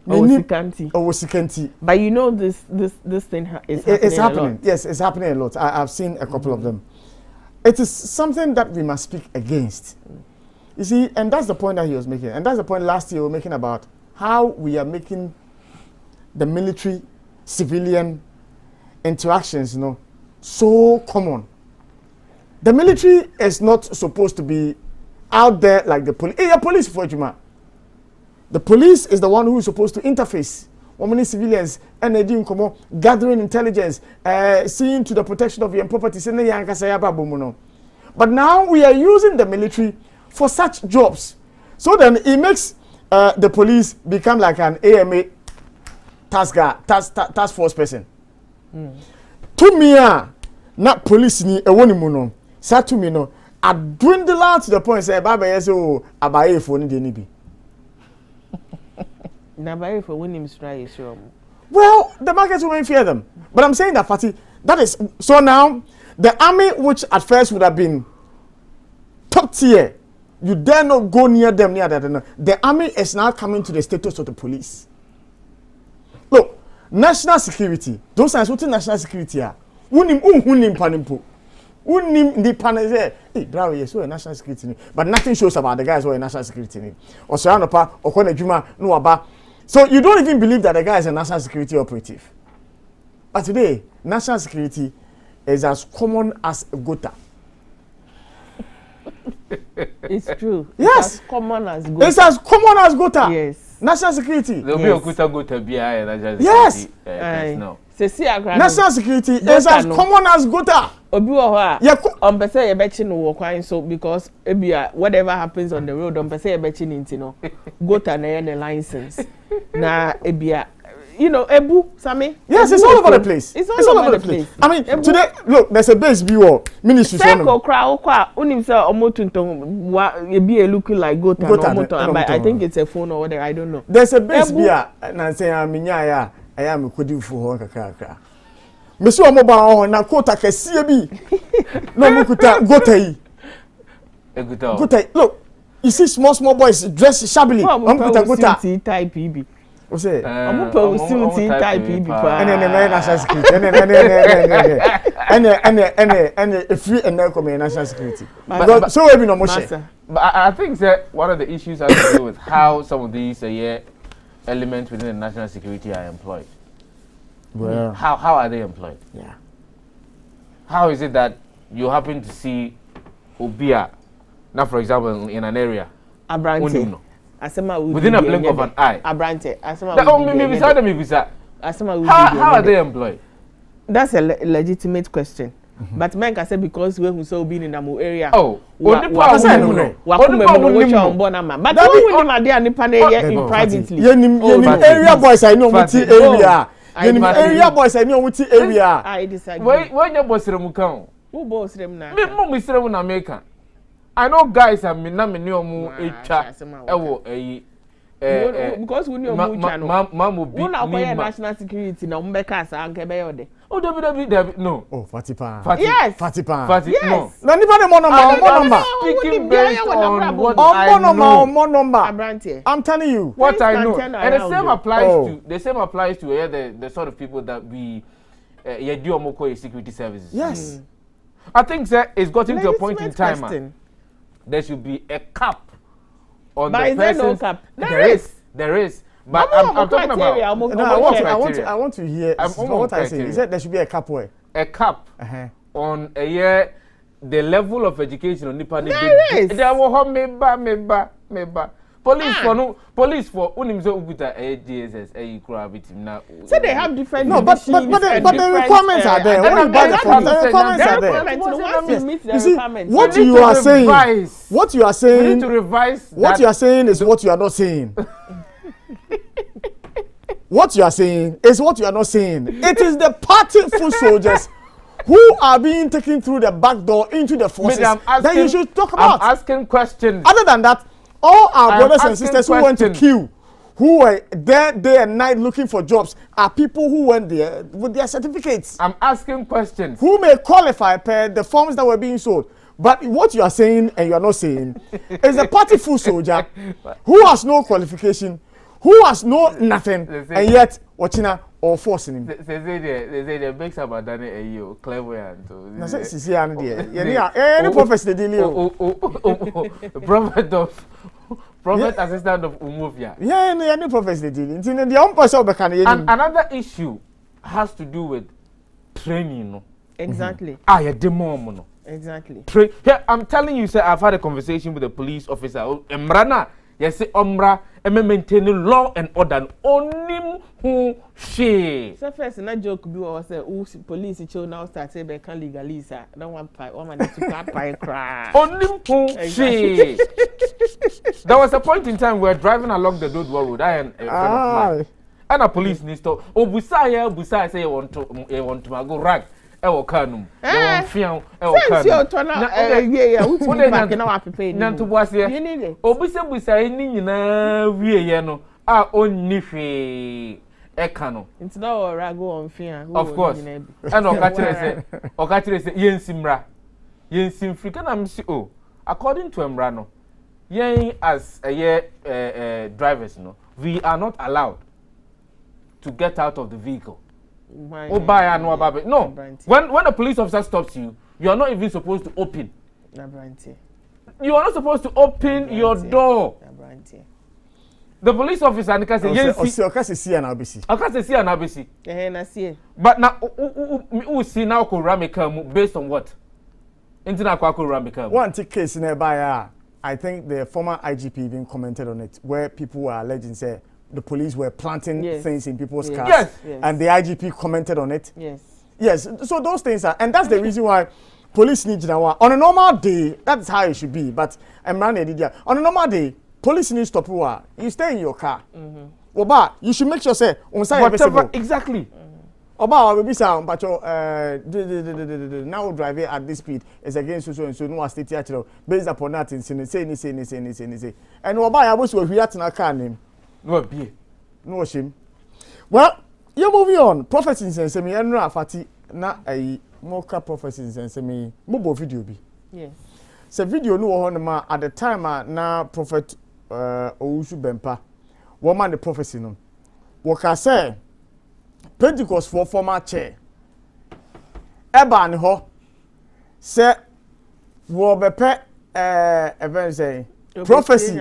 Sikanti. But you know this thing is happening. It's happening. A lot. Yes, it's happening a lot. I've seen a couple of them. It is something that we must speak against. You see, and that's the point that he was making. And that's the point last year we were making about how we are making the military civilian interactions, so common. The military is not supposed to be out there like the police. Hey, police for Juma. The police is the one who is supposed to interface with many civilians and they do gathering intelligence, seeing to the protection of your property. But now we are using the military for such jobs. So then it makes the police become like an AMA task force person. To me, not police ni ewonimuno. Sa to me no, I dwindle out to the point say baba yes oh abaye for ni dey ni bi. Nabaye for when him strike sure. Well, the markets won't fear them. But I'm saying that party that is so now the army, which at first would have been top tier, you dare not go near them near that. The army is now coming to the status of the police. Look, national security. Those are what national security are. Unim panimpo. Unim the panel say, hey, bravo, yes, so national security. But nothing shows about the guys who are national security. Or Sayanopa, or Kone Juma, no aba. So you don't even believe that the guy is a national security operative. But today, national security is as common as gota. It's true. Yes. It's as common as gota. It's as common as gota. Yes. National security. There'll be a gota behind national yes. security. No. National security is as common as gota. Obi wo ha. On pese ye bechi no wo kwan so because ebia whatever happens on the road on pese ye bechi nti no gota na ye license. Na ebia Ebu, Sammy. Yes, it's all over the place. It's all over the place. I mean, Ebu. Today, look, there's a base view ministry. Circle crowd, unim say omotunton be looking like gota no, but I think it's a phone or whatever. I don't know. There's a base view, na say aminya I am kodi fu ho kakaka. Mesu omoba ho na kota kese bi. No mukuta gota yi. Gota. Look, you see small boys dressed shabbily. Omukuta gota. Type PB. What's it? I'm going to see type PB. And national security. And free and national security. So we no motion. But I think that one of the issues has to do with how some of these elements within the national security are employed. Well, how are they employed? Yeah. How is it that you happen to see Obia, now for example in an area, within a blink of an eye? How are they employed? That's a legitimate question. But men can say because we so being in the area. Oh, but in privately. Area boys I know with area. Area boys I know with area. I disagree. When your boss Remukan? Who boss them now? Me Mr. American. I know guys are me na me ni omu echa ewo because we know mamu bi ni national security na mbeka asa nke be yode. Oh no. Oh, Fatipa. Yes. Fatipa. Yes. No. Na nipa de mo number. Speaking based on what I know. I'm telling you what I know. And the same applies to the sort of people that we do omoko security services. Yes. I think that it's gotten to a point in time. There should be a cap on the person's... no cap? There is. But I'm talking about... I want to hear what I say. He said there should be a cap where? A cap on a year, the level of education on Nippon. There is. There were meba. Police for unimzo uguta DSS now. So they have different. No, but the requirements are there. The requirements are there. You see, what you are saying. What you are saying. We need to revise. What you are saying is what you are not saying. What you are saying is what you are not saying. It is the party foot soldiers who are being taken through the back door into the forces that you should talk about. I'm asking questions. Other than that, all our brothers and sisters who went to queue, who were there day and night looking for jobs, are people who went there with their certificates. I'm asking questions. Who may qualify per the forms that were being sold. But what you are saying and you are not saying is a party full soldier who has no qualification, who has no nothing, and yet watching or forcing him. They say the makes about done a clairvoyant. No, see, any prophet dealing. Prophet assistant of Umuvia. Yeah, any prophet dealing. The own person of another issue has to do with training. Exactly. Ah, yeah, demo. Exactly. Here, I'm telling you, sir, I've had a conversation with a police officer. Emrana, yes, Omra, maintaining law and order. Onim who she. So first, na joke be or say, police show now start say they can legalize. No one pay, one man to pay cry. Onim who she. There was a point in time we were driving along the road. I and a friend of mine. And a police needs to. Oh, Busaya say you want to go rag. Ewo kanum ewo fian ewo kanum na utimi back na wa pepe ni nanto boase obusa ni nyina wieye no a onni hwe eka no nti na ora go on fian of course and oka kire se yensimra yensimfrika na msi o according to emra no yen as drivers no we are not allowed to get out of the vehicle. No, when a police officer stops you, you are not even supposed to open. You are not supposed to open your door. The police officer and can say yes. But now who see now Kuramika based on what? One case nearby, I think the former IGP even commented on it, where people were alleging say the police were planting things in people's cars, and the IGP commented on it. Yes. So those things are, and that's the reason why police need to know. On a normal day, that's how it should be. But on a normal day, police need to stop you. You stay in your car. Oba, you should make sure say whatever exactly. Oba, we be sound, but now driving at this speed is against so and so. No state actually based upon that. Say. And Oba, I was with you na car name. No shame. Well, you're moving on. Prophecies and semi and Rafati na a mocha prophecies and semi mobile video be. Yes. So video no on ma at the time na prophet Owusu Bempa. Woman the prophecy no. What I say Pentecost for former chair. Eba ni ho. Say wo bepe event say prophecy.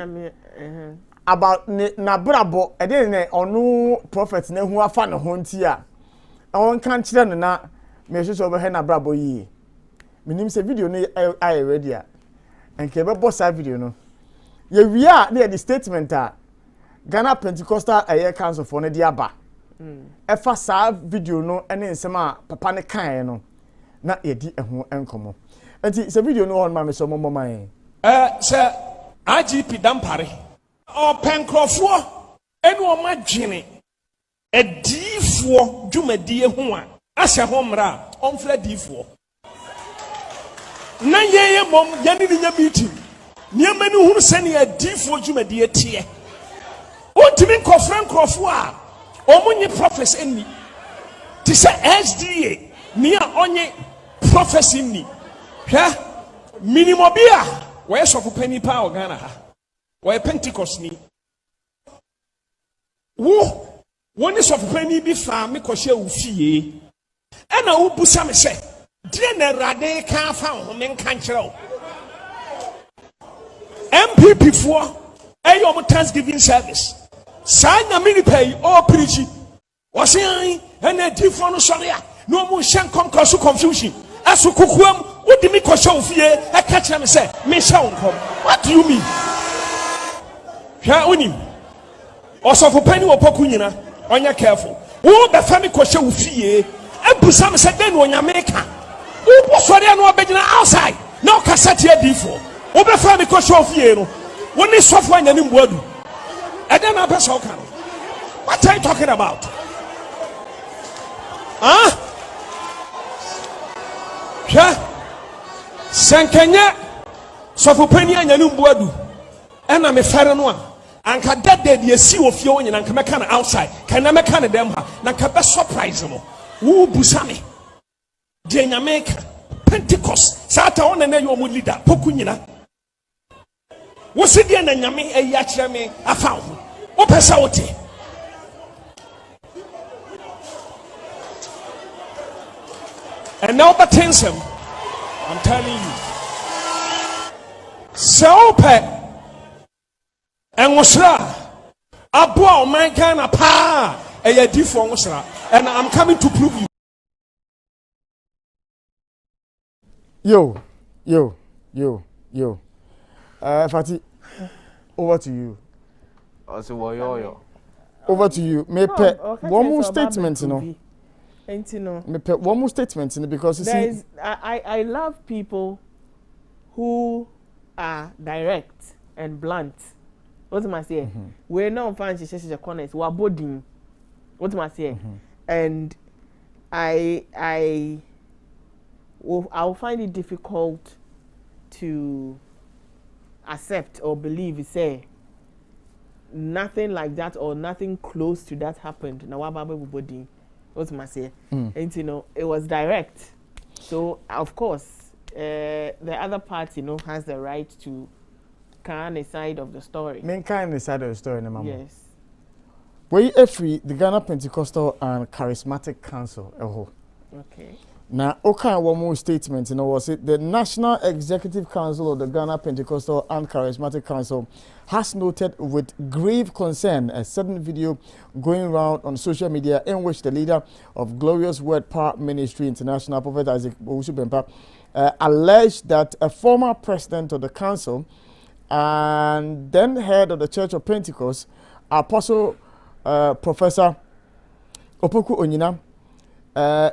About na brabo e dey na onu prophet na hu afa ne ho nti a on kan kire no na me hwe so be he na brabo yi minim se video no ai ready a enke be boss video no ye wi a na the statement a Ghana Pentecostal Air Council for ne dia ba e fa sa video no ene nsem a papa ne kan no na ye di eho enkomo enti se video no on ma me so mo man se IGP dampare Penkrofo enu oma dwene edifo dwumadie ho a ahye ho mra omfra difo na yeye mom yane ni nya meeting niema ni hunu sene edifo dwumadie tie ontimi nkofra nkrofo a omunye prophecy ni ti se SDA ni a onye prophecy ni hwa minimobia we sofo pani pa ogana ha why Pentecost ni woni sofopani bi fa me kohye ufie ena wo busa me se die na rade ka fa ho me nkan kire MPP for ayo Thanksgiving service sa na mini pay o preach was yan ena difo no sori a no mu hye kom koso confusion aso kokuam wodi me kohye ufie e ka kire me se me hye wonkom. What do you mean? Unim osofo pani wopoku nyina onya careful wo be fami kohye wo fie ebusam se den onyame ka wo bosori anu obegina outside na okasati adifo wo be fami kohye wo fie no wo ni sofo anyane mbuadu eden na pesa oka. What are you talking about? Senkenya sofo pani anyane mbuadu ena me fere no a anka dade de esi ofie wo nyina anka meka na outside kana meka na dem ha na ka be surprise mo wo busame de nyameka Pentecost. Sata on and you leader. Pokunina. What's it the Nanyami a yachame? I found. Opesauti. And now, but him, I'm telling you. So, and was Abua man kind of pa a different, and I'm coming to prove you. Yo. Fatih, over to you. Over to you. Maybe one more statement, you know. One more statement, you know, because you see, I love people who are direct and blunt. What am I saying? We're not fans of the corners. We're boarding. What am I saying? And I'll find it difficult to accept or believe. Say nothing like that or nothing close to that happened. Now, what am I saying? And you know, it was direct. So of course, the other party, you know, has the right to kind of side of the story. Kind of side of the story, no, Mama. Yes. We every the Ghana Pentecostal and Charismatic Council. Okay. Now, okay, one more statement, you know, was it the National Executive Council of the Ghana Pentecostal and Charismatic Council has noted with grave concern a certain video going around on social media in which the leader of Glorious Word Power Ministry International, Prophet Isaac Owusu-Bempah, alleged that a former president of the council and then head of the Church of Pentecost, Apostle Professor Opoku Onyina,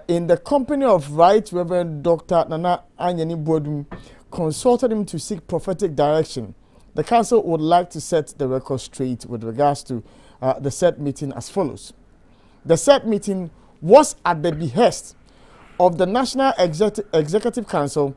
in the company of Right Reverend Dr. Nana Anyani Bodum, consulted him to seek prophetic direction. The council would like to set the record straight with regards to the said meeting as follows. The said meeting was at the behest of the National Executive Council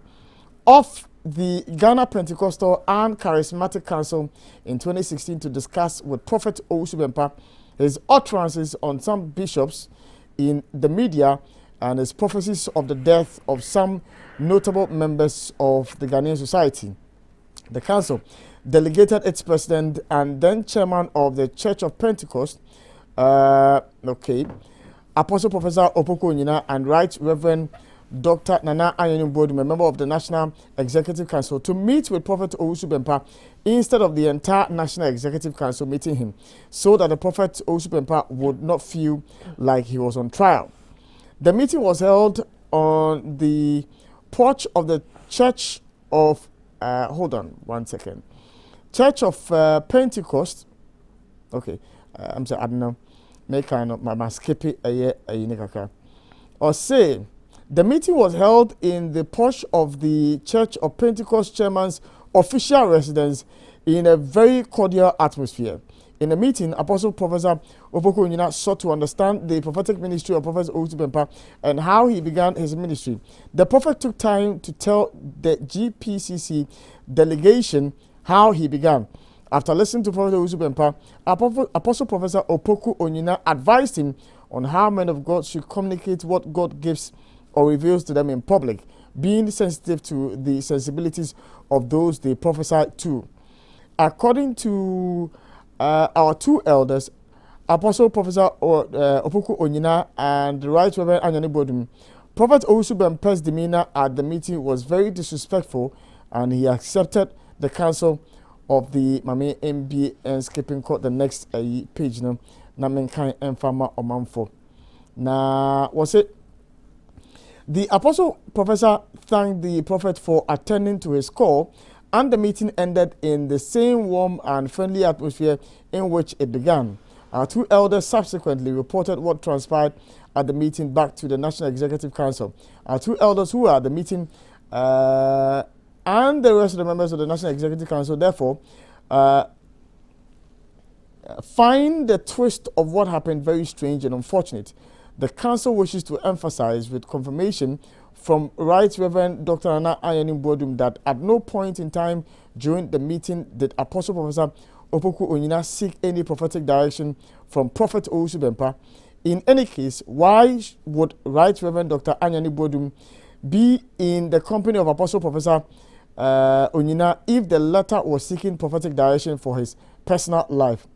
of the Ghana Pentecostal and Charismatic Council in 2016 to discuss with Prophet Owusu-Bempah his utterances on some bishops in the media and his prophecies of the death of some notable members of the Ghanaian society. The council delegated its president and then chairman of the Church of Pentecost, Apostle Professor Opoku Onyina, and Right Reverend Dr. Nana Anyani Bodum, a member of the National Executive Council, to meet with Prophet Owusu-Bempah instead of the entire National Executive Council meeting him, so that the Prophet Owusu-Bempah would not feel like he was on trial. The meeting was held on the porch of the Church of, Church of Pentecost. Okay, I'm saying, I don't know, make kind of my skip it a year, or say, the meeting was held in the porch of the Church of Pentecost chairman's official residence in a very cordial atmosphere. In the meeting, Apostle Professor Opoku Onyina sought to understand the prophetic ministry of Prophet Owusu-Bempah and how he began his ministry. The prophet took time to tell the GPCC delegation how he began. After listening to Prophet Owusu-Bempah, Apostle Professor Opoku Onyina advised him on how men of God should communicate what God gives or reveals to them in public, being sensitive to the sensibilities of those they prophesy to. According to our two elders, Apostle Professor Opoku Onyina and the Right Reverend Anyani Bodum, Prophet Owusu-Bempah's demeanor at the meeting was very disrespectful, and he accepted the counsel of the Mame MB and skipping court the next page. Na menkan enfama omanfo. Na was it? The Apostle Professor thanked the prophet for attending to his call, and the meeting ended in the same warm and friendly atmosphere in which it began. Our two elders subsequently reported what transpired at the meeting back to the National Executive Council. Our two elders who were at the meeting and the rest of the members of the National Executive Council, therefore, find the twist of what happened very strange and unfortunate. The council wishes to emphasize with confirmation from Right Reverend Dr. Nana Anyani Bodum that at no point in time during the meeting did Apostle Professor Opoku Onyina seek any prophetic direction from Prophet Owusu-Bempah. In any case, why would Right Reverend Dr. Anyani Bodum be in the company of Apostle Professor Onyina if the latter was seeking prophetic direction for his personal life.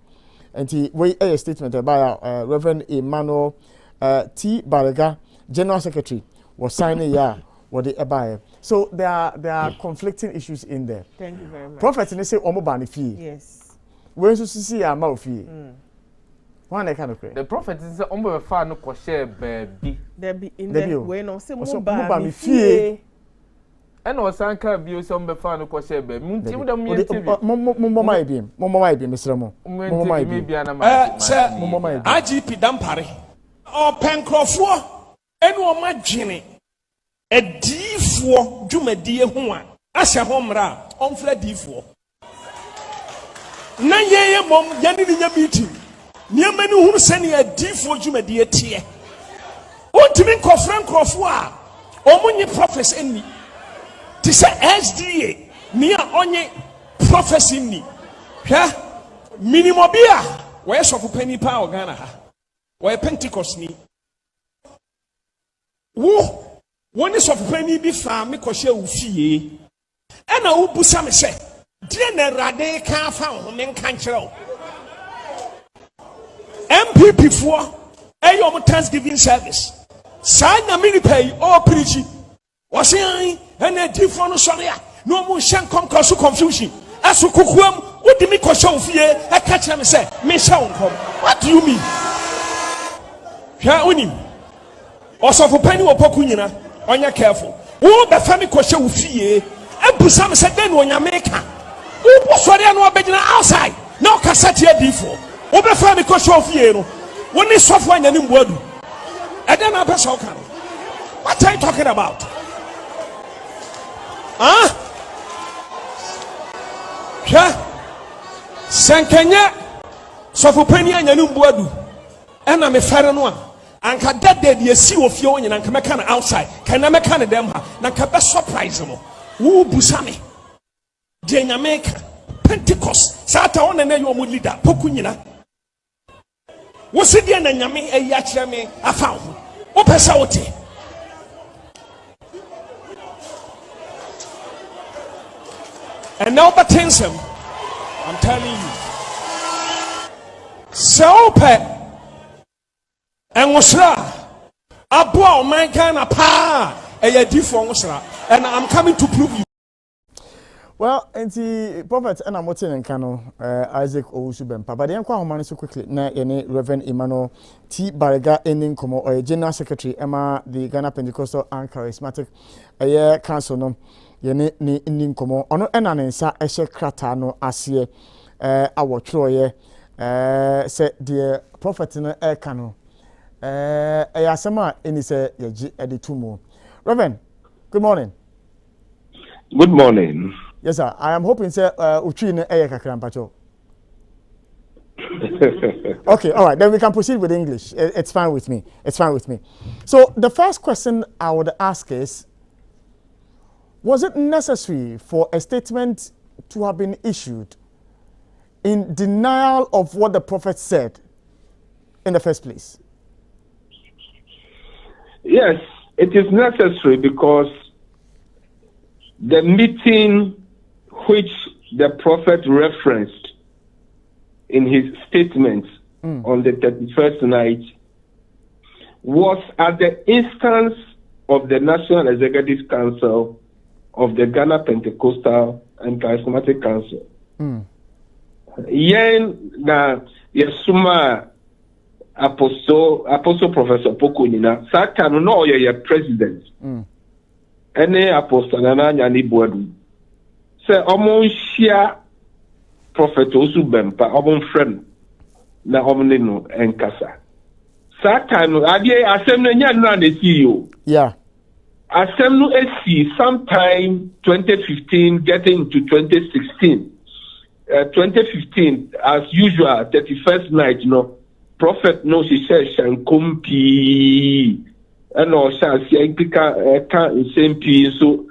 And he weighed a statement by Reverend Emmanuel T. Bariga, General Secretary, was signing what they buy. So there are conflicting issues in there. Thank you very much. Prophet in say omobani fee. Yes. When you see a mouth fee. One I kind of the prophet is ombo fa no ko share baby. There be in the way no say omobani fee. And osanka bi o some be fa no ko share baby. Munti mu da mu yenti bi. Mo mai bi Mr. Mo. Mo mai bi na ma. Mo mai bi. IGP dampare. O penkrofo enu o madwene. Edifo dwumadie ho a ahya ho mra omfra difo. Na yeye mom yane ni nya meeting. Niema ni hunu sene edifo dwumadie tie. Ontimi nkofrofo a omunye prophecy eni. Ti se SDA ni a onye prophecy ni. Hwa minimobia we sofu pani pa ogana ha. We Pentecost ni. Wo woni sofopani bi fa me kohye ufie ena wo busa me se die na rade ka fa ho me nka nkyerɛw MPP fo ayo mo Thanksgiving service sa na me pay o preach wo se an ena difo no sɔre a no mo hye nkom kaso confusion aso kokoam wo di me kohye ufie e ka kyerɛ me se me hye nkom. What do you mean? Hwa onim osofopani wo poku nyina onya careful. Who the family koshe ufie ebusa me say den onyame ka. Who posore no obegina outside. Now kasati edifo. Who the family koshe ufie no. Woni sofo anya ni mboadu. E den na pesa oka. What are you talking about? Huh? Yeah. Sankenya sofopani anya ni mboadu. E na me fare no a anka that day the see of you and anka meka na outside kana meka na dem ha na ka be surprise mo wo busa me de nyameka Pentecost sata one na yo mo leader poku nyina wo se de na nyame ayi a kire me afa ho wo pesa wote and now but him I'm telling you so pet and wasra aboa o man Ghana pa e difo wasra and I'm coming to prove you. Well, and the prophet and I'm watching in Kano, Isaac Owusu-Bempah. But the enquire on so quickly na any Reverend Emmanuel T. Bariga ending como or General Secretary Emma the Ghana Pentecostal and Charismatic Council no yene ni ending como ono ena nensa ehye krata no ase awotro ye say the prophet no Kano Ayasama Enise Yaji Editumo. Reverend, good morning. Good morning. Yes, sir. I am hoping, sir, Uchine Eyakakrampacho. Okay, all right. Then we can proceed with English. It's fine with me. It's fine with me. So the first question I would ask is, was it necessary for a statement to have been issued in denial of what the prophet said in the first place? Yes, it is necessary because the meeting which the prophet referenced in his statement on the 31st night was at the instance of the National Executive Council of the Ghana Pentecostal and Charismatic Council. Yen na yesuma Apostle Professor Poku Onyina Satan no ye president. Ene apostle na nyani boadu. Se omo hia prophet Owusu-Bempah omo friend na omo ne no enkasa. Satan adie asem na nya na CEO. Yeah. Asem no esi sometime 2015 getting to 2016. 2015 as usual 31st night prophet no she says shankumpi and no shall see in same piece so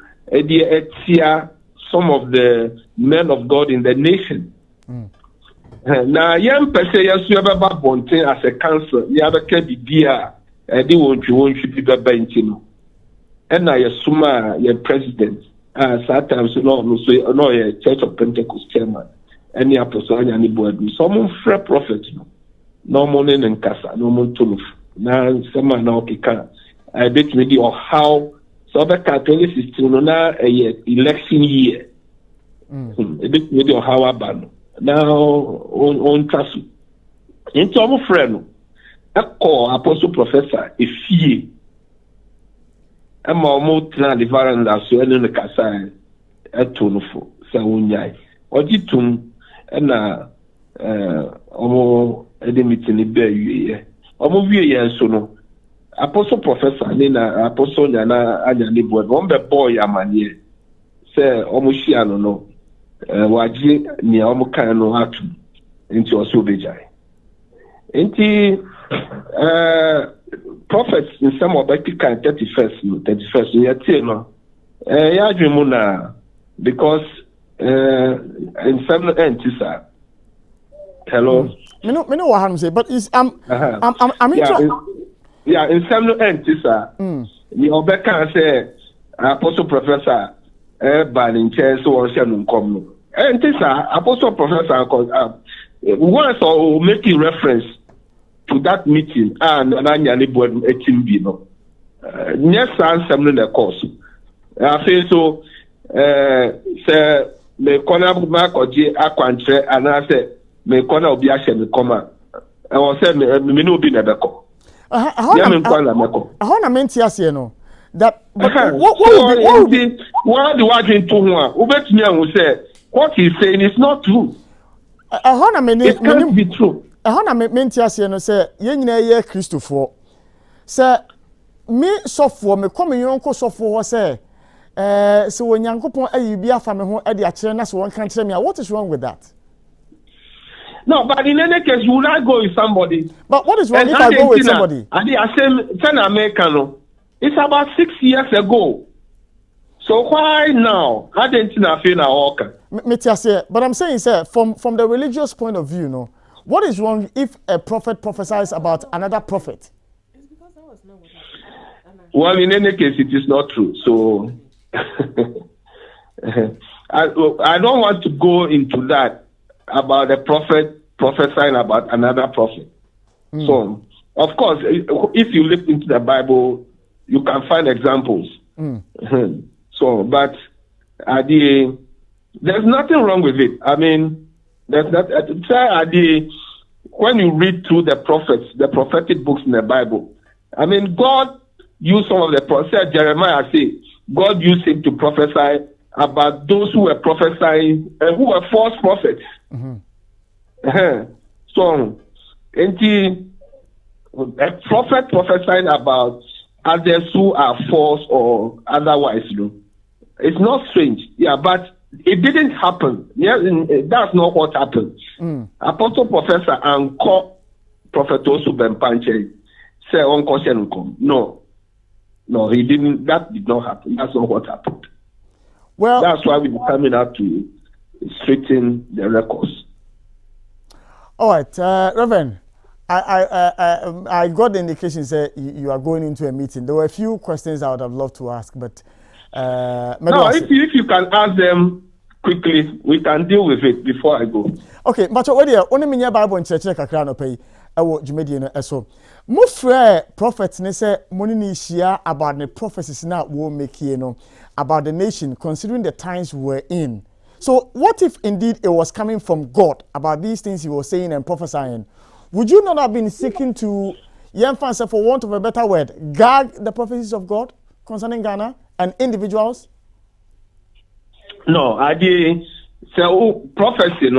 some of the men of God in the nation. Now young person yes you ever bonten as a council you ever can be beer they won't be benching. and I assume your president. Sometimes no, Church of Pentecost chairman, any apostle, any board. Some free prophet, no money in casa, no money to move. Now, someone now can. I bet maybe or how so that 2016 now election year. A bit maybe or how about now on trust. Into our friend, a call apostle professor if he. I'm almost not the veranda so any the casa at Tunufo, Sawunyai. Or Jitum and almost a meeting in Bay. Almost years so no. Apostle professor, Nina Apostle Yana Anyani boy, one boy Amani say almost no. Waji ni Omukano Atu into Osobejai. Into prophets in some of the 31st year, no, Muna, because in some entities, hello. Me know what I'm saying, but it's I'm yeah, in some entities, the Obeka say Apostle Professor banning chairs or Shannon come. And this Apostle Professor once or making reference to that meeting and Anyani board a team no. Yes, and some in the course. I feel so say me corner mark or J Aquantre and I say me corner of Biasha comma. I was saying me no be never call. How na mentia no that what do I drink to one? Ubet will say what he's saying is not true. It can't be true. Na mentia se no say ye nyina ye Christopher say me sofo me come yonko sofo ho say so onyankopon ayi afa me ho e de a kire na so won kan kire me what is wrong with that? No, but in any case, you will not go with somebody. But what is wrong if I go with somebody? American. It's about 6 years ago. So why now? Argentina feel now okay. But I'm saying, sir, from the religious point of view, no, what is wrong if a prophet prophesies about another prophet? Well, in any case, it is not true. So I don't want to go into that about a prophet prophesying about another prophet. So, of course, if you look into the Bible, you can find examples. So, but there's nothing wrong with it. I mean, there's not. When you read through the prophets, the prophetic books in the Bible, I mean, God used some of the prophets. Jeremiah said, God used him to prophesy about those who were prophesying and who were false prophets. So, a prophet prophesying about others who are false or otherwise, it's not strange. Yeah, but it didn't happen. Yeah, that's not what happened. Apostle Professor and Prophet Osu Bempanche say on question. No, he didn't. That did not happen. That's not what happened. Well, that's why we're coming out to straighten the records. All right, Reverend. I got the indication that you are going into a meeting. There were a few questions I would have loved to ask, but no, if you can ask them quickly, we can deal with it before I go. Okay, but what do you only mean Bible in church kakra no pay? Ewo Jumedi no eso. Mo frɛ prophets ne say money ni share about the prophecies na wo make here no about the nation considering the times we're in. So what if indeed it was coming from God about these things he was saying and prophesying? Would you not have been seeking to, for want of a better word, gag the prophecies of God concerning Ghana and individuals? No, so prophecy,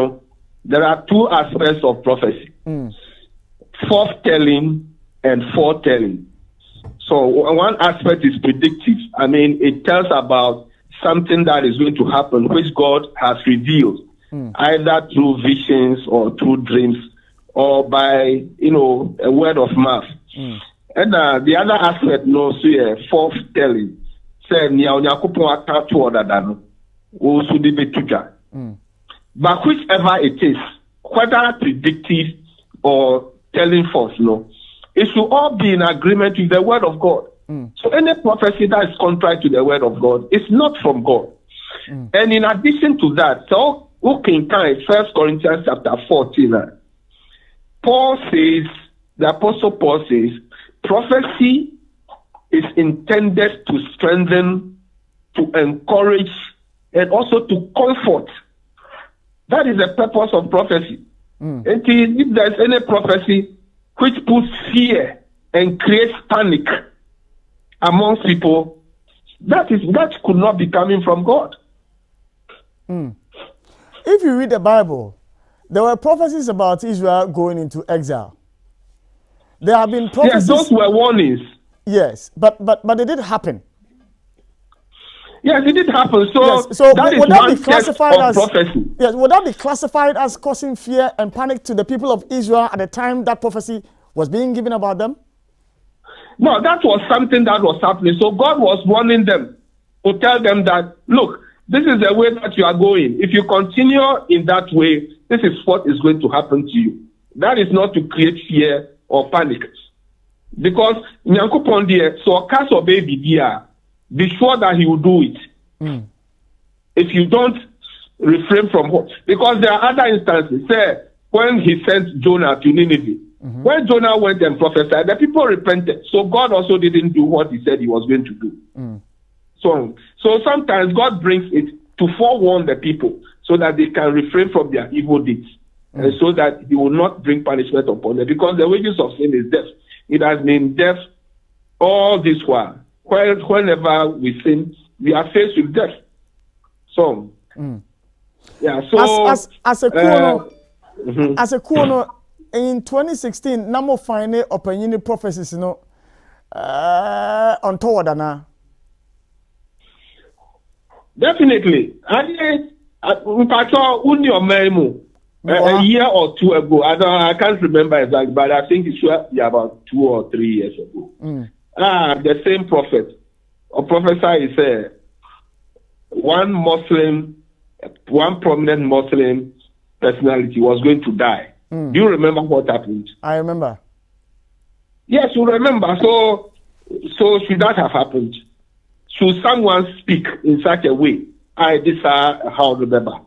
there are two aspects of prophecy. Forthtelling and foretelling. So one aspect is predictive. I mean, it tells about something that is going to happen, which God has revealed, either through visions or through dreams, or by, a word of mouth. And the other aspect, foretelling. But whichever it is, whether predictive or telling forth, it should all be in agreement with the word of God. So any prophecy that is contrary to the word of God is not from God. And in addition to that, so who can kind 1 Corinthians chapter 14, Paul says, the Apostle Paul says, prophecy is intended to strengthen, to encourage, and also to comfort. That is the purpose of prophecy. And if there's any prophecy which puts fear and creates panic amongst people, that could not be coming from God. If you read the Bible, there were prophecies about Israel going into exile. There have been prophecies. Yes, those were warnings. Yes, but they did happen. Yes, it did happen. So, yes. So that would is that one be classified of as prophecy. Yes, would that be classified as causing fear and panic to the people of Israel at the time that prophecy was being given about them? No, that was something that was happening. So God was warning them to tell them that, look, this is the way that you are going. If you continue in that way, this is what is going to happen to you. That is not to create fear or panic. Because Nyankopon dear, so cast or baby dear, be sure that he will do it. If you don't refrain from what, because there are other instances. Say when he sent Jonah to Nineveh, when Jonah went and prophesied, the people repented. So God also didn't do what he said he was going to do. So sometimes God brings it to forewarn the people so that they can refrain from their evil deeds, and so that he will not bring punishment upon them. Because the wages of sin is death. It has been death all this while. Whenever we sin, we are faced with death. So, yeah. So as a kuono, in 2016, Namo Fine opinion prophecies, on Tawadana. Definitely. A year or two ago, I can't remember exactly, but I think it should be about 2 or 3 years ago. The same prophet or professor is one prominent Muslim personality was going to die. Do you remember what happened? I remember. Yes, you remember. So should that have happened? Should someone speak in such a way? This is how I remember.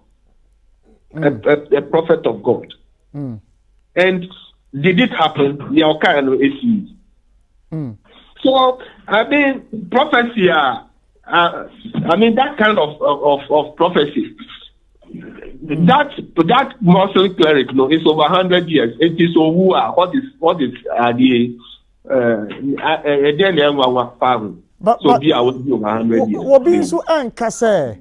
A prophet of God. And did it happen? So, I mean, prophecy, that kind of prophecy, that Muslim cleric, is over 100 years. It is what is the but so be over 100 years. What be so anka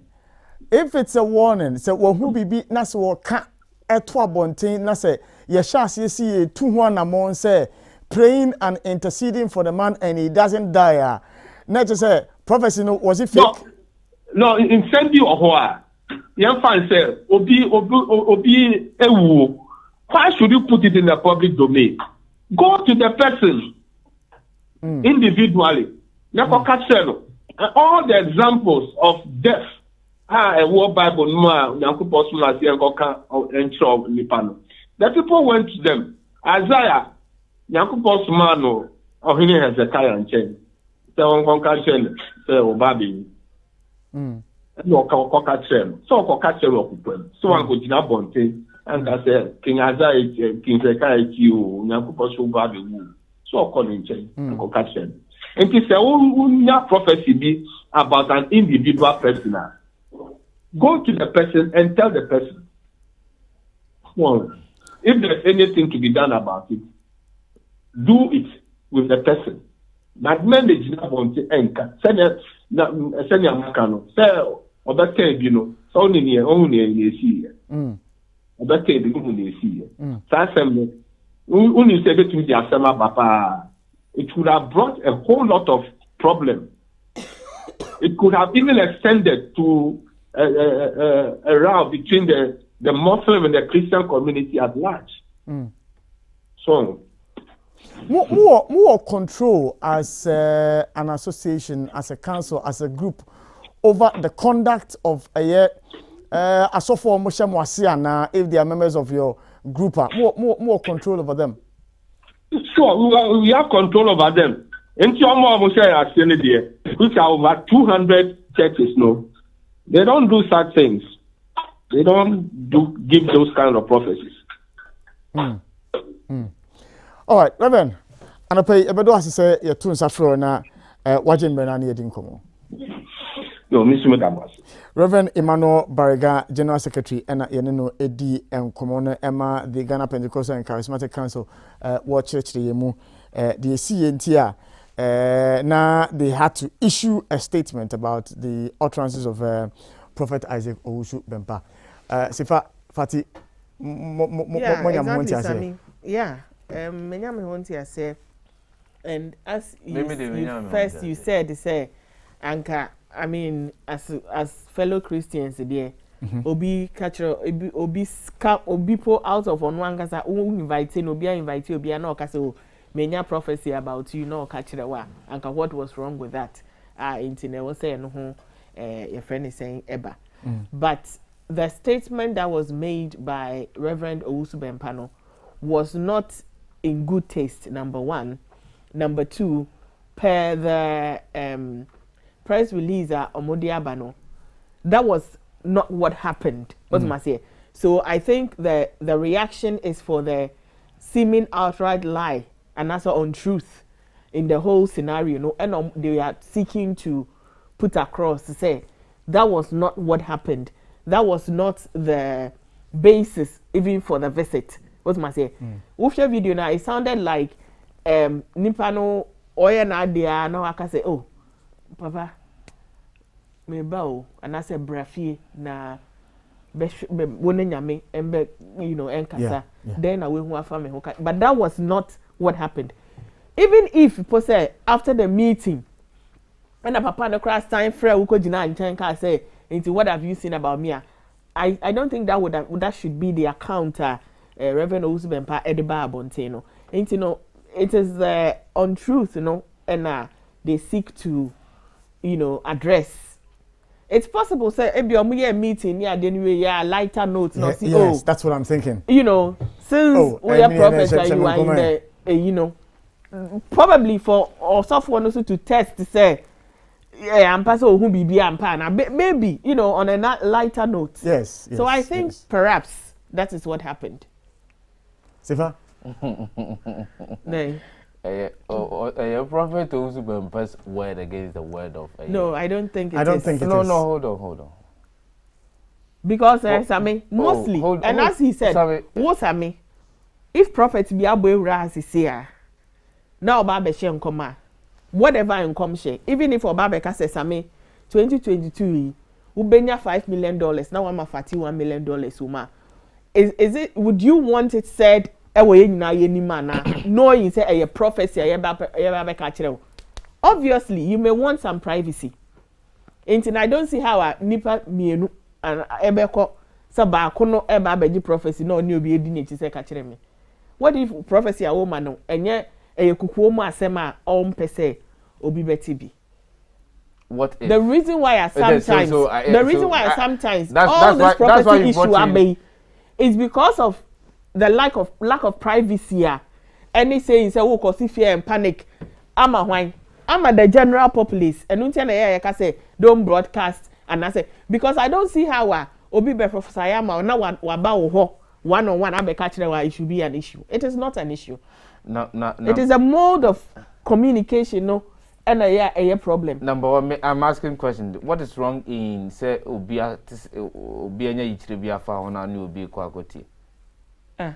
if it's a warning, say who be na se wo ka eto abonten na say ye sha see 200 amon say praying and interceding for the man and he doesn't die. Not just say prophecy no was it fake? No, in send you or young fan say obi ewu. Why should you put it in the public domain? Go to the person individually. All the examples of death. A war Bible the people went to them. Isaiah, Yankupos Mano, or he has a tie and chain. So on Concussion, so Babi. No Concussion, so Concussion of so one could not bonte, and I said, King Isaiah, King Zekai, you, Yankupos Babi, so calling chain, Concussion. And it's a own prophecy be about an individual person. Go to the person and tell the person. Well, if there's anything to be done about it, do it with the person. But manage not want to anchor. Send your macano. Say, or that cave, so only in see. Or that cave, you see. Only say to the Asama Papa. It would have brought a whole lot of problem. It could have even extended to a row between the Muslim and the Christian community at large. So, more control as an association, as a council, as a group over the conduct of a Asofo Moshe Mwasiana, if they are members of your group, more control over them. Sure, we have control over them. In Choma, which are over 200 churches, no, they don't do such things. They don't give those kind of prophecies. All right, Reverend. And I pay a bedo as say your tunes afro na watching Benani Edinkomo. No, Mr. Madamas. Reverend Emmanuel Barriga, General Secretary, and Yenino Edi and Commoner Emma, the Ghana Pentecostal and Charismatic Council, Watch Church the Yemu, the CNTR. Now they had to issue a statement about the utterances of Prophet Isaac Owusu Bempah. Sifa Fati, exactly, Sammy. Yeah, and as you said, say, Anka, I mean, as fellow Christians, there, obi catcher, obi scap, obi pull out of on one kasa, inviting, obi invited, obi no kasa, many prophecy about you, no catcher the wa. Anka, what was wrong with that? Internet was saying, no, your friend is saying Eba, but the statement that was made by Reverend Owusu Bempah was not in good taste. Number one, number two, per the press release Omodiabano, that was not what happened. What must I say? So I think the reaction is for the seeming outright lie and also untruth in the whole scenario. No, and they are seeking to put across to say that was not what happened. That was not the basis even for the visit. What must I say? With your video now, it sounded like Nipano Oya Nadia. Now I can say, oh, Papa, me bow, and I said, Brafie na me and you know, enkasa. Then I will have family. But that was not what happened. Even if people say after the meeting, and a papa no cross time friend who could deny and say, into what have you seen about me? I don't think that should be the account Reverend Owusu Bempah Ediba Abonteno. And you know, it is untruth, you know, and they seek to, you know, address. It's possible, say, if you're meeting, then we lighter notes, not see. Yes, that's what I'm thinking. You know, since we are prophets, you are in the, you know, probably for or someone also to test to say, yeah, I'm passing who be ampa, maybe, you know, on a lighter note. Yes. So I think perhaps that is what happened. Sifa? No. Prophet Owusu Bempah's word against the word of no, I don't think it is. I don't think it is. No, hold on. Because Sami, mostly, as he said, what Sami, if prophets be able to say, now Baba share come, whatever income share, even if Obaba says Sami, 2022, Ubenya $5 million, now I'm a $41 million, Uma. Is it? Would you want it said? Knowing say a prophecy, obviously you may want some privacy. And I don't see how a nipa mienu and ebeko sabakono eba beji prophecy no ni obi edini chi say ka kire me. What if prophecy a woman no enye kukuo mu asema ompese obi beti bi? What if? The reason why sometimes all this prophecy issue abey is because of the lack of privacy. And they say oh, cause fear and panic. I'm the general populace. And I can say don't broadcast. And I say because I don't see how Obi be Professor Yama now one-on-one it should be an issue. It is not an issue. No. It is a mode of communication, no, and a problem. Number one, I'm asking question. What is wrong in say Obi anya yichire fa ona ni Obi kwakoti? No.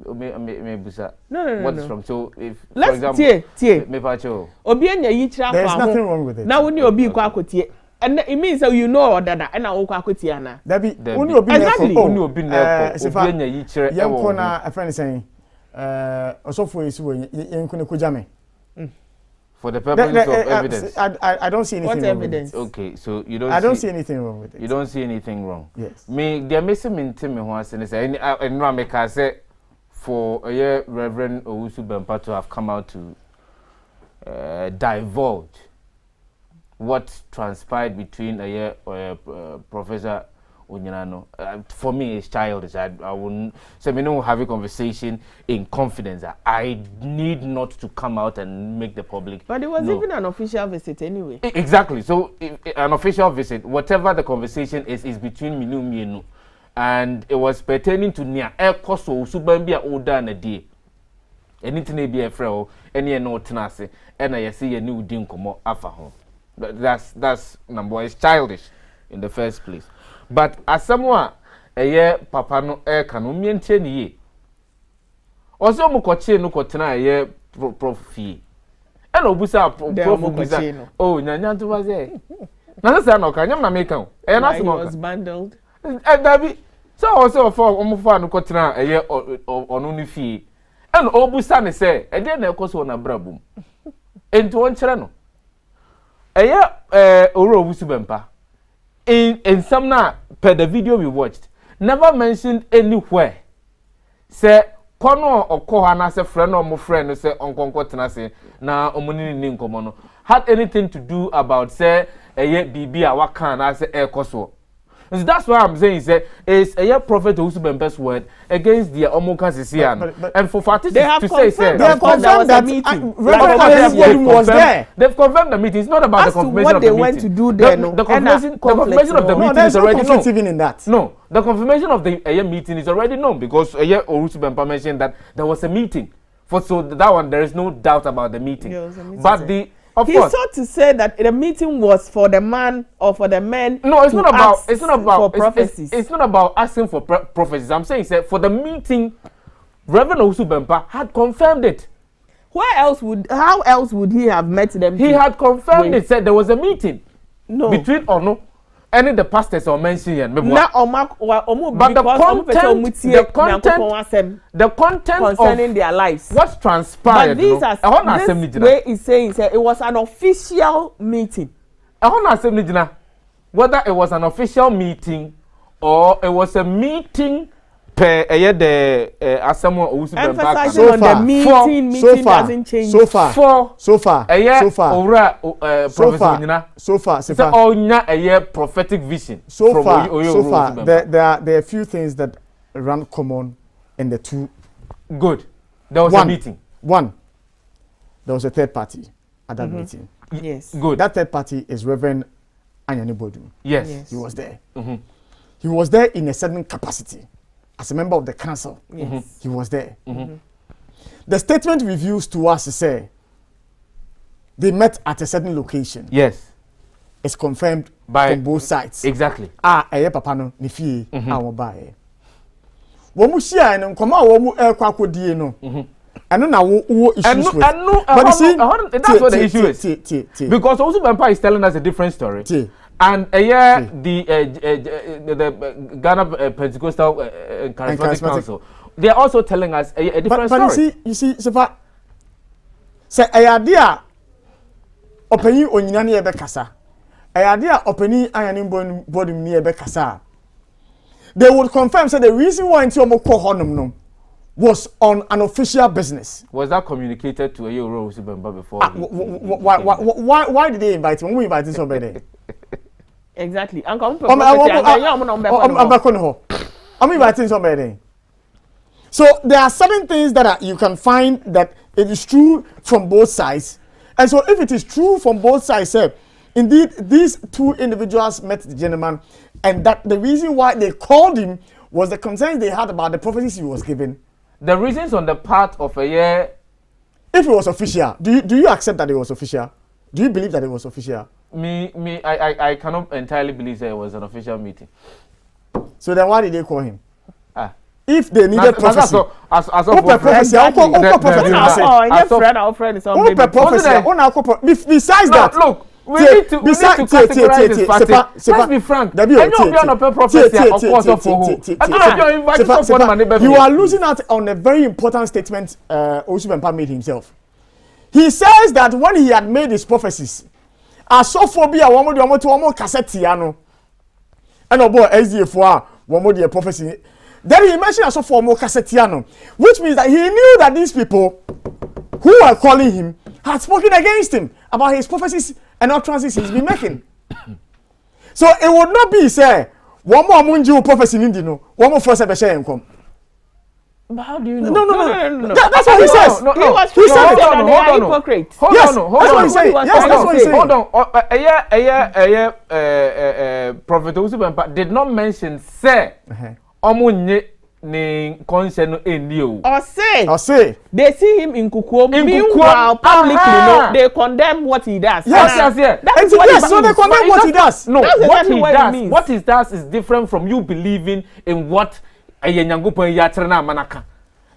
What is wrong? So if let's for example, Obi anya yichire there's nothing wrong with it. Now when you Obi kwakoti. And it means that you know that and I will kwakoti ana. Debbie, only Obi exactly. Only Obi na Obi anya yichire e wo. Na a friend saying osofo isi we yenkune kujame. For the purpose of evidence. I don't see anything wrong evidence? With it. Okay, so you don't. I don't see anything wrong with it. You don't see anything wrong. Yes. Me, they're missing me who has say. And no, make I say for a year, Reverend Owusu Bempah to have come out to divulge what transpired between a year Professor For me, it's childish. I wouldn't say we don't have a conversation in confidence. I need not to come out and make the public. But it was even an official visit anyway. Exactly. So an official visit, whatever the conversation is between me and it was pertaining to near air cost or subambia older than a day. Anything may be a frail, any no tenacity, and I see a new dinkomo after home. That's number one. It's childish in the first place. But as someone a year papa no air can maintain ye. Also, Mukoche no cotena a year prof fee. And Obusa prof. Oh, Nyanto was there. Now, no, can you make him? And I was bundled. And so also for Omufa no cotena a year or only fee. And Obusa say, and then of course on a brabum. And to one channel. A year, Oro Wusubempa. In some now, per the video we watched, never mentioned anywhere. Say, Kono or Kohana, say, friend or my friend, say, Uncle Tenase, na Omuni Ninkomono, had anything to do about, say, a year BB, what can I say, air Koso. That's why I'm saying, say, it's a year prophet who's been best word against the Omoka Sisian. And for Fatih to say, they have confirmed that meeting. Was there. They've confirmed the meeting. It's not about the confirmation of the meeting. What they went to do there, the confirmation of the meeting is already known. Even in that. No, the confirmation of the meeting is already known because Owusu Bempah mentioned that there was a meeting. So that one, there is no doubt about the meeting. But he sought to say that the meeting was for the man or for the men. No, it's not about for prophecies. It's not about asking for prophecies. I'm saying for the meeting, Reverend Owusu Bempah had confirmed it. How else would he have met them? He had confirmed it. Said there was a meeting. No. Between Ono. Any the pastors are mentioned. But the content concerning their lives. What's transpired? But this way is saying it was an official meeting. Whether it was an official meeting or it was a meeting per the emphasizing on the meeting doesn't change. So far. A year prophetic vision. So far, there are a few things that run common in the two. Good. There was a meeting. One, there was a third party at that meeting. Yes. Good. That third party is Reverend Anyani Bodu. Yes. He was there. He was there in a certain capacity. As a member of the council, he was there. The statement reviews to us say they met at a certain location. Yes. It's confirmed from both sides. Exactly. Papa no ni fie awo bae. Wo mu shia no nkoma wo mu kwakodie no. Eno na wo issues with. But you see, that's what the issue is. Because also Bempah is telling us a different story. And the Ghana Pentecostal Charismatic Council, they are also telling us a different story. But you see, Sefa, say idea openi onyina ne ebe kasa. Idea openi Anyani Bodu ne ebe kasa. They would confirm say the reason why into omoko honum no was on an official business. Was that communicated to Owusu Bempah before? Why did they invite him? Who invited somebody? Exactly. I'm inviting somebody. So there are certain things that you can find that it is true from both sides. And so if it is true from both sides, indeed these two individuals met the gentleman, and that the reason why they called him was the concerns they had about the prophecies he was given. The reasons on the part of a year. If it was official, do you accept that it was official? Do you believe that it was official? I cannot entirely believe that it was an official meeting. So then why did they call him? If they needed prophecy. Besides that, look, we need to categorize this party. Let's be frank. You are losing out on a very important statement Owusu Bempah made himself. He says that when he had made his prophecies, asophobia womo cassette no and obo SDF womo the prophecy. Then he mentioned asophomo cassette no, which means that he knew that these people who were calling him had spoken against him about his prophecies and utterances he's been making. So it would not be say One more Munju prophecy in India. One more first ever share income. But how do you know? No. That's what he says. No. He said it. Hold on. Hypocrite. Hold on. That's what he said. Yes, that's what he said. Hold on. Prophet Usubempa did not mention say omunye ni consent enio. Or say they see him in Kukuo. Meanwhile, publicly, they condemn what he does. Yes. So they condemn what he does. No, what he does is different from you believing in what and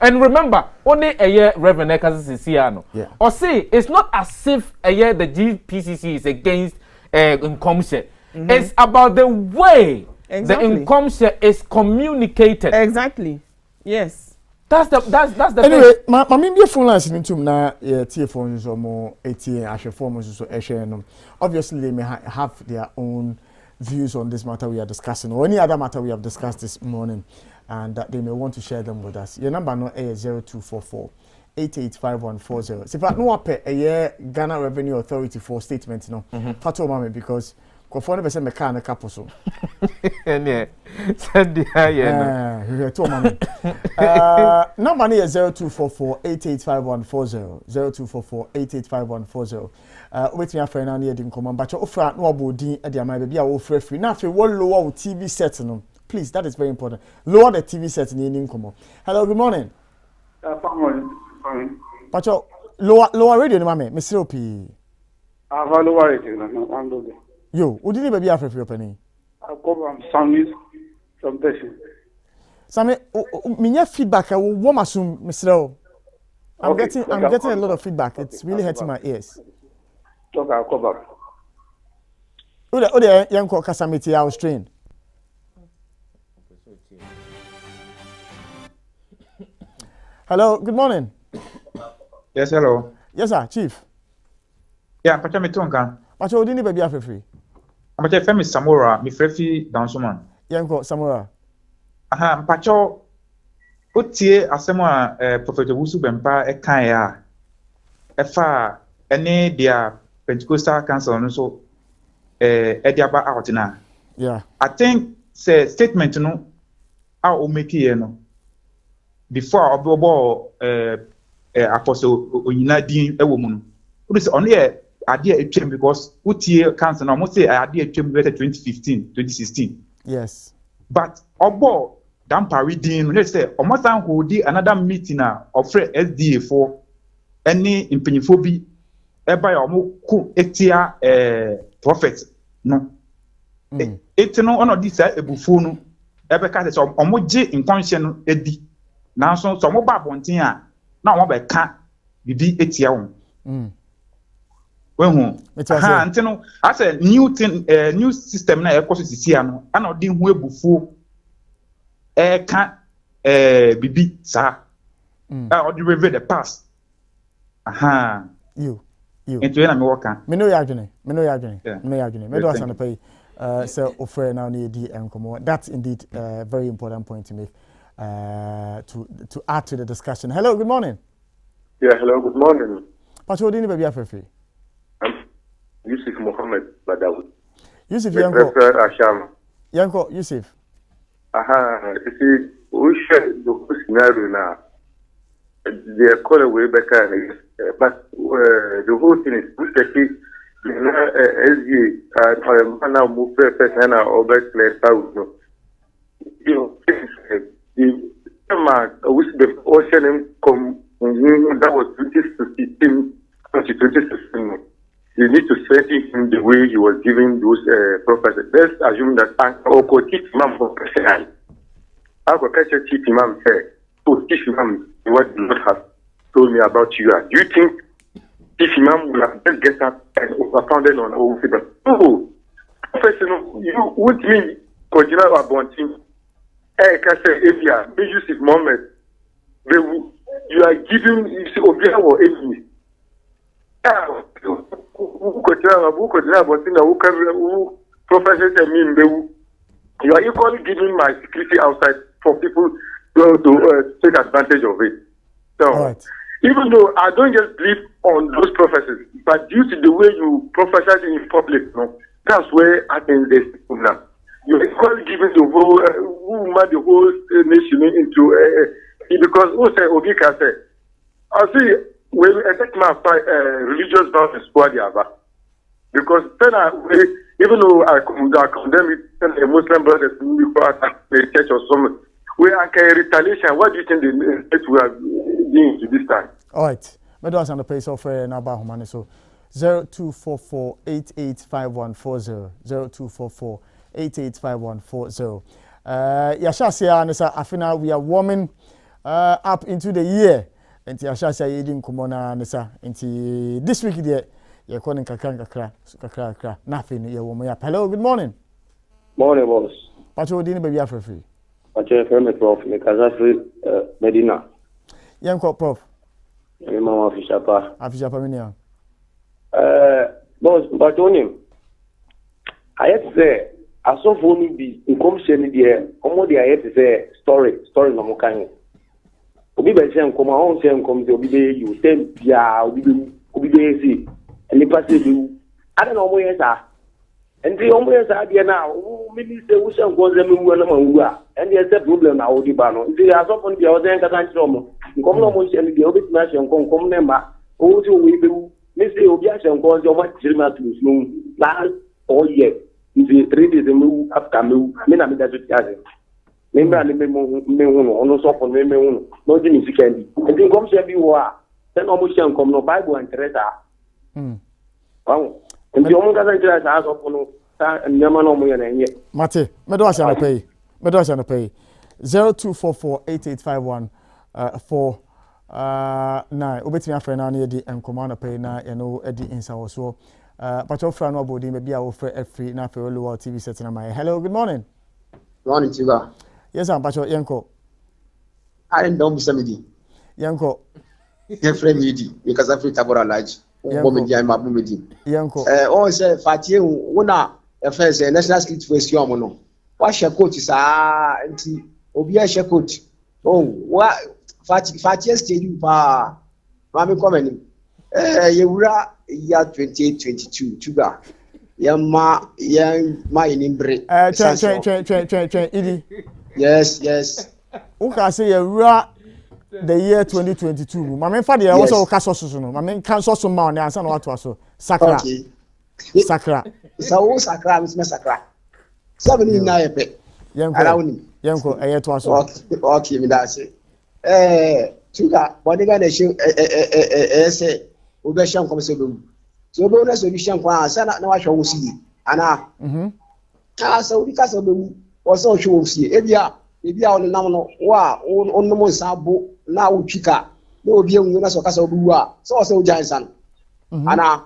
remember, only a year Reverend Ekazisiano. Or say it's not as if a year the GPCC is against income share. It's about the way the income share is communicated. Exactly. Yes. That's the anyway, my media phone lines in tune na telephones or more ATM actual forms so obviously they may have their own views on this matter we are discussing or any other matter we have discussed this morning. And that they may want to share them with us. Your number no is 0244 885140. So if I know a year Ghana Revenue Authority for statement, no, Fato Mame because Kofone be say me car na kapo so. Yeah. Send the yeah. To Mame. Number is 0244 885140. 0244 885140. Wait me after na near din come but ofra no abodin e dia ma be bia wo free. Na fe wo lower TV set no. Please, that is very important. Lower the TV set in the income. Hello, good morning. Fine. Pacho, lower radio, mame. Mr. OP. I have lower radio. Yo, who did you be after your penny? I come from some station. Sammy, me feedback. I will warm assume, Mr. I'm getting a lot of feedback. It's really hurting my ears. Talk, I'll come back. Oh, the young Casamity, I was trained. Hello, good morning. Yes, hello. Yes, sir, Chief. Yeah, Pacha Metonka. Pacha, you need baby after free. I'm a famous Samora, mi frefi Dansuman. Yanko Samora. Aha, Pacha, Utie Asema, Prophet Usubempa, Ekaya, Efa, any dia Pentecostal Council, so, Ediaba Outina. Yeah. I think, say, statement, no, I'll make it, no. Before Obobo Apostle Oyina din ewomu no say only idea etwem because utie cancer na mo say idea etwem better 2015 2016 yes but obo dampari din no say omosan hold another meeting of SDA for any impanyifo bi e ba ya omo ku etia prophet no etino ono di say ebufu no e be ka say omo je nkwanhye no edi now so some ba bontin a na won be ka bibi etia won when ntino as a new thing new system na ekoso sisia no ana odi hu ebufuo ka bibi sa odi review the past you into na me work me no yagene me do asan pay so offer now near di enkomo that's indeed a very important point to make to add to the discussion. Hello, good morning. Yeah, hello, good morning. Pacho, dini baby afefe. Yusuf Mohammed Badawi. Yusuf Yanko. Asham. Yanko Yusuf. You see, we share the whole scenario now. They are calling way back, but the whole thing is we take SG and now move first and over clear out. You know, which the ocean come that was 2016. You need to strengthen him the way he was giving those prophecies. Let's assume that Oko Chief Imam for President. Oko Chief Imam said, "Oh, Chief Imam, what do not have told me about you? Do you think Chief Imam will have just get up and overpounded on all people?" No, professional, you would mean continue about him. Hey, Kase Abia, Yusuf Mohammed, you are giving Obia or enemy. You are equally giving my security outside for people to take advantage of it. So, even though I don't just believe on those prophecies, but due to the way you prophesy in public, no, that's where I think there's now. You're equally giving the who made the whole nation into because who say Obika say, I see we expect my religious violence for the other because then even though I condemn it, the Muslim brothers the church or some we are retaliation. What do you think the state we are doing to this time? All right, me do understand the pace of Naba Humani so 0244885140 0244885140. Yasha say anisa afina we are warming up into the year. And Yasha say yedin kumona nisa into this week there. You're calling kakra nothing. You're warming up. Hello, good morning. Morning, boss. What you doing, baby? After free. What you from Prof? Mekazafri Medina. Young Prof. Mama Afishapa. Afishapa minia. Boss, but on him. I had to say, I saw for me be in commission there. Omodi I had to say story no more kind. Obi be say come on say come to obi be you tem bia obi be see. And the person do. I don't know where you are. And the only idea now, maybe say we shall go them and there's a problem now. The banner. They are often the other than Romo. Come no more and the orbit nation come member. Oh, we do. Mr. Obiasan goes your much to last all year. If you 3 days move after move, I mean, I'm that's what Remember, I no soap on me, no Jimmy Candy. And then comes every war. Then almost come no Bible and Teresa. Wow. And the only other interest has open and Yamano Moyan. Mate, Medosa pay. Medosa pay 02448851 9. Obeti my friend na di and command pay na Eddie in so. But your friend no body maybe I will free na for Oluwa TV set na my. Hello, good morning. Morning, Chiba. Yes, I'm Pacho Yanko. I don't miss somebody. Yanko. Your friend Yidi, because I feel Tabora Lodge. Woman, my bumidi. Yanko. Oh, say, Fatih, una, a first national street for Siomono. Wash your coat is anti Obia coat. Oh, what Fatih stadium pa Mammy Coming. Yura year 2022, Chuga. Yama, my in break. Yes. Uka say Yura. The year 2022. My main father also casos no. My main cancel some money and some what was Sakra. Sakra. So Sakra is Sakra. 7 na epe. Yanko to us. Okay, me that say. Tuga body ga na show say obe sham come say do. So obe na solution kwa sana na wa hwo wusi. Ana. So we ka so be wo so hwo wusi. Ebia on nam no wa on no sabo na utwika na obi enwu na so kasa obu a so o jansan ana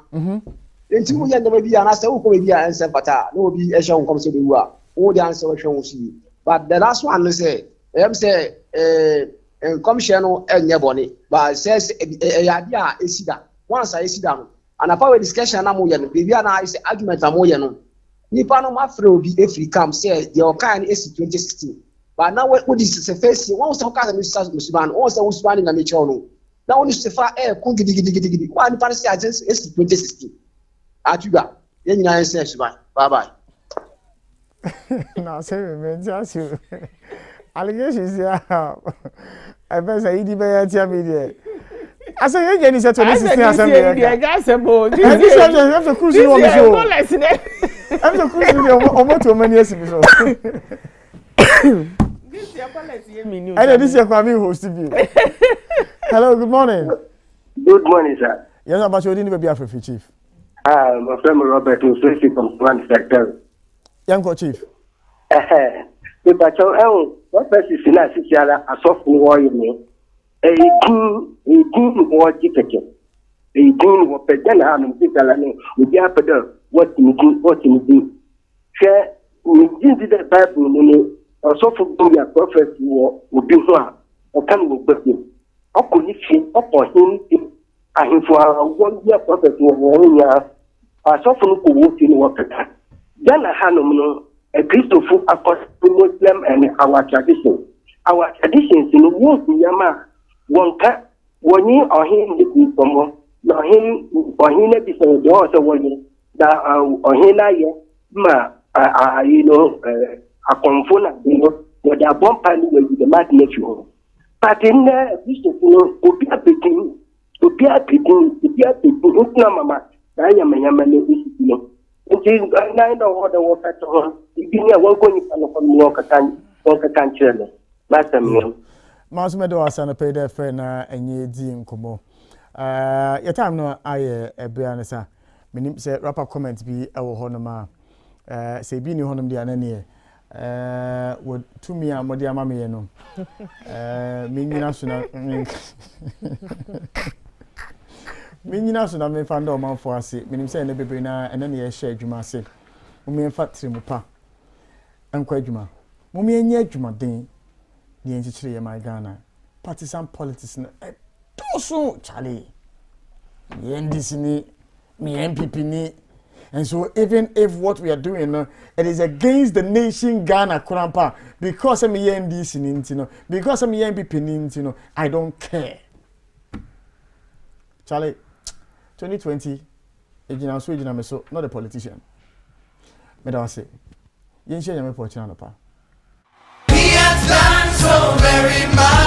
enti wo yende ba bia na se wo ko bia ense pata na obi ehwe won kom so obu a wo dey answer hwe wo si but the last one no say say commission no enye boni but says yade a esida once a esida no ana power discussion na mo ye no bia na is argument na mo ye no nipa no ma frɛ obi efri camp say the okan esi 2016. But now what is the face? One was talking about Muslim, also was running a nature. Now only to far air, one party agents is 2016. Atuga, then I say, bye bye. Now, say, just you. Allegations, yeah. I bet I eat the media. I say, again, he said to this is I guess about this. I'm the cruise on the show. I'm the cruise almost 2 years ago. This is Kwame hosting you. Hello, good morning. Good morning, sir. Yes, I'm Pacho Dini baby Afri Chief. My friend Robert who's from one sector. Yanko Chief. Pacho, what person is in a situation a soft war you know? A good war ticket. A good war pedal and people with the apple what you do. Share we did the Bible. Also for being a prophet will be one or come with him. How could he see upon him and for 1 year prophet will warn you? I saw from who walked in water. Then I had a Christopher across Muslim and our tradition. Our traditions in the world, Yama, one cat, 1 year or him the people, nor him or him before the also one that or him, ma, a confona what their bomb party will be the mad nephew. But in there, Obi a Pekin, Mama, I am a Yaman. Until I know what the water to her. If you are going from Walker Country, Master Mill. Mouse Meadow, I sent a pay their friend and ye deem Como. Your time no, I a Brianna. Meaning, say, rapper comments be our honor. Say, be new honum the anani. Would to me and Modia Mammy, no. Meaning national. Meaning national, may find out man for us. Meaning, say, never bring and then ye share Juma say. Mummy and fat Trimupa. And quite Juma. Mummy and ye Juma Ding. The entity of my Ghana. Partisan politics. So, Charlie. Me NDC ni, me MPP ni. And so even if what we are doing it is against the nation Ghana Kurampa, because I'm NDC ni, because I'm MPP ni, I don't care. Charlie, 2020, Ejina so Ejina meso, not a politician. Me da say, yen share me for China pa. He has done so very much.